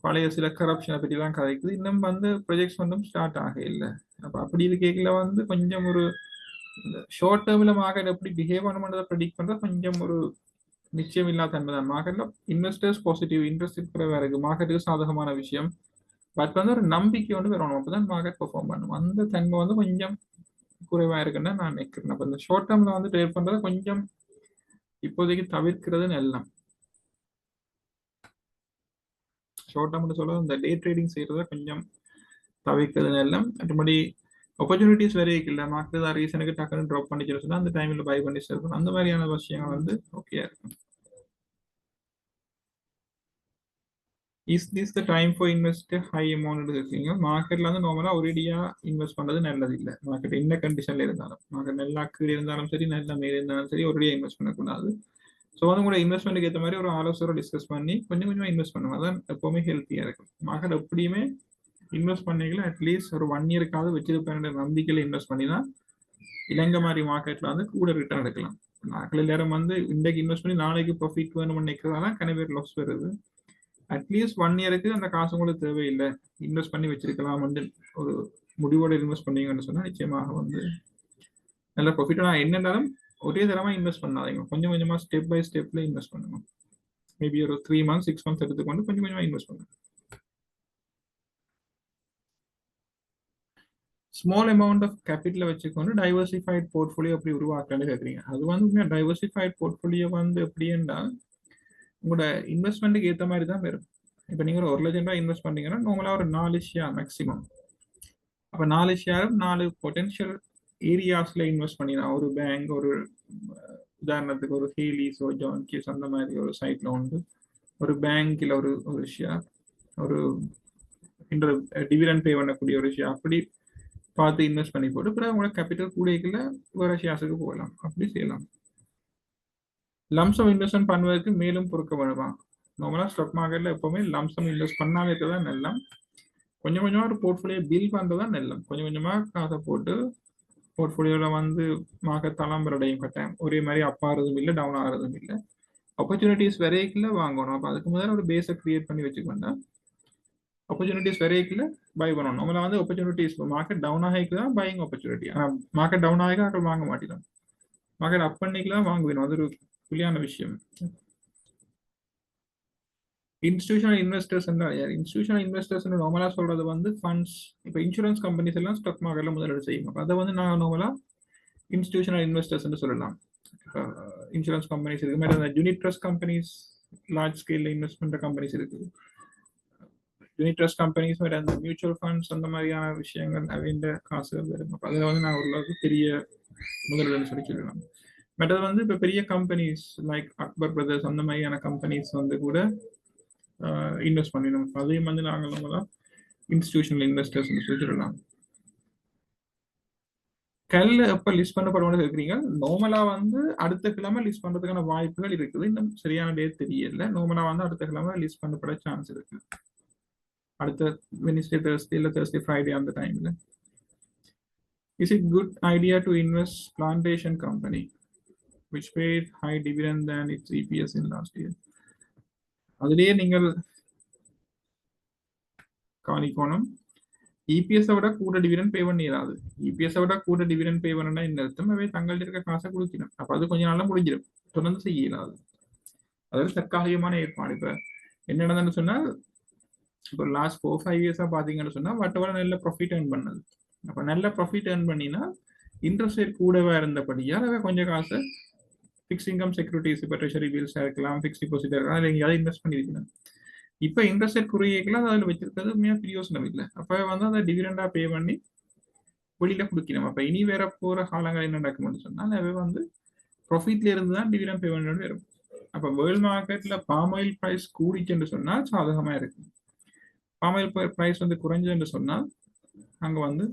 பழைய சில கரப்ஷனை பற்றி எல்லாம் கதைக்குது. இன்னும் வந்து ப்ரொஜெக்ட்ஸ் வந்து ஸ்டார்ட் ஆக இல்லை. அப்போ அப்படி இருக்கையில வந்து கொஞ்சம் ஒரு ஷார்ட் டேர்ம்ல மார்க்கெட் எப்படி பிஹேவ் பண்ணணுன்றதை ப்ரெடிக்ட் பண்றது கொஞ்சம் ஒரு நிச்சயம் இல்லாத தன்மை தான். மார்க்கெட்ல இன்வெஸ்டர்ஸ் பாசிட்டிவ் இன்ட்ரெஸ்ட் இருக்கிற இருக்கு, மார்க்கெட்டுக்கு சாதகமான விஷயம். பட் வந்து ஒரு நம்பிக்கை வந்து வரணும், அப்பதான் மார்க்கெட் பெர்ஃபார்ம் பண்ணும். அந்த தன்மை வந்து கொஞ்சம் குறைவா இருக்குன்னு நான் நினைக்கிறேன். அப்ப இந்த ஷார்ட் டேர்ம்ல வந்து ட்ரேட் பண்றது கொஞ்சம் இப்போதைக்கு தவிர்க்கிறது நல்ல. ஷார்ட் டேர்ம்னு சொல்ல இந்த டே ட்ரேடிங் செய்யறத கொஞ்சம் தவிர்க்கிறது நல்ல. மற்றபடி ஆப்பர்ச்சுனிட்டிஸ் வேற இல்லை, மார்க்கெட் தான் ரீசனுக்கு டக்குன்னு ட்ராப் பண்ணிச்சு சொன்னா அந்த டைம்ல பை பண்ணி சேர்க்கணும். அந்த மாதிரியான விஷயங்கள் வந்து ஓகே இருக்கும். Is this the time for invest high amount இருக்கீங்க? மார்க்கெட்ல வந்து நார்மலா ஒரேடியா இன்வெஸ்ட் பண்றது நல்லது இல்லை. மார்க்கெட் என்ன கண்டிஷன்ல இருந்தாலும், மார்க்கெட் நல்லா கீழே இருந்தாலும் சரி நல்லா மேலே இருந்தாலும் சரி ஒரேடியா இன்வெஸ்ட் பண்ணக்கூடாது. ஸோ வந்து உங்களோட இன்வெஸ்ட்மெண்ட்டுக்கு ஏற்ற மாதிரி ஒரு ஆலோசனை டிஸ்கஸ் பண்ணி கொஞ்சம் கொஞ்சமா இன்வெஸ்ட் பண்ணுங்க. அதான் எப்பவுமே ஹெல்த்தியா இருக்கும். மார்க்கெட் எப்படியுமே இன்வெஸ்ட் பண்ணீங்களா அட்லீஸ்ட் ஒரு 1 இயருக்காவது வச்சிருப்பேன் நம்பிக்கையில இன்வெஸ்ட் பண்ணி தான் இலங்கை மாதிரி மார்க்கெட்ல வந்து கூட ரிட்டர்ன் எடுக்கலாம். நாட்கள் நேரம் வந்து இன்றைக்கு இன்வெஸ்ட் பண்ணி நாளைக்கு ப்ராஃபிட் வேணும்னு நினைக்கிறதால கன பேர் லாஸ் வருது. அட்லீஸ்ட் 1 இயருக்கு அந்த காசு உங்களுக்கு தேவையில்லை, இன்வெஸ்ட் பண்ணி வச்சிருக்கலாம் வந்து ஒரு முடிவோட இன்வெஸ்ட் பண்ணீங்கன்னு சொன்னா நிச்சயமாக வந்து நல்ல ப்ராஃபிட். நான் என்னன்னாலும் ஒரே தரமா இன்வெஸ்ட் பண்ணாதீங்க, கொஞ்சம் கொஞ்சமா ஸ்டெப் பை ஸ்டெப்ல இன்வெஸ்ட் பண்ணணும். மேபி ஒரு 3 months 6 months எடுத்துக்கொண்டு கொஞ்சம் கொஞ்சமா இன்வெஸ்ட் பண்ணுங்க. ஸ்மால் அமௌண்ட் ஆஃப் கேபிட்டலை வச்சுக்கொண்டு டைவர்சிஃபைட் போர்ட்ஃபோலியோ எப்படி உருவாக்கலான்னு கேட்குறீங்க. அது வந்து டைவர்சிஃபைட் போர்ட்ஃபோலியோ வந்து எப்படின்னா உங்களோட இன்வெஸ்ட்மெண்ட்டுக்கு ஏற்ற மாதிரி தான் வரும். இப்போ நீங்கள் ஒரு 1 லட்சம் ரூபாய் இன்வெஸ்ட் பண்ணீங்கன்னா நார்மலாக ஒரு 4 ஷேர் மேக்ஸிமம். அப்போ 4 ஷேரும் 4 பொட்டென்ஷியல் ஏரியாஸில் இன்வெஸ்ட் பண்ணினா ஒரு பேங்க், ஒரு உதாரணத்துக்கு ஒரு ஹேலிஸோ ஜான்கீஸ் அந்த மாதிரி ஒரு சைட்டில் வந்து ஒரு பேங்க்கில் ஒரு ஷேர், ஒரு டிவிடெண்ட் பே பண்ணக்கூடிய ஒரு ஷேர் அப்படி பார்த்து இன்வெஸ்ட் பண்ணி போட்டு அப்புறம் உங்களோட கேபிட்டல் கூடைக்குள்ள வேற ஷேர்ஸுக்கு போகலாம். அப்படி செய்யலாம். லம்சம் இன்வெஸ்ட்மெண்ட் பண்ணுவதற்கு மேலும் பொறுக்க வேணுமா? நார்மலாக ஸ்டாக் மார்க்கெட்டில் எப்போவுமே லம்சம் இன்வெஸ்ட் பண்ணாலே தான் நல்லம். கொஞ்சம் கொஞ்சமாக ஒரு போர்ட்ஃபோலியோ பில் பண்ணுறது தான் நல்லம். கொஞ்சம் கொஞ்சமாக காசை போட்டு போர்ட்ஃபோலியோவில் வந்து மார்க்கெட் தளம்பரடையும் கட்டாயம் ஒரே மாதிரி அப் ஆகிறதும் இல்லை, டவுன் ஆகிறதும் இல்லை. ஆப்பர்ச்சுனிட்டிஸ் வரைக்குள்ள வாங்கணும். அப்போ அதுக்கு முதல்ல ஒரு பேஸை கிரியேட் பண்ணி வச்சுக்கோண்டா ஆப்பர்ச்சுனிட்டிஸ் வரைக்குள்ள பை பண்ணணும். நம்மள வந்து ஆப்பர்ச்சுனிட்டிஸ் மார்க்கெட் டவுன் ஆகிக்கு தான் பையிங் ஆப்பர்ச்சுனிட்டி. ஆனால் மார்க்கெட் டவுன் ஆகிக்க அక్కడ வாங்க மாட்டேன். மார்க்கெட் அப் பண்ணிக்கலாம் வாங்குவேணும். அது ஒரு புலியான விஷயம். இன்ஸ்டிடியூஷனல் இன்வெஸ்டர்ஸ் இன்ஸ்டிடியூஷனல் இன்வெஸ்டர்ஸ் நார்மலா சொல்றது வந்து ஃபண்ட்ஸ். இப்போ இன்சூரன்ஸ் கம்பெனிஸ் எல்லாம் ஸ்டாக் மார்க்கெட்ல முதலீடு செய்யும். அதை வந்து நான் நார்மலா இன்ஸ்டிடியூஷனல் இன்வெஸ்டர்ஸ் சொல்லலாம். இன்சூரன்ஸ் கம்பெனிஸ் இருக்கு, மாதிரி யூனிட் ட்ரஸ்ட் கம்பெனிஸ், லார்ஜ் ஸ்கேல்ல இன்வெஸ்ட் பண்ற கம்பெனிஸ் இருக்கு. யூனிட் ட்ரஸ்ட் கம்பெனிஸ் மாதிரி அந்த மியூச்சுவல் ஃபண்ட்ஸ் அந்த மாதிரியான விஷயங்கள் அவங்க காசுகள் வரும். அதில் வந்து நான் ஓரளவுக்கு பெரிய முதலீடுன்னு சொல்லலாம். பட் அது வந்து இப்போ பெரிய கம்பெனிஸ் லைக் அக்பர் பிரதர்ஸ் அந்த மாதிரியான கம்பெனிஸ் வந்து கூட இன்வெஸ்ட் பண்ணிடணும். அதையும் வந்து நாங்கள் நம்மளாம் இன்ஸ்டிடியூஷனல் இன்வெஸ்டர்ஸ் சொல்லலாம். கல்ல எப்போ லிஸ்ட் பண்ணப்படுவோம்னு கேட்குறீங்க. நார்மலாக வந்து அடுத்த கிழமை லிஸ்ட் பண்ணுறதுக்கான வாய்ப்புகள் இருக்குது. இன்னும் சரியான டேட் தெரியல. நார்மலாக வந்து அடுத்த கிழமை லிஸ்ட் பண்ணப்பட சான்ஸ் இருக்கு. அடுத்த வெனிஸ்டே, தேர்ஸ்டே இல்லை தேர்ஸ்டே ஃப்ரைடே அந்த டைம்ல. Is it good idea to invest plantation company which paid high dividend than its EPS in last year? அதிலேயே நீங்கள் கவனிக்கணும். இபிஎஸ் விட கூட டிவிடெண்ட் பே பண்ணிடாது. இபிஎஸ் விட கூட டிவிடெண்ட் பே பண்ணா இந்த அர்த்தம் அவை தங்கள்கிட்ட இருக்க காசை கொடுக்கணும். அப்ப அது கொஞ்ச நாள்ல முடிஞ்சிடும். தொடர்ந்து செய்ய இயலாது. அதாவது தற்காலிகமான ஏற்பாடு. இப்ப என்ன நடந்ததுன்னு சொன்னா இப்போ லாஸ்ட் 4-5 இயர்ஸா பாத்தீங்கன்னு சொன்னா வட்டவர நல்ல ப்ராஃபிட் ஏர்ன் பண்ணது. அப்ப நல்ல ப்ராஃபிட் ஏர்ன் பண்ணினா இன்ட்ரெஸ்ட் ரேட் கூடவே இருந்தபடியா அதை கொஞ்சம் காசை ஃபிக்ஸ் இன்கம் செக்யூரிட்டிஸ், இப்போ ட்ரெஷரி பில்ஸா இருக்கலாம், ஃபிக்ஸ் டிபாசிட் இருக்கலாம், அதில் எங்கேயாவது இன்வெஸ்ட் பண்ணியிருக்கணும். இப்போ இன்ட்ரெஸ்ட் ரேட் குறையக்கலாம், அதில் வச்சிருக்கிறது உண்மையாக பிரயோசனம் இல்லை. அப்போ வந்து அதை டிவிடெண்டா பே பண்ணி வெளியில கொடுக்கணும். அப்போ இனி வேற போற காலங்கள் என்ன நடக்கும்னு சொன்னால் அவை வந்து ப்ராஃபிட்ல இருந்து தான் டிவிடெண்ட் பே பண்ண வரும். அப்போ வேர்ல்ட் மார்க்கெட்ல பாம் ஆயில் ப்ரைஸ் கூடிச்சுன்னு சொன்னால் சாதகமா இருக்கு. பாம் ஆயில் ப்ரைஸ் வந்து குறைஞ்சதுன்னு சொன்னால் அங்க வந்து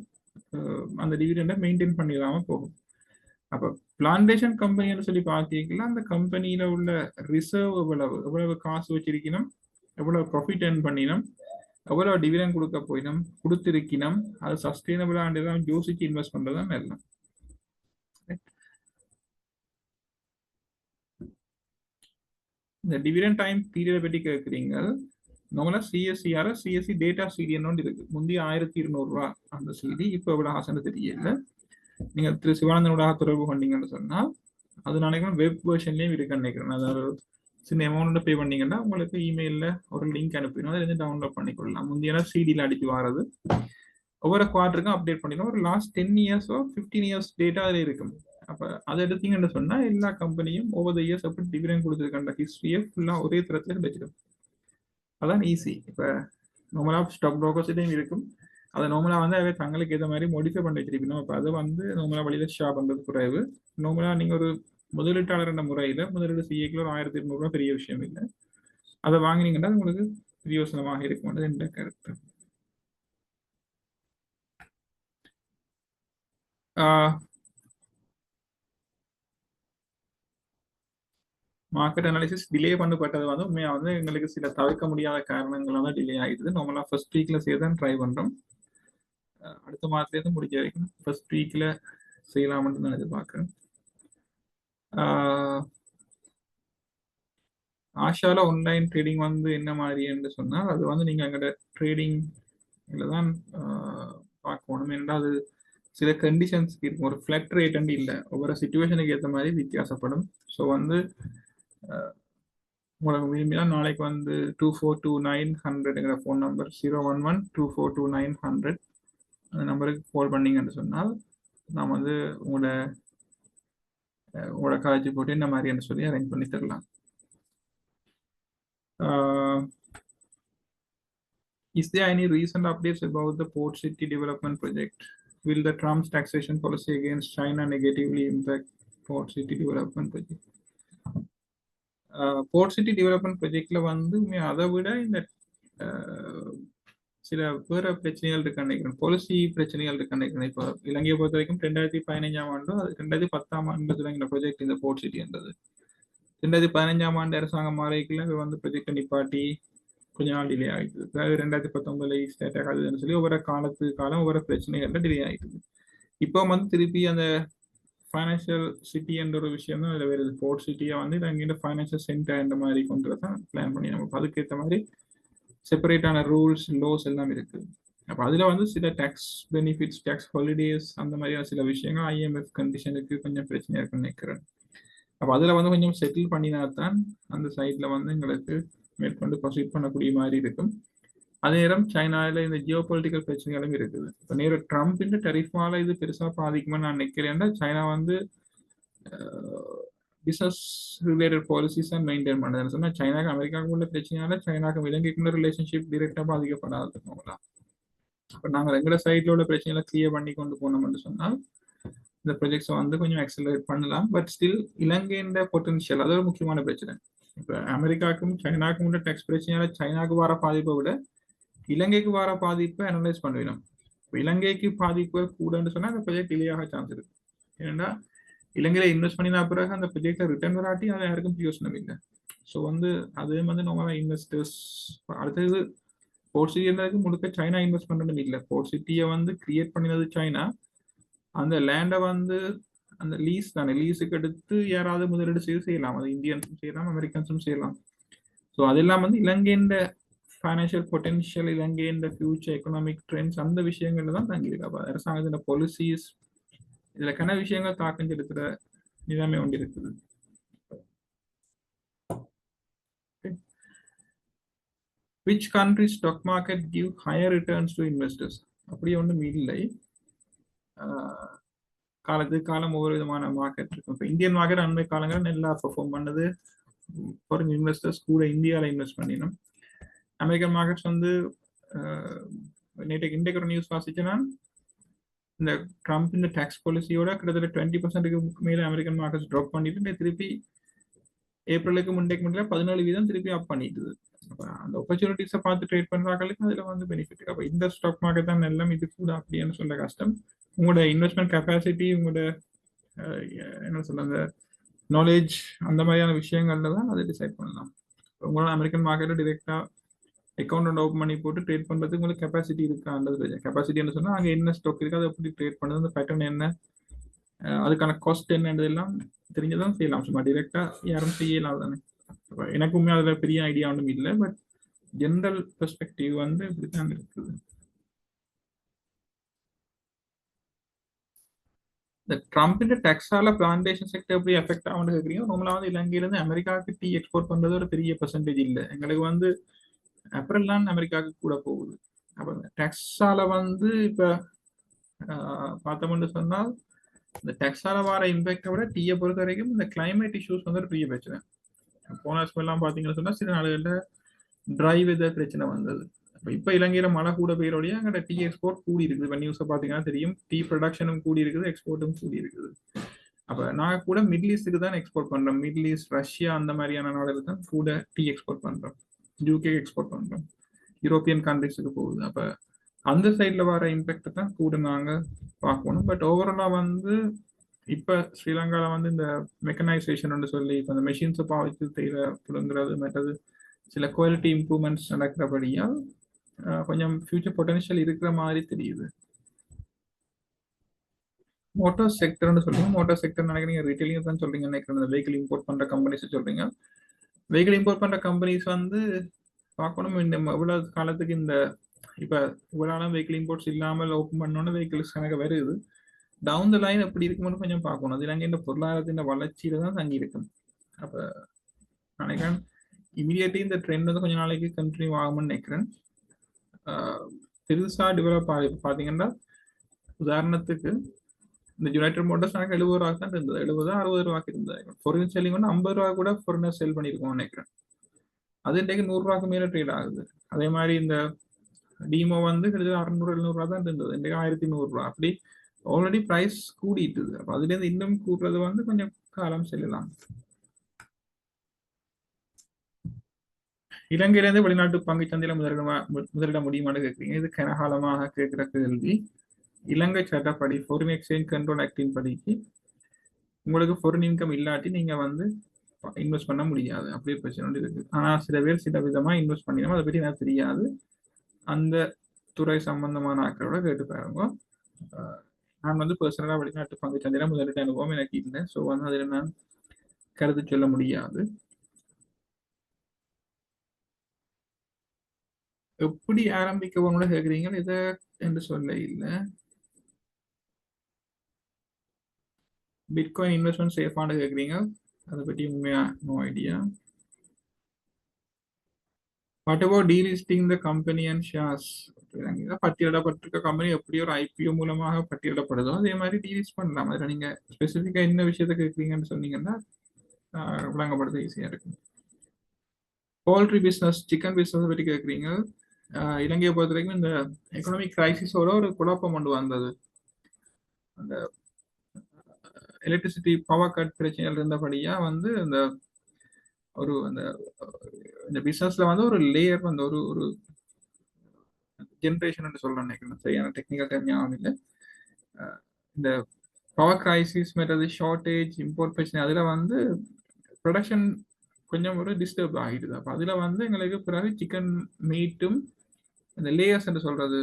அந்த டிவிடெண்டை மெயின்டைன் பண்ணிடாம போகும். அப்போ பிளான்டேஷன் கம்பெனின்னு சொல்லி பார்த்தீங்கன்னா அந்த கம்பெனியில உள்ள ரிசர்வ் எவ்வளவு காசு வச்சிருக்கணும், எவ்வளவு ப்ராஃபிட் ஏர்ன் பண்ணினோம், எவ்வளவு டிவிடெண்ட் கொடுக்க போயினோம், கொடுத்திருக்கணும், அது சஸ்டைனபிளாக யோசிச்சு இன்வெஸ்ட் பண்றதுதான் எல்லாம். இந்த டிவிடெண்ட் டைம் பீரியட் பற்றி கேட்குறீங்க. நார்மலா சிஎஸ்சி டேட்டா சீடின்னு இருக்கு. முந்தைய 1200 ரூபா அந்த சீடி இப்போ எவ்வளவு ஆசைன்னு தெரியல. நீங்க திரு சிவானந்தனோட தொடர்பு பண்ணீங்கன்னு சொன்னா அது நினைக்கிறேன் வெப் வெர்ஷன்லயும் இருக்குன்னு நினைக்கிறேன். அதாவது சின்ன அமௌண்ட் பே பண்ணீங்கன்னா உங்களுக்கு இமெயில்ல ஒரு லிங்க் அனுப்பிடும், அதை இருந்து டவுன்லோட் பண்ணிக்கொள்ளலாம். முந்தைய சிடியில் அடிச்சு வாரது ஒவ்வொரு குவார்ட்டருக்கும் அப்டேட் பண்ணிடும். ஒரு லாஸ்ட் 10 இயர்ஸோ 15 இயர்ஸ் டேட்டா அதில் இருக்கும். அப்போ அதை எடுத்தீங்கன்னு சொன்னா எல்லா கம்பெனியும் ஓவர் இயர்ஸ் அப்படி டிவிடெண்ட் கொடுத்துருக்காங்க ஹிஸ்டரியை ஃபுல்லா ஒரே தரத்துல கிடைச்சிடும். அதான் ஈஸி. இப்போ நார்மலா ஸ்டாக் ப்ரோக்கர்ஸ்டையும் இருக்கும். அதை நார்மலா வந்து அவை தங்களுக்கு ஏற்ற மாதிரி மோடிஃபை பண்ணி வச்சிருக்கணும். அப்போ அதை வந்து நார்மலா வழியில ஷேர் பண்றது குறைவு. நார்மலா நீங்க ஒரு முதலீட்டாளர் என்ற முறையில முதலீடு செய்யக்குள்ள ஒரு 1200 ரூபாய் பெரிய விஷயம் இல்லை. அதை வாங்கினீங்கன்னா உங்களுக்கு பிரயோசனமாக இருக்கும் என்ற கருத்து. மார்க்கெட் அனாலிசிஸ் டிலே பண்ணப்பட்டது வந்து உண்மையாக வந்து எங்களுக்கு சில தவிர்க்க முடியாத காரணங்களால தான் டிலே ஆகிடுது. நார்மலா ஃபர்ஸ்ட் வீக்ல செய்யதான் ட்ரை பண்றோம். அடுத்த மாதத்துலேருந்து முடிஞ்ச வரைக்கும் ஃபர்ஸ்ட் வீக்ல செய்யலாம்னு நான் எதிர்பார்க்கிறேன். ஆஷால ஆன்லைன் ட்ரேடிங் வந்து என்ன மாதிரி என்று சொன்னால் அது வந்து நீங்க அங்கே ட்ரேடிங்ல தான் பார்க்கணும். ஏன்னா அது சில கண்டிஷன்ஸ்க்கு இருக்கும். ஒரு ஃபிளட் ரேட் இல்லை, ஒவ்வொரு சிச்சுவேஷனுக்கு ஏற்ற மாதிரி வித்தியாசப்படும். ஸோ வந்து உங்களுக்கு விரும்பினா நாளைக்கு வந்து 242900 ஃபோன் நம்பர் 011-242900 அந்த நம்பருக்கு கால் பண்ணீங்கன்னு சொன்னால் நான் வந்து உங்களோட காலேஜ் போட்டு இந்த மாதிரின்னு சொல்லி அரேஞ்ச் பண்ணி தரலாம். Is there any recent updates about the Port City development project? Will the Trump's taxation policy against China negatively impact Port City development project? Port City development projectல வந்து அதை விட இந்த சில வேற பிரச்சனைகள் இருக்கு நினைக்கிறேன், பாலிசி பிரச்சனைகள் இருக்கு நினைக்கிறேன். இப்போ இலங்கையை பொறுத்த வரைக்கும் 2015ஆம் ஆண்டு 2010ஆம் ஆண்டு தொடங்கின ப்ராஜெக்ட் இந்த போர்ட் சிட்டின்றது. 2015ஆம் ஆண்டு அரசாங்கம் மாறிக்கல வந்து ப்ராஜெக்டை நிப்பாட்டி கொஞ்ச நாள் டிலே ஆகிடுது. அதாவது 2019 ஸ்டேட் ஆகாதுன்னு சொல்லி ஒவ்வொரு காலம் ஒவ்வொரு பிரச்சனைகள்ல டிலே ஆகிடுது. இப்போ வந்து திருப்பி அந்த ஃபைனான்சியல் சிட்டி என்ற ஒரு விஷயம் தான் அதில் வருது. போர்ட் சிட்டியை வந்து இங்கே ஃபைனான்சியல் சென்டர் என்ற மாதிரி கொண்டு தான் பிளான் பண்ணி நம்ம அதுக்கேற்ற மாதிரி செப்பரேட்டான ரூல்ஸ் லோஸ் எல்லாம் இருக்குது. அப்போ அதில் வந்து சில டேக்ஸ் பெனிஃபிட்ஸ், டேக்ஸ் ஹாலிடேஸ் அந்த மாதிரியான சில விஷயங்கள் IMF கண்டிஷனுக்கு கொஞ்சம் பிரச்சனையாக இருக்குன்னு நினைக்கிறேன். அப்போ அதில் வந்து கொஞ்சம் செட்டில் பண்ணினா தான் அந்த சைடில் வந்து எங்களுக்கு மேற்கொண்டு ப்ரொசீட் பண்ணக்கூடிய மாதிரி இருக்கும். அதே நேரம் சைனாவில் இந்த ஜியோ பொலிட்டிக்கல் பிரச்சனைகளும் இருக்குது. இப்போ நேரம் ட்ரம்ப் டெரிஃபால இது பெருசாக பாதிக்குமா நான் நினைக்கிறேன்னா, சைனா வந்து பிஸ்னஸ் ரிலேட்டட் பாலிசிஸ் தான் மெயின்டைன் பண்ணுறதுன்னு சொன்னால் சைனாக்கு அமெரிக்காவுக்கு உள்ள பிரச்சனையால சைனாக்கு இலங்கைக்குள்ள ரிலேஷன்ஷிப் டிரெக்டாக பாதிக்கப்படாது இருக்கவங்களாம். அப்போ நாங்கள் எங்களோட சைடில் உள்ள பிரச்சனைகளை கிளியர் பண்ணி கொண்டு போனோம்னு சொன்னால் இந்த ப்ராஜெக்ட்ஸை வந்து கொஞ்சம் ஆக்சலரேட் பண்ணலாம். பட் ஸ்டில் இலங்கையின் பொட்டன்ஷியல் அது ஒரு முக்கியமான பிரச்சனை. இப்போ அமெரிக்காவுக்கும் சைனாக்கும் உள்ள டேக்ஸ் பிரச்சனையால சைனாக்கு வர பாதிப்பை விட இலங்கைக்கு வர பாதிப்பை அனலைஸ் பண்ணுவோம். இப்போ இலங்கைக்கு பாதிப்பு கூடன்னு சொன்னால் அந்த ப்ராஜெக்ட் டிலே ஆக சான்ஸ் இருக்கு. ஏன்னா இலங்கையில இன்வெஸ்ட் பண்ணினா பிறகு அந்த ப்ராஜெக்டை ரிட்டர்ன் வராட்டி அது யாருக்கும் யோசனை இல்லை. ஸோ வந்து அதே வந்து நம்ம இன்வெஸ்டர்ஸ் அடுத்தது போர்ட் சிட்டி முழுக்க சைனா இன்வெஸ்ட் பண்ணுறது இல்லை. போர்ட் சிட்டியை வந்து கிரியேட் பண்ணினது சைனா. அந்த லேண்டை வந்து அந்த லீஸ் தானே, லீஸுக்கு எடுத்து யாராவது முதலீடு செய்யலாம். அது இந்தியன்ஸும் செய்யலாம், அமெரிக்கன்ஸும் செய்யலாம். ஸோ அதெல்லாம் வந்து இலங்கையின் ஃபைனான்சியல் பொட்டன்ஷியல், இலங்கையின் ஃபியூச்சர் எக்கனாமிக் ட்ரெண்ட்ஸ் அந்த விஷயங்கள்ல தான் தங்கியிருக்கு. அப்போ அரசாங்கத்தின் பாலிசிஸ் இதுல கன விஷயங்கள் தாக்கம் செலுத்துற நிலைமை ஒன்று இருக்குது. Which country's stock market give higher returns to investors? அப்படி ஒன்றும் இல்லை. காலம் ஒவ்வொரு விதமான மார்க்கெட் இருக்கும். இப்போ இந்தியன் மார்க்கெட் அண்மை காலங்கள் நல்லா பெர்ஃபார்ம் பண்ணது. ஃபாரின் இன்வெஸ்டர்ஸ் கூட இந்தியாவில் இன்வெஸ்ட் பண்ணினோம். அமெரிக்கன் மார்க்கெட்ஸ் வந்து இன்றைக்கு ஒரு நியூஸ் வாசிச்சுன்னா இந்த ட்ரம்ப் இந்த டேக்ஸ் பாலிசியோட கிட்டத்தட்ட 20% மேலே அமெரிக்கன் மார்க்கெட்ஸ் ட்ராப் பண்ணிட்டு திருப்பி ஏப்ரலுக்கு முன்னைக்கு 17% திருப்பி அப் பண்ணிட்டுது. அப்போ அந்த ஆப்பர்ச்சுனிட்டிஸை பார்த்து ட்ரேட் பண்ணுறாங்களுக்கு அதில் வந்து பெனிஃபிட். அப்போ இந்த ஸ்டாக் மார்க்கெட் தான் எல்லாம் இது கூட அப்படின்னு சொல்ல கஷ்டம். உங்களோட இன்வெஸ்ட்மெண்ட் கெப்பாசிட்டி, உங்களோட என்ன சொல்லுங்க நாலேஜ் அந்த மாதிரியான விஷயங்கள்ல தான் அதை டிசைட் பண்ணலாம். உங்களோட அமெரிக்கன் மார்க்கெட்டில் டிரெக்டாக அக்கௌண்ட் ஓப்பன் பண்ணி போட்டு ட்ரேட் பண்ணுறதுக்கு உங்களுக்கு கெப்பாசிட்டி இருக்கான்றது. கெப்பாசிட்டி என்ன சொன்னால் அங்கே என்ன ஸ்டாக் இருக்குது, அதை எப்படி ட்ரேட் பண்ணுறது, அந்த பேட்டர்ன் என்ன, அதுக்கான காஸ்ட் என்னன்றதெல்லாம் தெரிஞ்சதான் செய்யலாம். சும்மா டிரெக்டாக யாரும் செய்யலாம் தானே. எனக்குமே அதில் பெரிய ஐடியா ஒன்றும் இல்லை. பட் ஜென்ரல் பெர்ஸ்பெக்டிவ் வந்து இப்படித்தான் இருக்குது. இந்த ட்ரம்பின் டேக்ஸால பிளான்டேஷன் செக்டர் எப்படி எஃபெக்ட் ஆகுன்னு கேட்குறீங்க. நார்மலாக வந்து இலங்கையிலேருந்து அமெரிக்காவுக்கு டீ எக்ஸ்போர்ட் பண்ணுறது ஒரு பெரிய பெர்சன்டேஜ் இல்லை. எங்களுக்கு வந்து ஏப்ரல் தான் அமெரிக்காவுக்கு கூட போகுது. அப்போ டேக்ஸால வந்து இப்போ பார்த்தோம்னு சொன்னால் இந்த டேக்ஸால வர இம்பேக்டை விட டீயை பொறுத்த வரைக்கும் இந்த கிளைமேட் இஷ்யூஸ் வந்து ஒரு பெரிய பிரச்சனை. போன வருஷமெல்லாம் பார்த்தீங்கன்னு சொன்னால் சில நாடுகளில் ட்ரை வெதர் பிரச்சனை வந்தது. இப்போ இலங்கையில் மழை கூட பெய்யறோடைய அங்கே டீ எக்ஸ்போர்ட் கூடி இருக்குது. இப்போ நியூஸை பார்த்தீங்கன்னா தெரியும், டீ ப்ரொடக்ஷனும் கூடி இருக்குது, எக்ஸ்போர்ட்டும் கூடி இருக்குது. அப்போ நாங்கள் கூட மிடில் ஈஸ்ட்டுக்கு தான் எக்ஸ்போர்ட் பண்ணுறோம். மிடில் ஈஸ்ட், ரஷ்யா அந்த மாதிரியான நாடுகளுக்கு தான் கூட டீ எக்ஸ்போர்ட் பண்ணுறோம். யூகே எக்ஸ்போர்ட் பண்ணுறோம், யூரோப்பியன் கண்ட்ரிஸுக்கு போகுது. அப்போ அந்த சைடில் வர இம்பேக்டை தான் கூட நாங்கள் பார்க்கணும். பட் ஓவராலாக வந்து இப்போ ஸ்ரீலங்காவில் வந்து இந்த மெக்கனைசேஷன் சொல்லி இப்போ அந்த மெஷின்ஸை பாவிச்சு செய்கிற புடுங்கிறது மற்றது சில குவாலிட்டி இம்ப்ரூவ்மெண்ட்ஸ் நடக்கிறபடியால் கொஞ்சம் ஃபியூச்சர் பொட்டன்ஷியல் இருக்கிற மாதிரி தெரியுது. மோட்டார் செக்டர்னு சொல்றீங்க. மோட்டார் செக்டர் நினைக்கிறீங்க ரீட்டைலிங் தான் சொல்றீங்க நினைக்கிறேன். இந்த வெஹிக்கிள் இம்போர்ட் பண்ற கம்பெனிஸ் சொல்றீங்க. வெஹிக்கிள் இம்போர்ட் பண்ற கம்பெனிஸ் வந்து பார்க்கணும் இந்த எவ்வளவு காலத்துக்கு இந்த இப்போ இவ்வளவு வெஹிக்கிள் இம்போர்ட்ஸ் இல்லாமல் ஓப்பன் பண்ணோன்னு வெஹிக்கிள்ஸ் கணக்கு வருது. டவுன் த லைன் எப்படி இருக்குன்னு கொஞ்சம் பார்க்கணும். அது இலங்கை இந்த பொருளாதாரத்தின் வளர்ச்சியில தான் தங்கி இருக்கும். அப்போ நினைக்கிறேன் இமீடியட்லி இந்த ட்ரெண்ட் வந்து கொஞ்சம் நாளைக்கு கண்டினியூ ஆகும்னு நினைக்கிறேன். பெருசாக டெவலப் ஆகுது. பார்த்தீங்கன்னா உதாரணத்துக்கு இந்த யுனைடெட் மோட்டார்ஸ் எனக்கு 70 ரூபா தான் இருந்தது, 70 60 ரூபாய்க்கு இருந்தது. ஃபாரின் செல்லிங் வந்து 50 ரூபா கூட ஃபாரினர் செல் பண்ணியிருக்கோம் நினைக்கிறேன். அது இன்றைக்கு 100 ரூபாய்க்கு மேலே ட்ரேட் ஆகுது. அதே மாதிரி இந்த டீமோ வந்து கிட்டத்தட்ட 600 700 ரூபா தான் இருந்தது, இன்றைக்கு 1100 ரூபா. அப்படி ஆல்ரெடி பிரைஸ் கூடிட்டுது. அப்போ அதுலேருந்து இன்னும் கூடுறது வந்து கொஞ்சம் காலம் செல்லலாம். இலங்கையிலேருந்து வெளிநாட்டு பங்குச்சந்தையில முதலிட முடியுமான்னு கேட்குறீங்க. இது கனகாலமாக கேட்கிற கேள்வி. இலங்கை சட்டப்படி ஃபாரின் எக்ஸ்சேஞ்ச் கண்ட்ரோல் ஆக்டின் படிக்கு உங்களுக்கு ஃபாரின் இன்கம் இல்லாட்டி நீங்க வந்து இன்வெஸ்ட் பண்ண முடியாது. அப்படியே பிரச்சனை இருக்கு. ஆனா சில பேர் சில விதமா இன்வெஸ்ட் பண்ணிடணும், அதை பற்றி எனக்கு தெரியாது. அந்த துறை சம்பந்தமான ஆக்களோட கேட்டு பாருங்க. நான் வந்து பர்சனலா வெளிநாட்டு பங்குச்சந்தையில முதலிட்ட அனுபவம் எனக்கு இல்லை. ஸோ வந்து அதில் நான் கருத்து சொல்ல முடியாது. எப்படி ஆரம்பிக்க கேட்குறீங்க, இதை என்று சொல்ல இல்லை. பிட்காயின் இன்வெஸ்ட்மெண்ட் சேஃபானு கேட்குறீங்க, அதை பற்றி உண்மையா no idea. What about delisting the company and shares? பட்டியலிடப்பட்டிருக்க கம்பெனி எப்படி ஒரு ஐபிஓ மூலமாக பட்டியலிடப்படுதோ அதே மாதிரி டீலிஸ்ட் பண்ணலாம். அதில் நீங்கள் ஸ்பெசிஃபிக்காக என்ன விஷயத்த கேட்குறீங்கன்னு சொன்னீங்கன்னா விளங்கப்படுத்த ஈஸியாக இருக்கும். போல்ட்ரி பிஸ்னஸ், சிக்கன் பிஸ்னஸ் பற்றி கேட்குறீங்க. இலங்கையை பொறுத்த வரைக்கும் இந்த எக்கனாமிக் கிரைசிஸோட ஒரு குழப்பம் கொண்டு வந்தது. அந்த எலக்ட்ரிசிட்டி பவர் கட் பிரச்சனைகள் இருந்தபடியா வந்து இந்த ஒரு இந்த பிசினஸ்ல வந்து ஒரு லேயர் வந்து ஒரு ஜென்ரேஷன் சொல்ல நினைக்கிறேன், சரியான டெக்னிக்கல் டைம் ஞாபகம் இல்லை. இந்த பவர் கிரைசிஸ் மற்றது ஷார்டேஜ் இம்போர்ட் பிரச்சனை அதில் வந்து ப்ரொடக்ஷன் கொஞ்சம் ஒரு டிஸ்டர்ப் ஆகிடுது. அப்போ அதில் வந்து எங்களுக்கு பிறகு சிக்கன் மீட்டும் இந்த லேயர்ஸ் என்று சொல்றது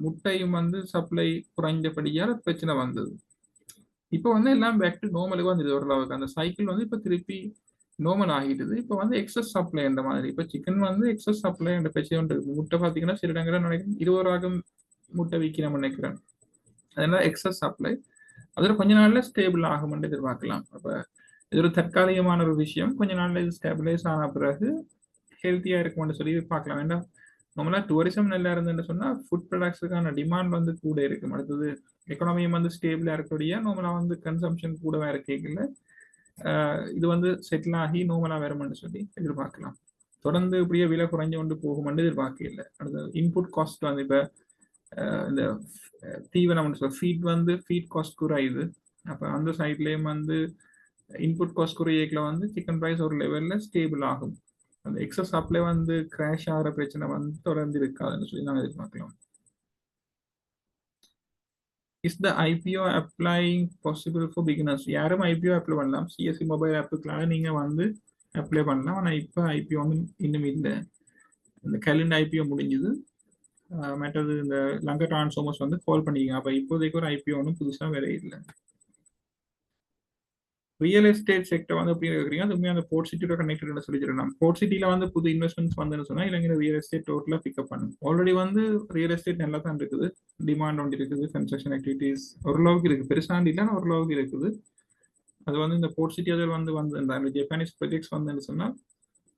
முட்டையும் வந்து சப்ளை குறைஞ்சபடியால் பிரச்சனை வந்தது. இப்போ வந்து எல்லாம் பேக் டு நார்மலுக்கு வந்துடுது ஓரளவுக்கு. அந்த சைக்கிள் வந்து இப்போ திருப்பி நார்மல் ஆகிடுது. இப்போ வந்து எக்ஸஸ் சப்ளை என்ற மாதிரி. இப்போ சிக்கன் வந்து எக்ஸஸ் சப்ளை என்ற பிரச்சனை இருக்கு. முட்டை பார்த்தீங்கன்னா சில இடங்களில் நினைக்கிறேன் 20 ரூபாய்க்கு முட்டை விற்கிறோம் நினைக்கிறேன். அதனால எக்ஸஸ் சப்ளை அதில் கொஞ்ச நாள்ல ஸ்டேபிள் ஆகும்னு எதிர்பார்க்கலாம். அப்போ இது ஒரு தற்காலிகமான ஒரு விஷயம். கொஞ்ச நாள்ல இது ஸ்டேபிளைஸ் ஆன பிறகு ஹெல்த்தியா இருக்கும்னு சொல்லி பார்க்கலாம். வேண்டாம் நம்மளா டூரிசம் நல்லா இருந்துன்னு சொன்னா ஃபுட் ப்ராடக்ட்ஸுக்கான டிமாண்ட் வந்து கூட இருக்கும். அடுத்தது எக்கனாமியும் வந்து ஸ்டேபிளா இருக்கக்கூடிய நம்மளா வந்து கன்சம்ஷன் கூட வேற கேட்கல. இது வந்து செட்டில் ஆகி நோமலா வரும்னு சொல்லி எதிர்பார்க்கலாம். தொடர்ந்து இப்படியே விலை குறைஞ்சு கொண்டு போகும்னு எதிர்பார்க்கல. அடுத்த இன்புட் காஸ்ட் வந்து இப்போ இந்த தீவனம் ஃபீட் வந்து ஃபீட் காஸ்ட் குறையுது. அப்போ அந்த சைட்லேயும் வந்து இன்புட் காஸ்ட் குறையல வந்து சிக்கன் ப்ரைஸ் ஒரு லெவலில் ஸ்டேபிள் ஆகும். அந்த எக்ஸஸ் சப்ளை வந்து கிராஷ் ஆகிற பிரச்சனை வந்து தொடர்ந்து இருக்காதுன்னு சொல்லி நாங்கள் எதிர்பார்க்கலாம். Is the IPO applying possible for beginners? யாரும் ஐபிஓ அப்ளை பண்ணலாம். சிஎஸ்சி மொபைல் ஆப்புக்களாக நீங்கள் வந்து அப்ளை பண்ணலாம். ஆனால் இப்போ ஐபிஓ வந்து இன்னும் இல்லை. இந்த கேலண்டர் ஐபிஓ முடிஞ்சுது. மற்றது இந்த லங்கர் டிரான்ஸ்ஃபார்மர்ஸ் வந்து கால் பண்ணிக்கோங்க. அப்போ இப்போதைக்கு ஒரு ஐபிஓ ஒன்றும் புதுசாக வேற இல்லை. ரியல் எஸ்டேட் செக்டர் வந்து எப்படி இருக்கிறீங்க, அது உண்மையாக அந்த போர்ட் சிட்டியோட கனெக்டட் சொல்லிச்சிருக்கலாம். போர்ட் சிட்டியில் வந்து புது இன்வெஸ்ட்மெண்ட்ஸ் வந்துன்னு சொன்னால் இலங்கை ரியல் எஸ்டேட் டோட்டலாக பிக்கப் பண்ணும். ஆல்ரெடி வந்து ரியல் எஸ்டேட் நல்லா தான் இருக்குது, டிமாண்ட் ஒன்று இருக்குது, கன்ஸ்ட்ரக்ஷன் ஆக்டிவிட்டிஸ் ஓரளவுக்கு இருக்குது, பெருசாண்டி இல்லைன்னா ஓரளவுக்கு இருக்குது. அது வந்து இந்த போர்ட் சிட்டி அதில் வந்து இந்த ஜப்பானீஸ் ப்ராஜெக்ட்ஸ் வந்துன்னு சொன்னால்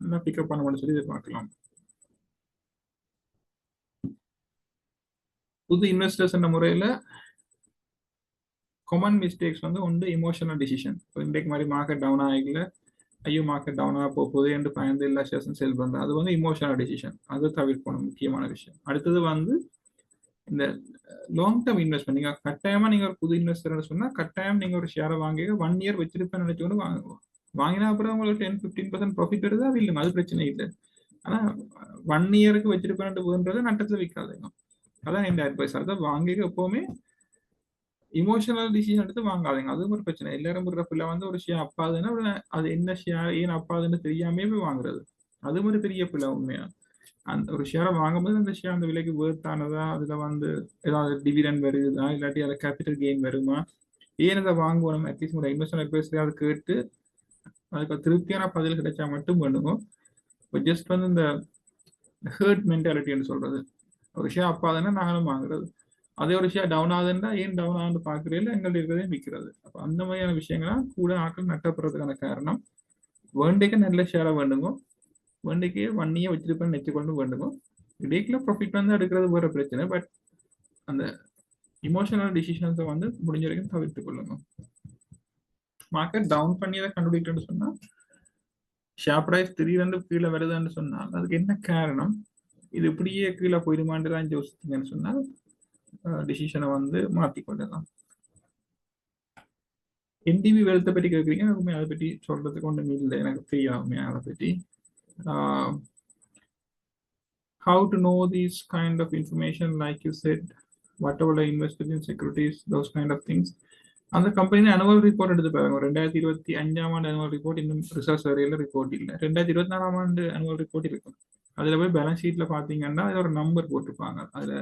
நல்லா பிக்கப் பண்ணணும்னு சொல்லி எதிர்பார்க்கலாம். புது இன்வெஸ்டர்ஸ் என்ற முறையில் காமன் மிஸ்டேக்ஸ் வந்து ஒன்று இமோஷனல் டிசிஷன். இன்றைக்கு மாதிரி மார்க்கெட் டவுன் ஆகல, ஐயோ மார்க்கெட் டவுன் ஆக போகுது என்று பயந்து எல்லா ஷேர்ஸும் செல் பண்ணுறது, அது வந்து இமோஷனல் டிசிஷன். அதை தவிர்க்கணும், முக்கியமான விஷயம். அடுத்தது வந்து இந்த லாங் டேர்ம் இன்வெஸ்ட்மெண்ட். நீங்கள் கட்டாயமாக நீங்கள் ஒரு புது இன்வெஸ்டர்னு சொன்னால் கட்டாயம் நீங்கள் ஒரு ஷேரை வாங்கி 1 இயர் வச்சிருப்பேன்னு நினைச்சோன்னு வாங்குவோம். வாங்கினா அப்புறம் உங்களுக்கு 10-15% ப்ராஃபிட் வருது, அது இல்லை, அது பிரச்சனை இல்லை. ஆனால் 1 இயருக்கு வச்சிருப்பேன்றது நட்டத்தில் விற்காதுங்க. அதான் என் அட்வைஸ். அதை வாங்கி எப்போவுமே இமோஷனல் டிசிஷன் எடுத்து வாங்காதீங்க. அதுவும் ஒரு பிரச்சனை. எல்லாரும் பிள்ளை வந்து ஒரு ஷேர் அப்பாதுன்னா அது என்ன ஷேர் ஏன் அப்பாதுன்னு தெரியாமே போய் வாங்குறது, அதுவும் ஒரு பெரிய பிள்ளை. உண்மையா அந்த ஒரு ஷேரை வாங்கும்போது அந்த ஷேர் அந்த விலைக்கு வேர்த்தானதா, அதுல வந்து ஏதாவது டிவிடெண்ட் வருதா, இல்லாட்டி அதில் கேபிட்டல் கெயின் வருமா, ஏன் அதை வாங்குவோம், அட்லீஸ்ட் ஒரு இன்வெஸ்ட்மெண்ட் அட்வைஸ் அதை கேட்டு அதுக்கு திருப்தியான பதில் கிடைச்சா மட்டும் பண்ணுவோம். ஜஸ்ட் வந்து இந்த ஹர்ட் மென்டாலிட்டின்னு சொல்றது, ஒரு ஷேர் அப்பாதுன்னா நாங்களும் வாங்குறது, அதே ஒரு ஷேர் டவுன் ஆகுதுன்னா ஏன் டவுன் ஆகுது பார்க்குறதுல எங்கள்ட்ட இருக்கிறதே விற்கிறது. அப்போ அந்த மாதிரியான விஷயங்கள்லாம் கூட ஆட்கள் நட்டப்படுறதுக்கான காரணம். வேண்டைக்கு நல்ல ஷேரை வேண்டுங்க, வேண்டைக்கு 1 இயர் வச்சிருப்பேன்னு நெச்சுக்கொண்டு வேண்டுங்க. இடைக்குள்ள ப்ராஃபிட் வந்து எடுக்கிறது வேற பிரச்சனை. பட் அந்த இமோஷனல் டிசிஷன்ஸை வந்து முடிஞ்ச வரைக்கும் தவிர்த்து கொள்ளுங்க. மார்க்கெட் டவுன் பண்ணி அதை கண்டுபிடிக்கணும்னு சொன்னா ஷேர் பிரைஸ் திடீரென்று கீழே வருதுன்னு சொன்னால் அதுக்கு என்ன காரணம், இது இப்படியே கீழே போயிடுமான்னு தான் யோசித்தீங்கன்னு சொன்னால் டிசிஷனை வந்து மாற்றிக்கொள்ளலாம். NDB வெல்த்தை பற்றி கேட்குறீங்க, எனக்கு அதை பற்றி சொல்றதுக்கு ஒன்றும் இல்லை, எனக்கு தெரியாமே அதை பற்றி. How to know these kind of information, like you said, whatever I invested in securities, those kind of things. அந்த கம்பெனி அனுவல் ரிப்போர்ட் எடுத்து பாருங்க. 2025 ஆண்டு அனுவல் ரிப்போர்ட் இன்னும் ரிசர்ச் வரையில ரிப்போர்ட் இல்லை. 2024 ஆண்டு அனுவல் ரிப்போர்ட் இருக்கும். அதுல போய் பேலன்ஸ் ஷீட்ல பாத்தீங்கன்னா அதுல ஒரு நம்பர் போட்டிருப்பாங்க. அதுல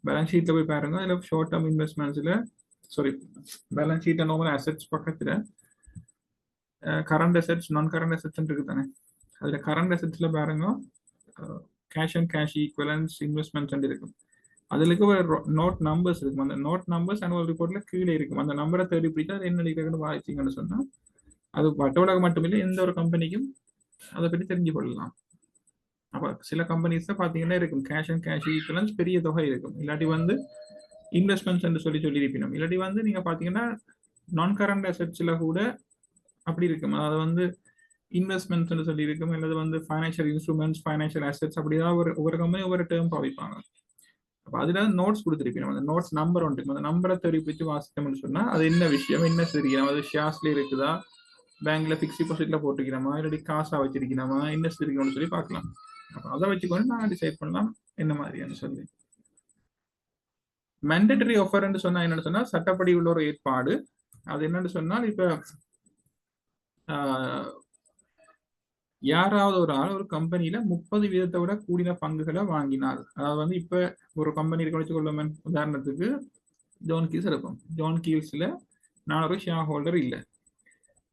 பேலன்ஸ் ஷீட்ல போய் பாருங்க. அதுல ஷார்ட் டேர்ம் இன்வெஸ்ட்மெண்ட்ஸ்ல பேலன்ஸ் ஷீட் நார்மல் அசெட்ஸ் பக்கத்துல current assets non current assets இருக்கு தானே. அதுல கரண்ட் அசெட்ஸ்ல பாருங்க cash and cash equivalents investments இருக்கும். அதுல ஒரு நோட் நம்பர்ஸ் இருக்கும். அந்த நோட் நம்பர்ஸ் அனுவல் ரிப்போர்ட்ல கீழே இருக்கும். அந்த நம்பரை தேடி பிடிச்சா அது என்ன இருக்குன்னு வாசிங்கன்னு சொன்னா அது வட்டவளக மட்டுமில்லை எந்த ஒரு கம்பெனிக்கும் அதை பற்றி தெரிஞ்சு கொள்ளலாம். அப்ப சில கம்பெனிஸ் பாத்தீங்கன்னா இருக்கும் கேஷ் அண்ட் கேஷ் ஈக்குவலன்ஸ் பெரிய தொகை இருக்கும். இல்லாட்டி வந்து இன்வெஸ்ட்மெண்ட்ஸ் சொல்லி இருப்பினோம். இல்லாட்டி வந்து நீங்க பாத்தீங்கன்னா நான் கரண்ட் அசெட்ஸ்ல கூட அப்படி இருக்கும். அதாவது வந்து இன்வெஸ்ட்மெண்ட்ஸ் சொல்லி இருக்கும், அல்லது வந்து ஃபைனான்சியல் இன்ஸ்ட்ருமெண்ட்ஸ், ஃபைனான்சியல் அசெட்ஸ், அப்படிதான் ஒவ்வொரு கம்பெனி ஒவ்வொரு டேர்ம் பாவிப்பாங்க. அப்ப அதுல நோட்ஸ் கொடுத்துருப்பீங்க. அந்த நோட்ஸ் நம்பர் ஒன்று, அந்த நம்பரை தெரிவித்து வாசித்தோம்னு சொன்னா அது என்ன விஷயம், என்ன தெரியும், அது ஷேர்ஸ்ல இருக்குதா, பேங்க்ல பிக்ஸ் டிபாசிட்ல போட்டுக்கிறோமா, இல்லாட்டி காசா வச்சிருக்கிறோமா, என்ன இருக்குன்னு சொல்லி பார்க்கலாம். அப்ப அதை வச்சுக்கொண்டு நான் டிசைட் பண்ணலாம் என்ன மாதிரியான்னு சொல்லி. மேண்டேட்டரி ஆஃபர்ன்னு சொன்னா என்னன்னு சொன்னா சட்டப்படி உள்ள ஒரு ஏற்பாடு. அது என்னன்னு சொன்னால் இப்ப யாராவது ஒரு ஆள் ஒரு கம்பெனியில 30% விட கூடின பங்குகளை வாங்கினார். அதாவது வந்து இப்ப ஒரு கம்பெனி இருக்க வச்சுக்கொள்ள, உதாரணத்துக்கு ஜான் கீல்ஸ் இருக்கும். ஜான் கீல்ஸ்ல நான் ஒரு ஷேர் ஹோல்டர் இல்லை,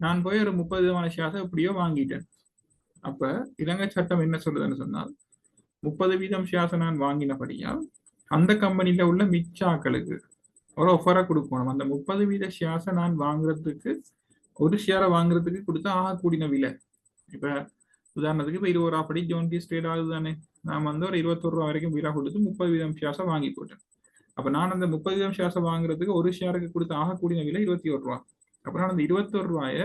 நான் போய் ஒரு 30% ஷேர்ஸை எப்படியோ வாங்கிட்டேன். அப்ப இலங்கை சட்டம் என்ன சொல்லுதுன்னு சொன்னால் 30% ஷேர்ஸை நான் வாங்கினபடியா அந்த கம்பெனியில உள்ள மிச்ச ஆக்களுக்கு ஒரு ஆஃபரா கொடுக்கணும். அந்த 30% ஷேர்ஸை நான் வாங்குறதுக்கு, ஒரு ஷேரை வாங்குறதுக்கு கொடுத்தா கூடின விலை. இப்ப உதாரணத்துக்கு இப்ப 20 ரூபா படி ஜான் கீல்ஸ் ட்ரேட் ஆகுது தானே, நான் வந்து ஒரு 21 ரூபா வரைக்கும் விலை கொடுத்து 30% ஷேர்ஸை வாங்கி போட்டேன். அப்ப நான் அந்த 30% ஷேர்ஸை வாங்குறதுக்கு ஒரு ஷேருக்கு கொடுத்த கூடின விலை 21 ரூபா. அப்ப நான் அந்த 21 ரூபாய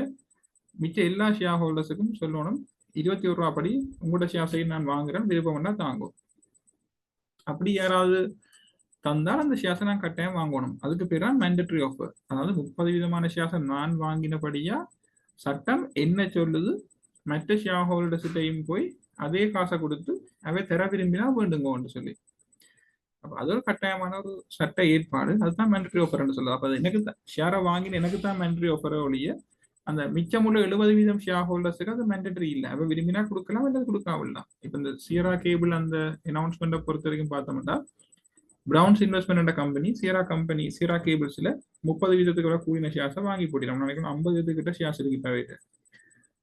மிச்ச எல்லா ஷேர் ஹோல்டர்ஸுக்கும் சொல்லணும், 21 ரூபா படி உங்களோட ஷேர்ஸையும் நான் வாங்குறேன், விருப்பம்னா தாங்கும். அப்படி யாராவது தந்தால் அந்த ஷேர்ஸை நான் கட்டாயம் வாங்கணும். அதுக்கு பேர் தான் மேண்டேட்டரி ஆஃபர். அதாவது 30% ஷேர்ஸை நான் வாங்கினபடியா சட்டம் என்ன சொல்லுது, மற்ற ஷேர் ஹோல்டர்ஸ்டையும் போய் அதே காசை கொடுத்து அவை தர விரும்பினா வேண்டுங்கன்னு சொல்லி. அப்ப அது ஒரு கட்டாயமான ஒரு சட்ட ஏற்பாடு. அதுதான் மேண்டேட்டரி ஆஃபர்ன்னு சொல்லுது. அப்ப எனக்கு ஷேரை வாங்கின எனக்கு தான் மேண்டேட்டரி ஆஃபரை ஒழிய அந்த மிச்சமுள்ள 70% ஷேர் ஹோல்டர்ஸுக்கு அது மேண்டேட்டரி இல்லை. அவ விரும்பினா கொடுக்கலாம், இல்லை கொடுக்காமலாம். இப்ப இந்த சியரா கேபிள் அந்த அனௌன்ஸ்மெண்ட்டை பொறுத்த வரைக்கும் பார்த்தோம்னா பிரவுன்ஸ் இன்வெஸ்ட்மெண்ட் கம்பெனி சியரா கேபிள்ஸ்ல 30% கூடின ஷேர்ஸை வாங்கி போட்டிடும். நினைக்கணும் 50 கிட்ட ஷேர்ஸ் இருக்கு. இப்ப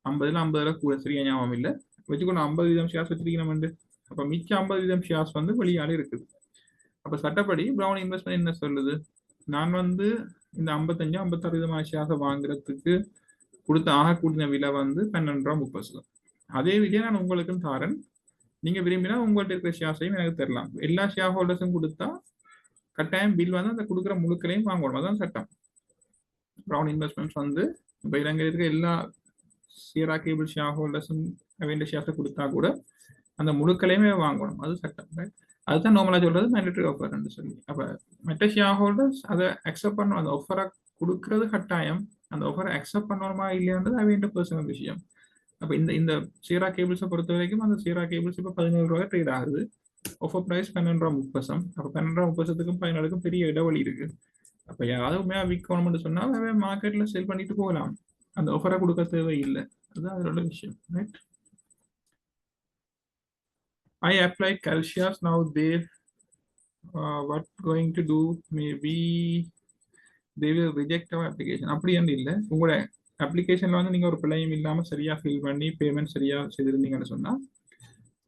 50 கூட சரியா ஞாபகம் இல்லை வச்சுக்கணும். 50% ஷேர்ஸ் வச்சிருக்கணும். அப்ப மிச்ச 50% ஷேர்ஸ் வந்து வெளியால இருக்குது. அப்ப சட்டப்படி பிரவுன் இன்வெஸ்ட்மெண்ட் என்ன சொல்லுது, நான் வந்து இந்த 55-56% ஷேர்ஸை வாங்குறதுக்கு கொடுத்த கூடின விலை வந்து 12 ரூபா 30. அதே விலையை நான் உங்களுக்கும் தாரேன், நீங்க விரும்பினா உங்கள்ட்ட இருக்கிற ஷேர்ஸையும் எனக்கு தரலாம். எல்லா ஷேர் ஹோல்டர்ஸும் கொடுத்தா கட்டாயம் பில் வந்து அந்த கொடுக்குற முழுக்களையும் வாங்கணும். அதான் சட்டம். பிரவுன் இன்வெஸ்ட்மெண்ட்ஸ் வந்து இப்ப இலங்கையில் இருக்க எல்லா சியரா கேபிள் ஷேர் ஹோல்டர்ஸும் வேண்டிய ஷேர்ஸை கொடுத்தா கூட அந்த முழுக்களையுமே வாங்கணும். அது சட்டம். அதுதான் நார்மலா சொல்றது மேண்டேட்டரி ஆஃபர்ன்னு சொல்லி. அப்ப மற்ற ஷேர் ஹோல்டர்ஸ் அதை அக்செப்ட் பண்ணணும். அந்த ஆஃபரை கொடுக்கறது கட்டாயம். அந்த ஆஃபரை அக்செப்ட் பண்ணணுமா இல்லையான்றது அவையோட பர்சனல் விஷயம். அப்ப இந்த சியரா கேபிள்ஸை பொறுத்த வரைக்கும் அந்த சியரா கேபிள்ஸ் இப்ப 17 ரூபாய் ட்ரேட் ஆகுது. ஆஃபர் பிரைஸ் 12 ரூபா 30. அப்ப 12 ரூபா 30க்கும் 17க்கும் பெரிய இடைவெளி இருக்கு. அப்ப யாராவது உண்மையா விற்கணும்னு சொன்னா அவன் மார்க்கெட்ல செல் பண்ணிட்டு போகலாம். அந்த ஆஃபரை கொடுக்க தேவை இல்லை. அதுதான் அதோட விஷயம். Right. I applied Calcius. Now they what going to do, maybe they will reject our application. அப்படி என்று இல்லை, உங்களோட அப்ளிகேஷன்ல வந்து நீங்க ஒரு பிழையும் இல்லாம சரியா ஃபில் பண்ணி பேமெண்ட் சரியா செய்திருந்தீங்கன்னு சொன்னா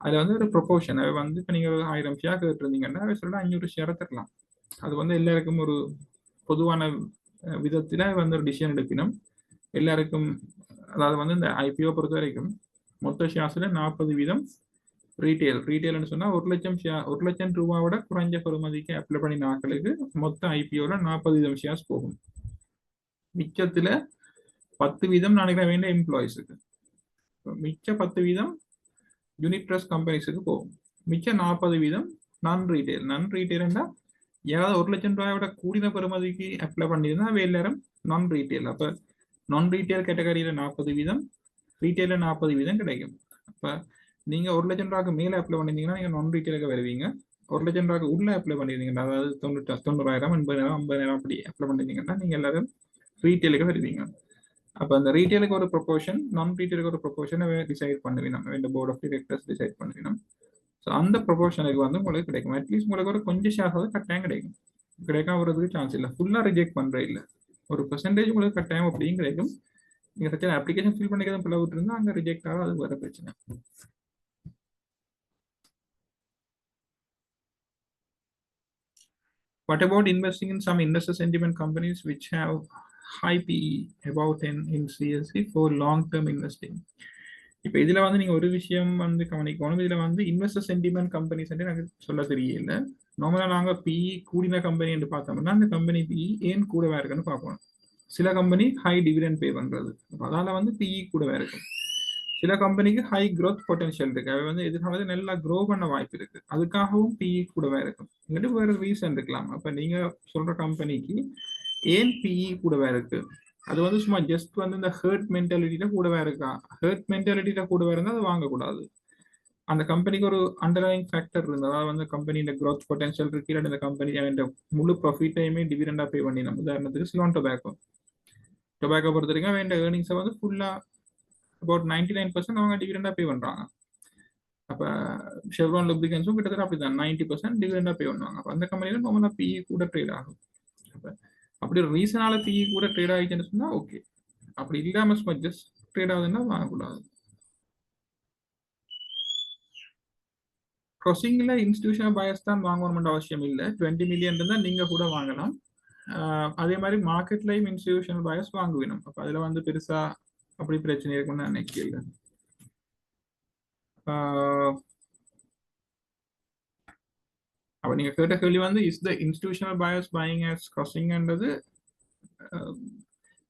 அதுல வந்து ஒரு ப்ரொபோர்ஷன் வந்து இப்ப நீங்க 1000 ஷேர் கேட்டிருந்தீங்கன்னா அதை சொல்ல 500 ஷேரை தரலாம். அது வந்து எல்லாருக்கும் ஒரு பொதுவான விதத்துல வந்து ஒரு டிசிஷன் எடுக்கணும் எல்லாருக்கும். அதாவது வந்து இந்த IPO பொறுத்த வரைக்கும் மொத்த ஷேர்ஸ்ல 40% ரீட்டைல்னு சொன்னா 1 லட்சம் ரூபாவோட குறைஞ்ச பெறுமதிக்கு அப்ளை பண்ணின ஆட்களுக்கு மொத்த ஐபிஓல 40% ஷேர்ஸ் போகும். மிச்சத்துல 10% நினைக்கிறேன் வேண்டிய எம்ப்ளாயிஸுக்கு. மிச்ச 10% யூனிட் ட்ரஸ்ட் கம்பெனிஸுக்கு போகும். மிச்ச 40% நான் ரீட்டைல்னா ஏதாவது 1 லட்சம் ரூபாயோட கூடின பெறுமதிக்கு அப்ளை பண்ணியிருந்தா அவை எல்லாரும் நான் ரீட்டைல். அப்ப நான் ரீட்டைல் கேட்டகரியில 40%, ரீட்டைல 40% கிடைக்கும். அப்ப நீங்க 1 லட்சம் ரூபாய்க்கு மேல அப்ளை பண்ணிருந்தீங்கன்னா நீங்க நான் ரீட்டைலுக்கு வருவீங்க. 1 லட்சம் ரூபாய்க்கு உள்ள அப்ளை பண்ணிருந்தீங்கன்னா, அதாவது 90,000, 80,000, 50,000 அப்படி அப்ளை பண்ணிருந்தீங்கன்னா நீங்க எல்லாரும் ரீட்டைலுக்கு வருவீங்க. அப்ப அந்த ரீட்டைலுக்கு ஒரு ப்ரொபோர்ஷன், நான் ரீட்டைலுக்கு ஒரு ப்ரொபோர்ஷன் டிசைட் பண்ணுவீங்க. இந்த போர்ட் ஆஃப் டைரக்டர்ஸ் டிசைட் பண்ணுவீங்க. ஸோ அந்த ப்ரொபோர்ஷனுக்கு வந்து உங்களுக்கு கிடைக்கும். அட்லீஸ்ட் உங்களுக்கு ஒரு கொஞ்சம் ஷேர்ஸாவது கட்டாயம் கிடைக்கும். கிடைக்காம வரதுக்கு சான்ஸ் இல்லை. ஃபுல்லாக ரிஜெக்ட் பண்ணுற இல்லை, ஒரு பெர்சன்டேஜ் உங்களுக்கு கட்டாயம் அப்படியும் கிடைக்கும். நீங்கள் சச்சின் அப்ளிகேஷன் ஃபில் பண்ணிக்கிறதும் பிள்ளை விட்டுருந்தா அங்கே ரிஜெக்ட் ஆகும், அது வர பிரச்சனை. What about investing in some investor sentiment companies which have high PE, about 10 in CSE for long-term investing? இப்போ இதுல வந்து நீங்க ஒரு விஷயம் வந்து கவனிக்கணும். இதுல வந்து இன்வெஸ்டர் சென்டிமெண்ட் கம்பெனிஸ் எனக்கு சொல்ல தெரியல. நார்மலா நாங்க பிஇ கூடின கம்பெனி என்று பார்த்தோம்னா அந்த கம்பெனி பிஇ ஏன் கூடவே இருக்குன்னு பார்க்கணும். சில கம்பெனி ஹை டிவிடெண்ட் பே பண்றது, அதால வந்து பிஇ கூடவே இருக்கும். சில கம்பெனிக்கு ஹை க்ரோத் பொட்டன்ஷியல் இருக்கு, அவை வந்து எதிர்காலத்தில் நல்லா க்ரோ பண்ண வாய்ப்பு இருக்கு, அதுக்காகவும் பிஇ கூடவே இருக்கும். இங்கிட்ட வேற ரீசன் இருக்கலாம். அப்ப நீங்க சொல்ற கம்பெனிக்கு ஏன் பிஇ கூடவே இருக்கு, அது வந்து சும்மா ஜஸ்ட் வந்து இந்த ஹர்ட் மென்டாலிட்டியில கூடவே இருக்கா? ஹர்ட் மென்டாலிட்டியில கூடவே இருந்தால் அது வாங்கக்கூடாது. அந்த கம்பெனிக்கு ஒரு அண்டர்லைங் ஃபேக்டர் இருந்து, அதாவது வந்து கம்பெனியோட க்ரோத் பொட்டன்ஷியல் இருக்கு, இந்த கம்பெனி முழு ப்ராஃபிட்டையுமே டிவிடெண்டா பே பண்ணி, நம்ம உதாரணத்துக்கு சிலோன் டொபாக்கோ பொறுத்த வரைக்கும் வேண்ட ஏர்னிங்ஸை வந்து ஃபுல்லா அபவுட் 99% அவங்க டிவிடெண்டா பே பண்றாங்க. அப்ப ஷெவ்ரான் லூப்ரிகன்ஸும் கிட்டத்தட்ட அப்படிதான் 90% டிவிடெண்டா பே பண்ணுவாங்க. அப்ப அந்த கம்பெனியில நார்மலா பிஇ கூட ட்ரேட் ஆகும். அப்படி ஒரு ரீசனால பிஇ கூட ட்ரேட் ஆகிச்சுன்னு சொன்னா ஓகே. அப்படி இல்லாம சும்மா ஜஸ்ட் ட்ரேட் ஆகுதுன்னா வாங்கக்கூடாது. க்ராசிங்ல இன்ஸ்டிடியூஷனல் பயஸ் தான் வாங்கணும்னு அவசியம் இல்லை. 20 மில்லியன் இருந்தால் நீங்க கூட வாங்கலாம். அதே மாதிரி மார்க்கெட்லையும் இன்ஸ்டிடியூஷனல் பயஸ் வாங்குவினோம். அப்ப அதுல வந்து பெருசா அப்படி பிரச்சனை இருக்குன்னு நான் நினைக்கல. அப்ப நீங்க கேட்ட கேள்வி வந்து is the institutional buyers buying as க்ராசிங்ன்றது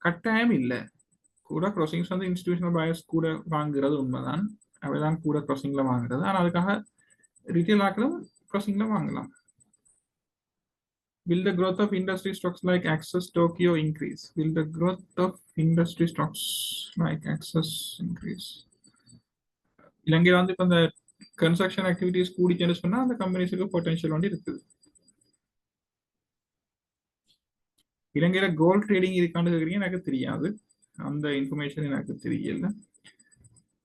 கட்டாயம் இல்லை. கூட க்ராசிங்ஸ் வந்து இன்ஸ்டிடியூஷனல் பயஸ் கூட வாங்குறது உண்மைதான், அவைதான் கூட க்ராசிங்ல வாங்குறது. ஆனால் அதுக்காக ரீட்டைல் ஆக்களும் க்ராசிங்ல வாங்கலாம். Will the growth of industry stocks like Access Tokyo increase? Will the growth of industry stocks like Access increase? இலங்கை வந்து இப்போ இந்த கன்ஸ்ட்ரக்ஷன் ஆக்டிவிட்டிஸ் கூடிச்சுன்னு சொன்னா அந்த கம்பெனிஸுக்கு பொட்டன்ஷியல் வந்து இருக்குது. இலங்கையில கோல்ட் ட்ரேடிங் இருக்கான்னு கேட்குறீங்க, எனக்கு தெரியாது, அந்த இன்ஃபர்மேஷன் எனக்கு தெரியல.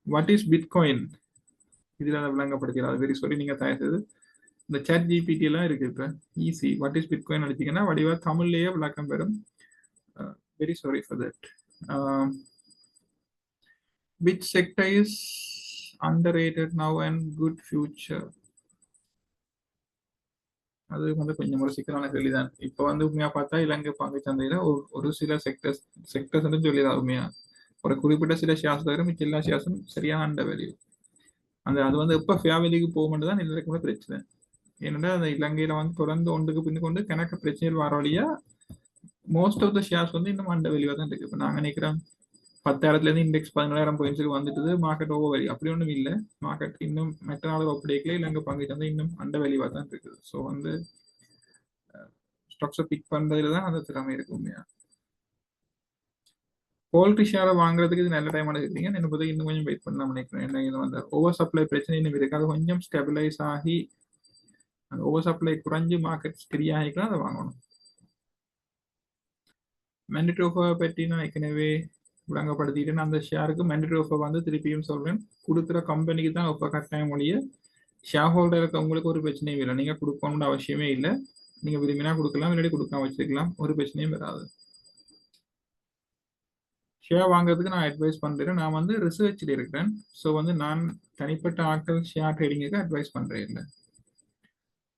What is bitcoin? இதுல அதை விளங்கப்படுத்திடாது, வெரி சாரி. நீங்க தயாரிச்சது இந்த சாட் ஜிபிடி எல்லாம் இருக்கு, இப்போ ஈஸி வாட் இஸ் பிட்காயின் அடிச்சிங்கன்னா வடிவா தமிழ்லயே விளக்கம் பெறும். Very sorry for that. which sector is underrated now and good future? அது வந்து கொஞ்சம் ஒரு சிக்கலான கேள்விதான். இப்போ வந்து உண்மையா பார்த்தா இலங்கை பங்கு சந்தையில ஒரு சில செக்டர்ஸ் சொல்லிதான் உண்மையா, ஒரு குறிப்பிட்ட சில ஷேர்ஸ் தவிர மிச்ச எல்லா ஷேர்ஸும் சரியான அண்டர் வேல்யூ. அது வந்து எப்போ ஃபேர் வேல்யூக்கு போகும்போது தான் எல்லாருக்குமே பிரச்சனை. ஏன்னா அந்த இலங்கையில வந்து தொடர்ந்து ஒன்றுக்கு பின்னு கொண்டு கணக்கு பிரச்சனைகள் வர வழியா மோஸ்ட் ஆஃப் த ஷேர்ஸ் வந்து இன்னும் அண்டர் வேல்யூவா தான் இருக்கு. இப்போ நாங்கள் நினைக்கிறோம் 10,000 இண்டெக்ஸ் 17,000 பாயிண்ட்ஸுக்கு வந்துட்டு மார்க்கெட் ஓவர் வேல்யூ அப்படி ஒன்றும் இல்லை. மார்க்கெட் இன்னும் மற்ற நாள் ஒப்படைக்கல இலங்கை பங்கு சந்தை இன்னும் அண்டர் வேல்யூவா தான் இருக்குது. ஸோ வந்து ஸ்டாக்ஸை பிக் பண்றதுல தான் அந்த திறமை இருக்கு உண்மையா. போல்ட்ரி ஷேரை வாங்குறதுக்கு இது நல்ல டைம் எடுக்கிறீங்க, என்ன பற்றி இன்னும் கொஞ்சம் வெயிட் பண்ணலாம் நினைக்கிறேன். என்ன இது வந்து ஓவர் சப்ளை பிரச்சனை இன்னும் இருக்கு, அது கொஞ்சம் ஸ்டெபிலைஸ் ஆகி அந்த ஓவர் சப்ளை குறைஞ்சி மார்க்கெட் ஸ்டெடி ஆகிக்கலாம், அதை வாங்கணும். மேண்டேட்டரி ஆஃபர் பற்றி நான் ஏற்கனவே விளங்கப்படுத்திட்டு அந்த ஷேருக்கு மேண்டேட்டரி ஆஃபர் வந்து திருப்பியும் சொல்றேன், கொடுக்குற கம்பெனிக்கு தான் ஆஃபர் கட்டாயம் ஒழிய ஷேர் ஹோல்டருக்கு உங்களுக்கு ஒரு பிரச்சனையும் இல்லை. நீங்க கொடுக்கணும்னு அவசியமே இல்லை, நீங்க விரும்பினா கொடுக்கலாம், இல்லாட்டி கொடுக்காம வச்சிருக்கலாம், ஒரு பிரச்சனையும் வராது. ஷேர் வாங்குறதுக்கு நான் அட்வைஸ் பண்றேன், நான் வந்து ரிசர்ச்ல இருக்கிறேன். ஸோ வந்து நான் தனிப்பட்ட ஆட்கள் ஷேர் ட்ரேடிங்குக்கு அட்வைஸ் பண்றேன் இல்லை.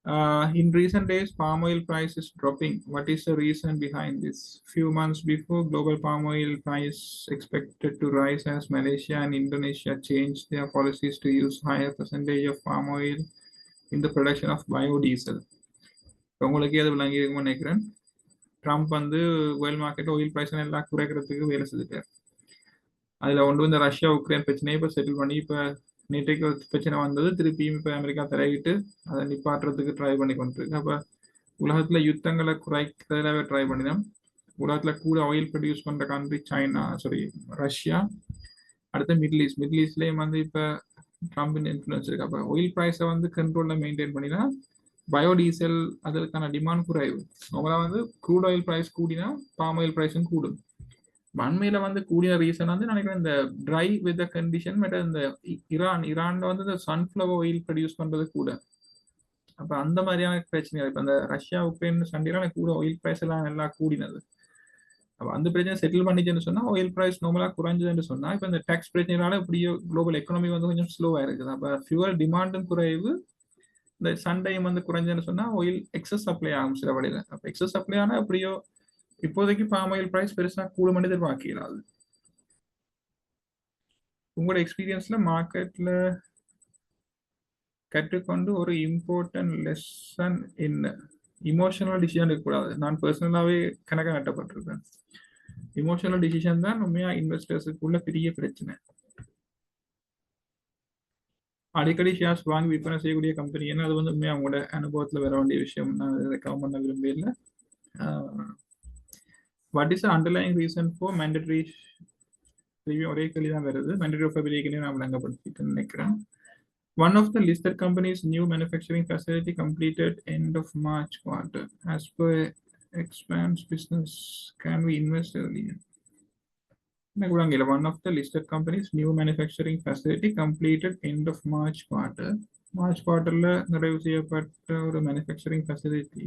In recent days, palm oil price is dropping. What is the reason behind this? Few months before, global palm oil price expected to rise as Malaysia and Indonesia changed their policies to use higher percentage of palm oil in the production of biodiesel. உங்களுக்கே அது விளங்கி இருக்கும்னு நினைக்கிறேன். Trump வந்து world market oil price எல்லாம் குறைக்கிறதுக்கு வேலை செஞ்சுட்டார். அதில் ஒன்று இந்த ரஷ்யா உக்ரைன் பிரச்சனையை இப்போ செட்டில் பண்ணி இப்போ நேற்றைக்கு ஒரு பிரச்சனை வந்தது, திருப்பியும் இப்போ அமெரிக்கா தலையிட்டு அதை நிப்பாட்டுறதுக்கு ட்ரை பண்ணி கொண்டிருக்கு. அப்போ உலகத்தில் யுத்தங்களை குறைக்கிறதாவே ட்ரை பண்ணிதான். உலகத்தில் கூட ஆயில் ப்ரொடியூஸ் பண்ணுற கண்ட்ரி சைனா, ரஷ்யா, அடுத்து மிடில் ஈஸ்ட். மிடில் ஈஸ்ட்லேயும் வந்து இப்போ ட்ரம்பின் இன்ஃப்ளூயன்ஸ் இருக்கு. அப்போ ஆயில் ப்ரைஸை வந்து கண்ட்ரோலில் மெயின்டைன் பண்ணினா பயோடீசல் அதற்கான டிமாண்ட் குறைவு. அவங்களாம் வந்து க்ரூட் ஆயில் ப்ரைஸ் கூடினா பாம் ஆயில் ப்ரைஸும் கூடும். அண்மையில வந்து கூடிய ரீசன் வந்து நினைக்கிறேன் இந்த ட்ரை வெதர் கண்டிஷன், பட் இந்த ஈரான்ல வந்து இந்த சன்ஃப்ளவர் ஆயில் ப்ரொடியூஸ் பண்றது கூட. அப்ப அந்த மாதிரியான பிரச்சனை இப்ப இந்த ரஷ்யா உக்ரைன் சண்டையில கூட ஆயில் பிரைஸ் எல்லாம் நல்லா கூடினது. அப்ப அந்த பிரச்சனை செட்டில் பண்ணிச்சுன்னு சொன்னா ஆயில் பிரைஸ் நார்மலா குறைஞ்சதுன்னு சொன்னா இப்ப இந்த டாக்ஸ் பிரச்சனைனால இப்படியோ குளோபல் எக்கனாமி வந்து கொஞ்சம் ஸ்லோவா இருக்குது. அப்ப ஃபியூவல் டிமாண்டும் குறைவு, இந்த சண்டையும் வந்து குறைஞ்சதுன்னு சொன்னா ஆயில் எக்ஸஸ் சப்ளை ஆகும் சில வழியில. அப்ப எக்ஸஸ் சப்ளை ஆனா எப்படியோ இப்போதைக்கு பாம் ஆயில் பிரைஸ் பெருசா கூடும் எதிர்பார்க்கிறாது. உங்களோட எக்ஸ்பீரியன்ஸ்ல மார்க்கெட்ல கற்றுக்கொண்டு ஒரு இம்பார்ட்டன்ட் லெசன் என்ன? இமோஷனல் டிசிஷன் இருக்கக்கூடாது. நான் பர்சனலாவே கணக்காக நட்டப்பட்டிருக்கேன். இமோஷனல் டிசிஷன் தான் உண்மையா இன்வெஸ்டர்ஸுக்குள்ள பெரிய பிரச்சனை. அடிக்கடி ஷேர்ஸ் வாங்கி விற்பனை செய்யக்கூடிய கம்பெனி, ஏன்னா அது வந்து உண்மையா அவங்களோட அனுபவத்தில் வர வேண்டிய விஷயம். நான் ரெக்கமெண்ட் பண்ண விரும்பல. What is underlying reason for mandatory ஒரே கேள்வி தான் வருது. மேண்டட்டரி ஆஃப் அபிலியேஷனை நான் விளங்கப்படுத்திட்டு நினைக்கிறேன். One of the listed companies' new manufacturing facility completed end of March quarter. As per expands business, can we invest earlier? One of the listed companies' new manufacturing facility completed end of March quarter. March quarter la நிறைவு செய்யப்பட்ட ஒரு manufacturing facility.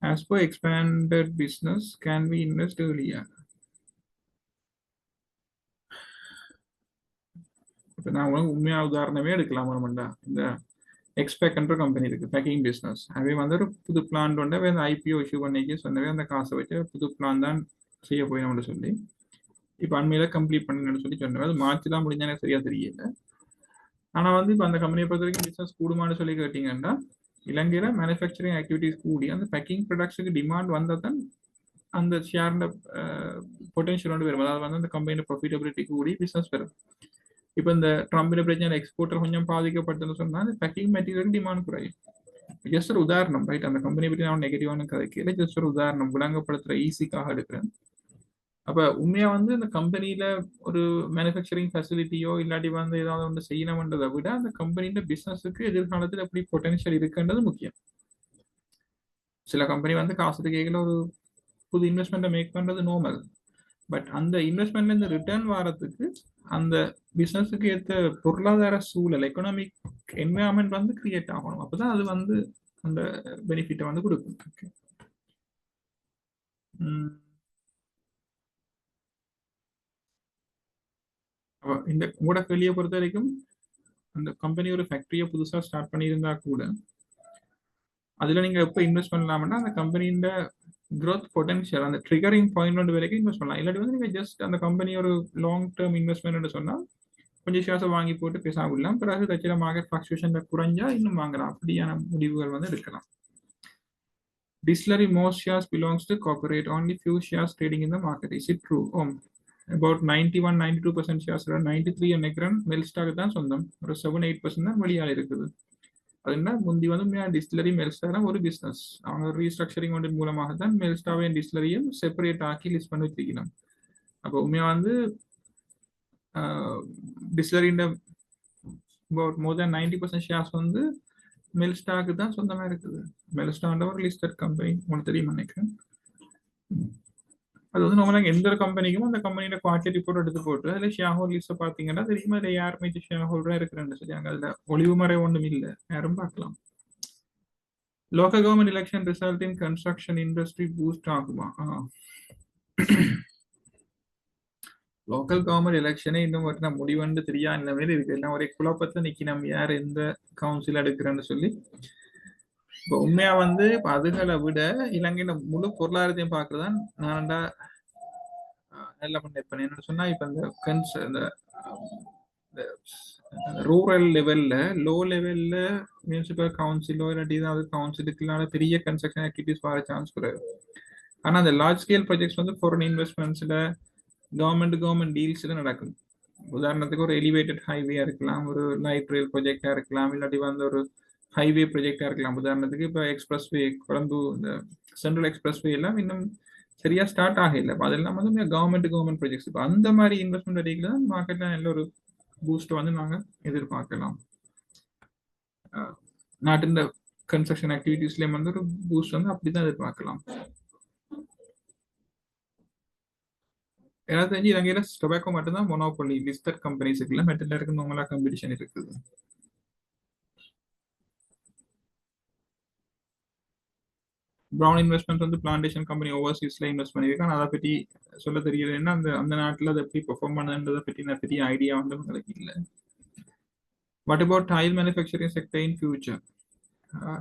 As per expanded business, can we invest earlier? நான் உண்மையா உதாரணமே எடுக்கலாம். இந்த எக்ஸ்பெக்ட்ன்ற company இருக்கு, packing business. அவை வந்து ஒரு புது பிளான் வந்து அந்த ஐபிஓ இஷ்யூ பண்ணிக்கு சொன்னவே அந்த காசை வச்சு புது பிளான் தான் செய்ய போயினோம்னு சொல்லி இப்போ அண்மையில கம்ப்ளீட் பண்ணணும்னு சொல்லி சொன்னேன். அது மார்ச் தான் முடிஞ்சா எனக்கு சரியா தெரியல. ஆனா வந்து இப்போ அந்த கம்பெனியை பொறுத்த வரைக்கும் பிசினஸ் கூடுமான்னு சொல்லி கேட்டீங்கன்னா, இலங்கையில மேனுஃபேக்சரிங் ஆக்டிவிட்டிஸ் கூடி அந்த பேக்கிங் ப்ரொடக்ட்ஸுக்கு டிமாண்ட் வந்தால் தான் அந்த ஷேர்ல பொட்டன்ஷியல் வந்து வரும். அதாவது வந்து அந்த கம்பெனியோட ப்ராஃபிட்டபிலிட்டி கூடி பிசினஸ் வரும். இப்போ இந்த ட்ரம்பின் பிரச்சனை எக்ஸ்போர்ட்டர் கொஞ்சம் பாதிக்கப்பட்டதுன்னு சொன்னா அந்த பேக்கிங் மெட்டீரியல் டிமாண்ட் குறையும். ஜஸ்ட் ஒரு உதாரணம், ரைட்? அந்த கம்பெனி பற்றி நான் நெகட்டிவான கதைக்கு ஜஸ்ட் ஒரு உதாரணம் விளங்கப்படுத்துற ஈஸிக்காக எடுக்கிறேன். அப்ப உண்மையா வந்து இந்த கம்பெனியில ஒரு மேனுஃபேக்சரிங் ஃபெசிலிட்டியோ இல்லாட்டி வந்து ஏதாவது ஒன்று செய்யணும்ன்றதை விட அந்த கம்பெனியோட பிசினஸுக்கு எதிர்காலத்தில் எப்படி பொட்டன்ஷியல் இருக்குன்றது முக்கியம். சில கம்பெனி வந்து காசுக்கு கேட்கல ஒரு புது இன்வெஸ்ட்மெண்ட்டை மேக் பண்றது நார்மல். பட் அந்த இன்வெஸ்ட்மெண்ட்ல இருந்து ரிட்டர்ன் வரதுக்கு அந்த பிசினஸுக்கு ஏற்ற பொருளாதார சூழல், எக்கனாமிக் என்வயர்மெண்ட் வந்து கிரியேட் ஆகணும். அப்பதான் அது வந்து அந்த பெனிஃபிட்டை வந்து கொடுக்கும். இந்த உங்களோட கேள்வியை பொறுத்த வரைக்கும் அந்த கம்பெனி ஒரு ஃபேக்டரியை புதுசா ஸ்டார்ட் பண்ணியிருந்தா கூட அதுல நீங்க எப்போ இன்வெஸ்ட் பண்ணலாம்னா அந்த கம்பெனியோட growth potential, அந்த ட்ரிகரிங் பாயிண்ட் ஒன்று வரைக்கும் இன்வெஸ்ட் பண்ணலாம். இல்லாட்டி வந்து நீங்க ஜஸ்ட் அந்த கம்பெனி ஒரு லாங் டேர்ம் இன்வெஸ்ட்மெண்ட் சொன்னா கொஞ்சம் ஷேர்ஸை வாங்கி போட்டு பேச விடலாம். பிறகு தச்சில மார்க்கெட் ஃபிளக்சுவேஷன்ல குறைஞ்சா இன்னும் வாங்கலாம். அப்படியான முடிவுகள் வந்து எடுக்கலாம். Distillery most shares belongs to corporate, only few shares trading in the market. Is it true? About 91-92% shares, 93 நினைக்கிறேன் மெல்ஸ்டாக் தான் சொந்தம். ஒரு 7-8% தான் வெளியால் இருக்குது. அதுனா முந்தி வந்து டிஸ்டிலரி மெல்ஸ்டா ஒரு பிசினஸ். அவங்க ரீஸ்ட்ரக்சரிங் ஒன்றின் மூலமாக தான் மெல்ஸ்டாவையும் டிஸ்டிலரியும் செப்பரேட் ஆக்கி லிஸ்ட் பண்ணி வச்சிருக்கணும். அப்போ உண்மையா வந்து டிஸ்டிலரியோட about more than 90% ஷேர்ஸ் வந்து மெல்ஸ்டாக்கு தான் சொந்தமா இருக்குது. மெல்ஸ்டான்ற ஒரு லிஸ்டட் கம்பெனி உங்களுக்கு தெரியும் நினைக்கிறேன். அது வந்து நம்மளால எந்த ஒரு கம்பெனிக்கும் அந்த கம்பெனியோட குவார்டர்லி ரிப்போர்ட் எடுத்து போட்டு அதில் ஷேர் ஹோல்டர்ஸை பார்த்தீங்கன்னா தெரியுமா அதில் யாருமே ஷேர் ஹோல்டராக இருக்கிறேன்னு சொல்லியாங்க. அதில் ஒளிவு மறை ஒன்றும் இல்லை, யாரும் பார்க்கலாம். Local government election result in construction industry boost ஆகுமா? லோக்கல் கவர்மெண்ட் எலெக்ஷனே இன்னும் ஒரு முடிவுன்னு தெரியா இந்த மாதிரி இருக்கு. எல்லாம் ஒரே குழப்பத்தில் நிற்கி நம்ம யார் எந்த கவுன்சில் எடுக்கிறேன்னு சொல்லி இப்போ உண்மையா வந்து இப்ப அதுகளை விட இலங்கையில முழு பொருளாதாரத்தையும் பார்க்கறதான் நான்டா நல்ல பண்ண என்னன்னு சொன்னா இப்ப இந்த ரூரல் லெவல்ல லோ லெவல்ல முனிசிபல் கவுன்சிலோ இல்லாட்டி ஏதாவது கவுன்சிலுக்குனால பெரிய கன்ஸ்ட்ரக்ஷன் ஆக்டிவிட்டிஸ் வர சான்ஸ் கிடையாது. ஆனா அந்த லார்ஜ் ஸ்கேல் ப்ராஜெக்ட்ஸ் வந்து ஃபாரின் இன்வெஸ்ட்மெண்ட்ஸ்ல கவர்மெண்ட் டீல்ஸ்ல நடக்கும். உதாரணத்துக்கு ஒரு எலிவேட்டட் ஹைவேயா இருக்கலாம், ஒரு லைட் ரயில் ப்ராஜெக்டா இருக்கலாம், இல்லாட்டி வந்து ஒரு ஹைவே ப்ராஜெக்டா இருக்கலாம். உதாரணத்துக்கு இப்போ எக்ஸ்பிரஸ் வே கொழும்பு இந்த சென்ட்ரல் எக்ஸ்பிரஸ் வே எல்லாம் இன்னும் சரியா ஸ்டார்ட் ஆகல. இப்போ அதெல்லாம் வந்து கவர்மெண்ட் ப்ராஜெக்ட்ஸ். இப்போ அந்த மாதிரி இன்வெஸ்ட்மெண்ட் அடிக்கல தான் மார்க்கெட்ல நல்ல ஒரு பூஸ்ட் வந்து நாங்க எதிர்பார்க்கலாம். நாட்டின் கன்ஸ்ட்ரக்ஷன் ஆக்டிவிட்டிஸ்லயும் வந்து ஒரு பூஸ்ட் வந்து அப்படிதான் எதிர்பார்க்கலாம். எனக்கு தெரிஞ்சு இலங்கையில டொபாக்கோ மட்டும்தான் மொனோபொலி லிஸ்டட் கம்பெனிஸ் இருக்குல்ல, மற்ற எல்லாருக்கும் நார்மலா காம்படிஷன் இருக்குது. ப்ரௌன் இன்வெஸ்ட்மெண்ட் வந்து பிளான்டேஷன் கம்பெனி ஓவர்சீஸ்ல இன்வெஸ்ட் பண்ணியிருக்காங்க. அதை பற்றி சொல்ல தெரியல. ஏன்னா அந்த நாட்டில் அதை எப்படி பெர்ஃபார்ம் பண்ணுன்றதை பற்றி நான் பெரிய ஐடியா வந்து உங்களுக்கு இல்லை. What about tile manufacturing sector in future?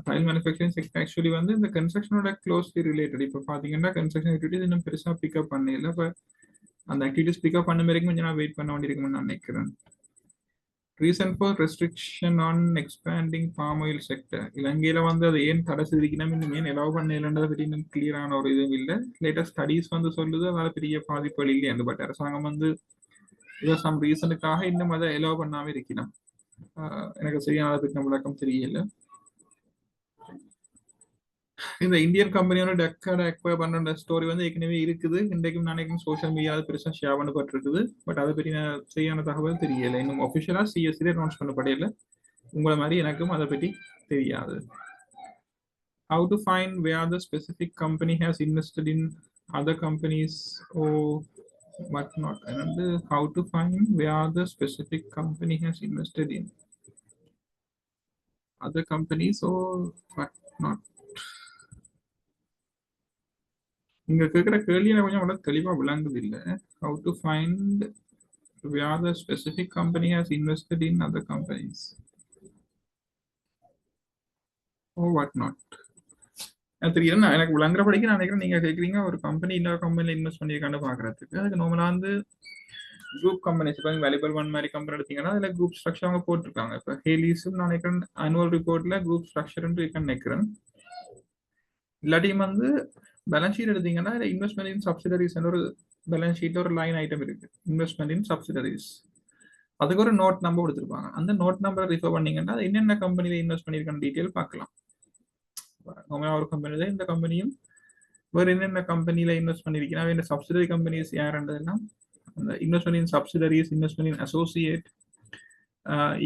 Tile manufacturing sector actually வந்து இந்த கன்ஸ்ட்ரக்ஷனோட க்ளோஸ்லி ரிலேட்டட். இப்போ பார்த்தீங்கன்னா கன்ஸ்ட்ரக்ஷன் ஆக்டிவிட்டிஸ் இன்னும் பெருசாக பிக்கப் பண்ணல. இப்போ அந்த ஆக்டிவிட்டிஸ் பிக்கப் பண்ண வரைக்கும் கொஞ்சம் நான் வெயிட் பண்ண வேண்டியிருக்கும்னு நான் நினைக்கிறேன். Reason for restriction on expanding palm oil sector. இலங்கையில வந்து அது ஏன் தடை செய்திருக்கணும், இன்னும் ஏன் எலவு பண்ண இல்லைன்றதை பற்றி இன்னும் கிளியரான ஒரு இதுவும் இல்லை. லேட்டஸ்ட் ஸ்டடீஸ் வந்து சொல்லுது அதனால பெரிய பாதிப்புகள் இல்லையா. பட் அரசாங்கம் வந்து ஏதோ சம் ரீசனுக்காக இன்னும் அதை எலவு பண்ணாம இருக்கணும். எனக்கு சரியான அதை பற்றி விளக்கம் தெரியல. இந்த இந்தியன் கம்பெனியோட டெக்கார்ட் அக்வயர் பண்ற ஸ்டோரி வந்து ஏற்கனவே இருக்குது. இன்றைக்கும் நாளைக்கும் சோஷியல் மீடியாவில் பெருசாக ஷேர் பண்ணப்பட்டிருக்குது. பட் அதை பற்றி சரியான தகவல் தெரியல. இன்னும் ஒஃபிஷியலாக சிஎஸ்சி அனௌன்ஸ் பண்ணப்படையில. உங்களை மாதிரி எனக்கும் அதை பற்றி தெரியாது. How to find where the specific company has invested in other companies or what not? And how to find where the specific company has invested in other companies or what not? நீங்க கேட்குற கேள்வியை கொஞ்சம் கூட தெளிவாக விளங்குது இல்லை. How to find where the specific company has invested in other companies or what not? தெரியல. எனக்கு விளங்குறபடிக்கு நான் நினைக்கிறேன் நீங்க கேட்குறீங்க ஒரு கம்பெனி இன்னொரு கம்பெனியில் இன்வெஸ்ட் பண்ணியிருக்கான்னு பார்க்கறதுக்கு. அதுக்கு நார்மலாக வந்து குரூப் கம்பெனிஸ் இப்போ வேல்யூபிள் ஒன் மாதிரி கம்பெனி எடுத்தீங்கன்னா அதில் குரூப் ஸ்ட்ரக்சர் அவங்க போட்டிருக்காங்க. இப்போ ஹேலிஸும் நான் நினைக்கிறேன் ஆனுவல் ரிப்போர்ட்ல குரூப் ஸ்ட்ரக்சர் இருக்குன்னு நினைக்கிறேன். இல்லாட்டியும் வந்து பேலன்ஸ் ஷீட் எடுத்தீங்கன்னா இன்வெஸ்ட்மெண்ட் இன் சப்சிடரிஸ் ஒரு பேலன்ஸ் ஷீட்ல ஒரு லைன் ஐட்டம் இருக்கு, இன்வெஸ்ட்மெண்ட் இன் சப்சிடரிஸ். அதுக்கு ஒரு நோட் நம்பர் கொடுத்துருப்பாங்க. அந்த நோட் நம்பரை ரிஃபர் பண்ணீங்கன்னா என்னென்ன கம்பெனியில இன்வெஸ்ட் பண்ணியிருக்கான டீட்டெயில் பார்க்கலாம். ஒரு கம்பெனில இந்த கம்பெனியும் வேறு என்னென்ன கம்பெனியில இன்வெஸ்ட் பண்ணிருக்கீங்கன்னா இந்த சப்சிடரி கம்பெனிஸ் யாருன்றதுலாம் அந்த இன்வெஸ்ட்மெண்ட் இன் சப்சிடரிஸ், இன்வெஸ்ட்மெண்ட் இன் அசோசியேட்,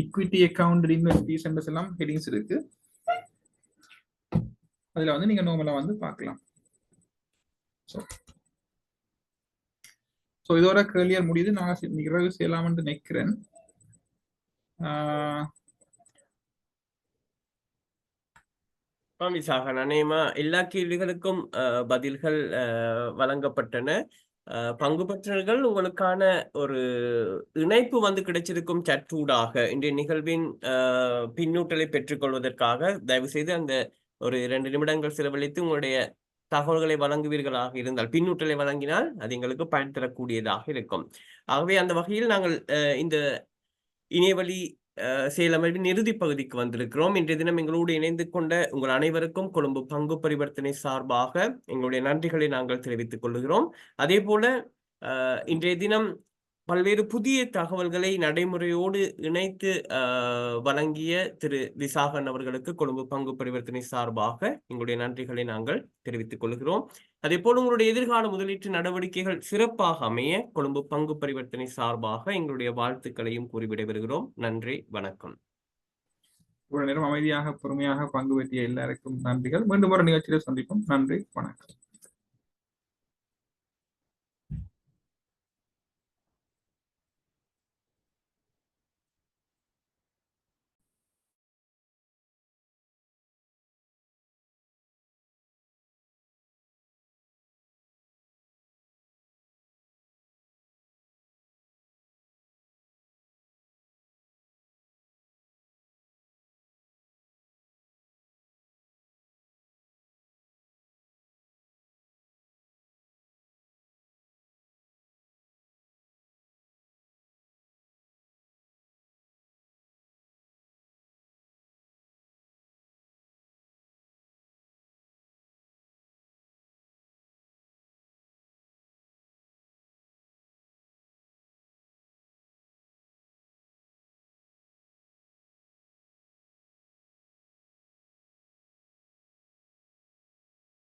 இக்விட்டி அக்கவுண்ட் இன்வெஸ்ட்மெண்ட்ஸ் எல்லாம் ஹெடிங்ஸ் இருக்கு. அதுல வந்து நீங்க நார்மலா வந்து பார்க்கலாம். ஸோ இதோட கேள்வியர் முடியுது. நான் நிறைவு செய்யலாம்னு நினைக்கிறேன். விசாகன் அநேகமா எல்லா கேள்விகளுக்கும் பதில்கள் வழங்கப்பட்டன. பங்கு பெற்றவர்கள் உங்களுக்கான ஒரு இணைப்பு வந்து கிடைச்சிருக்கும் சற்றூடாக இன்றைய நிகழ்வின் பின்னூட்டலை பெற்றுக்கொள்வதற்காக தயவு செய்து அந்த ஒரு 2 நிமிடங்கள் செலவழித்து உங்களுடைய தகவல்களை வழங்குவீர்களாக இருந்தால், பின்னூட்டலை வழங்கினால் அது எங்களுக்கு பயன் தரக்கூடியதாக இருக்கும். ஆகவே அந்த வகையில் நாங்கள் இந்த இணையவழி செயலமைப்பின் இறுதி பகுதிக்கு வந்திருக்கிறோம். இன்றைய தினம் எங்களோடு இணைந்து கொண்ட உங்கள் அனைவருக்கும் கொழும்பு பங்கு பரிவர்த்தனை சார்பாக எங்களுடைய நன்றிகளை நாங்கள் தெரிவித்துக் கொள்கிறோம். அதே போல இன்றைய தினம் பல்வேறு புதிய தகவல்களை நடைமுறையோடு இணைத்து வழங்கிய திரு விசாகன் அவர்களுக்கு கொழும்பு பங்கு பரிவர்த்தனை சார்பாக எங்களுடைய நன்றிகளை நாங்கள் தெரிவித்துக் கொள்கிறோம். அதே போல் உங்களுடைய எதிர்கால முதலீட்டு நடவடிக்கைகள் சிறப்பாக அமைய கொழும்பு பங்கு பரிவர்த்தனை சார்பாக எங்களுடைய வாழ்த்துக்களையும் கூறிவிட வருகிறோம். நன்றி, வணக்கம். இவ்வளவு நேரம் அமைதியாக பொறுமையாக பங்கு பெற்றிய எல்லாருக்கும் நன்றிகள். மீண்டும் ஒரு நிகழ்ச்சியில் சந்திப்போம். நன்றி, வணக்கம்.